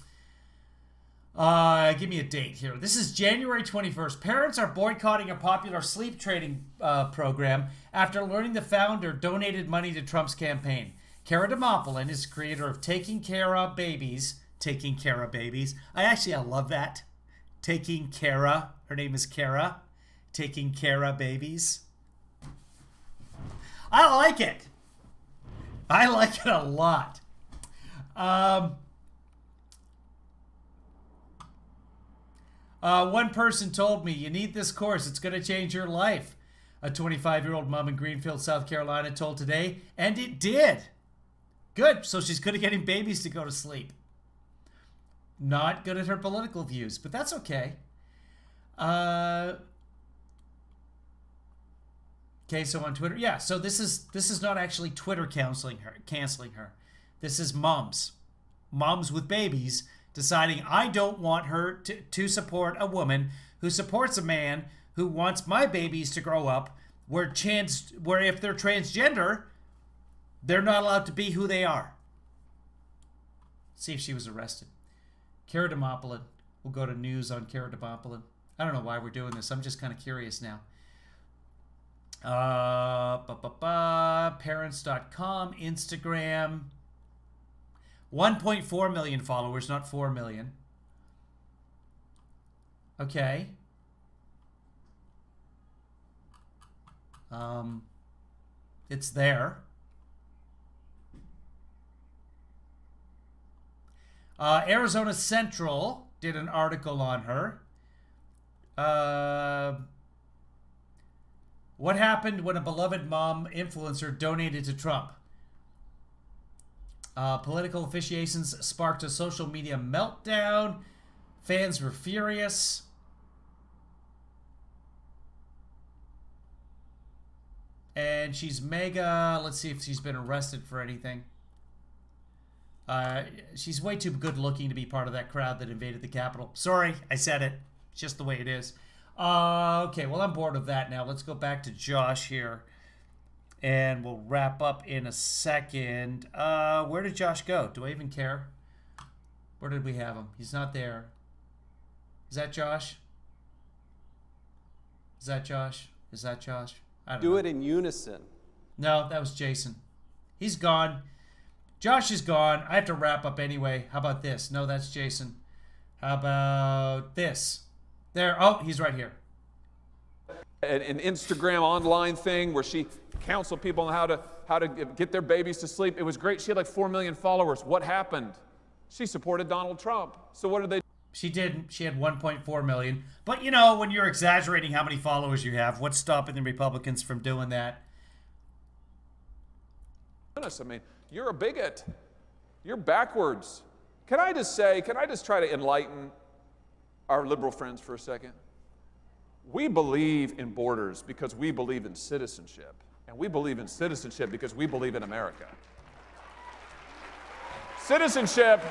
give me a date here. This is January 21st. Parents are boycotting a popular sleep trading program after learning the founder donated money to Trump's campaign. Cara DeMoplin is the creator of Taking Care of Babies. Taking Care of Babies. I love that. Taking Cara. Her name is Cara. Taking Care of Babies. I like it. I like it a lot. One person told me, you need this course. It's going to change your life. A 25-year-old mom in Greenfield, South Carolina told Today, and it did. Good. So she's good at getting babies to go to sleep. Not good at her political views, but that's okay. Okay, so on Twitter, yeah. So this is not actually Twitter canceling her. This is moms with babies deciding I don't want her to support a woman who supports a man who wants my babies to grow up where if they're transgender, they're not allowed to be who they are. See if she was arrested. Cara Demopolis. We'll go to news on Cara Demopolis. I don't know why we're doing this. I'm just kind of curious now. Parents.com, Instagram. 1.4 million followers, not 4 million. Okay. It's there. Arizona Central did an article on her. What happened when a beloved mom influencer donated to Trump? Political officiations sparked a social media meltdown. Fans were furious. And she's mega. Let's see if she's been arrested for anything. She's way too good looking to be part of that crowd that invaded the Capitol. Sorry, I said it. It's just the way it is. Okay, well, I'm bored of that now. Let's go back to Josh here. And we'll wrap up in a second. Where did Josh go? Do I even care? Where did we have him? He's not there. Is that Josh? Is that Josh? Is that Josh? I don't know. Do it in unison. No, that was Jason. He's gone. Josh is gone. I have to wrap up anyway. How about this? No, that's Jason. How about this? There. Oh, he's right here. An Instagram online thing where she counseled people on how to get their babies to sleep. It was great. She had like 4 million followers. What happened? She supported Donald Trump. So what did they do? She didn't. She had 1.4 million. But, you know, when you're exaggerating how many followers you have, what's stopping the Republicans from doing that? I mean, you're a bigot. You're backwards. Can I just try to enlighten our liberal friends for a second? We believe in borders because we believe in citizenship. And we believe in citizenship because we believe in America. Citizenship,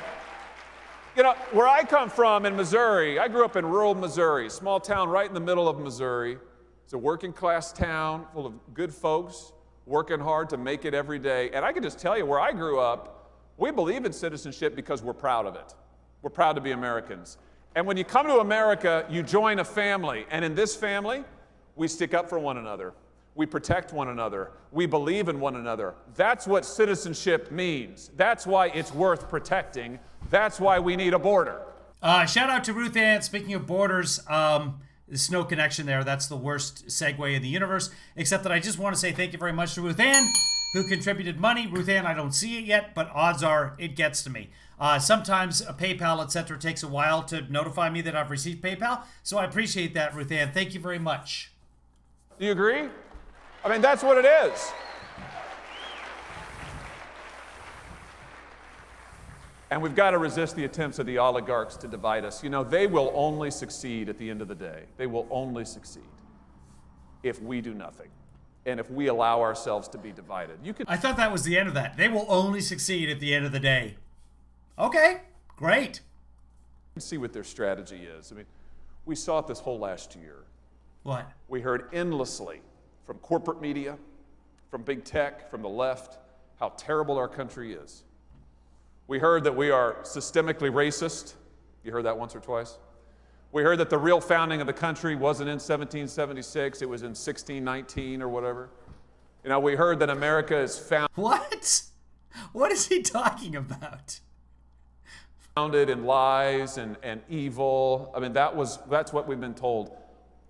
you know, where I come from in Missouri, I grew up in rural Missouri, small town right in the middle of Missouri. It's a working class town full of good folks working hard to make it every day. And I can just tell you, where I grew up, we believe in citizenship because we're proud of it. We're proud to be Americans. And when you come to America, you join a family. And in this family, we stick up for one another. We protect one another. We believe in one another. That's what citizenship means. That's why it's worth protecting. That's why we need a border. Shout out to Ruth Ann. Speaking of borders, there's no connection there. That's the worst segue in the universe. Except that I just want to say thank you very much to Ruth Ann, who contributed money. Ruth Ann, I don't see it yet, but odds are it gets to me. Sometimes a PayPal, etc., takes a while to notify me that I've received PayPal. So I appreciate that, Ruth Ann. Thank you very much. Do you agree? I mean, that's what it is. And we've got to resist the attempts of the oligarchs to divide us. You know, they will only succeed at the end of the day. They will only succeed if we do nothing and if we allow ourselves to be divided. I thought that was the end of that. They will only succeed at the end of the day. Okay, great. You can see what their strategy is. I mean, we saw it this whole last year. What? We heard endlessly from corporate media, from big tech, from the left, how terrible our country is. We heard that we are systemically racist. You heard that once or twice? We heard that the real founding of the country wasn't in 1776, it was in 1619 or whatever. You know, we heard that America is What? What is he talking about? Founded in lies and evil. I mean, that's what we've been told.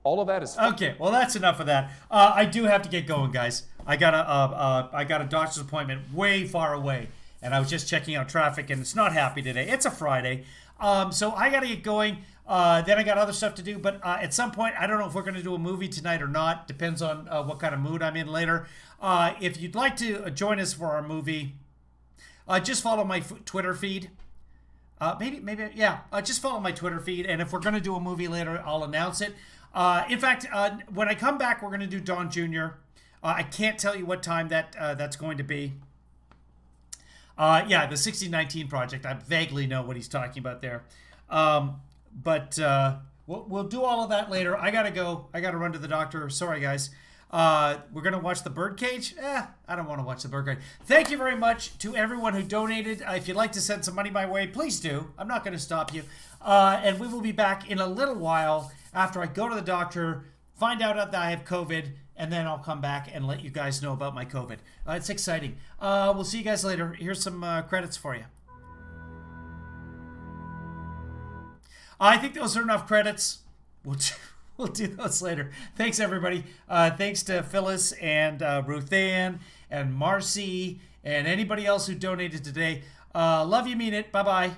All of that is okay. Well, that's enough of that. I do have to get going, guys. I got a doctor's appointment way far away, and I was just checking out traffic, and it's not happy today. It's a Friday. So I got to get going. Then I got other stuff to do. But at some point, I don't know if we're going to do a movie tonight or not. Depends on what kind of mood I'm in later. If you'd like to join us for our movie, just follow my Twitter feed. Just follow my Twitter feed. And if we're going to do a movie later, I'll announce it. In fact, when I come back, we're going to do Don Jr. I can't tell you what time that's going to be. The 1619 Project. I vaguely know what he's talking about there. But we'll do all of that later. I got to go. I got to run to the doctor. Sorry, guys. We're going to watch The Birdcage. I don't want to watch The Birdcage. Thank you very much to everyone who donated. If you'd like to send some money my way, please do. I'm not going to stop you. And we will be back in a little while after I go to the doctor, find out that I have COVID, and then I'll come back and let you guys know about my COVID. It's exciting. We'll see you guys later. Here's some credits for you. I think those are enough credits. We'll do those later. Thanks, everybody. Thanks to Phyllis and Ruth Ann and Marcy and anybody else who donated today. Love you, mean it. Bye-bye.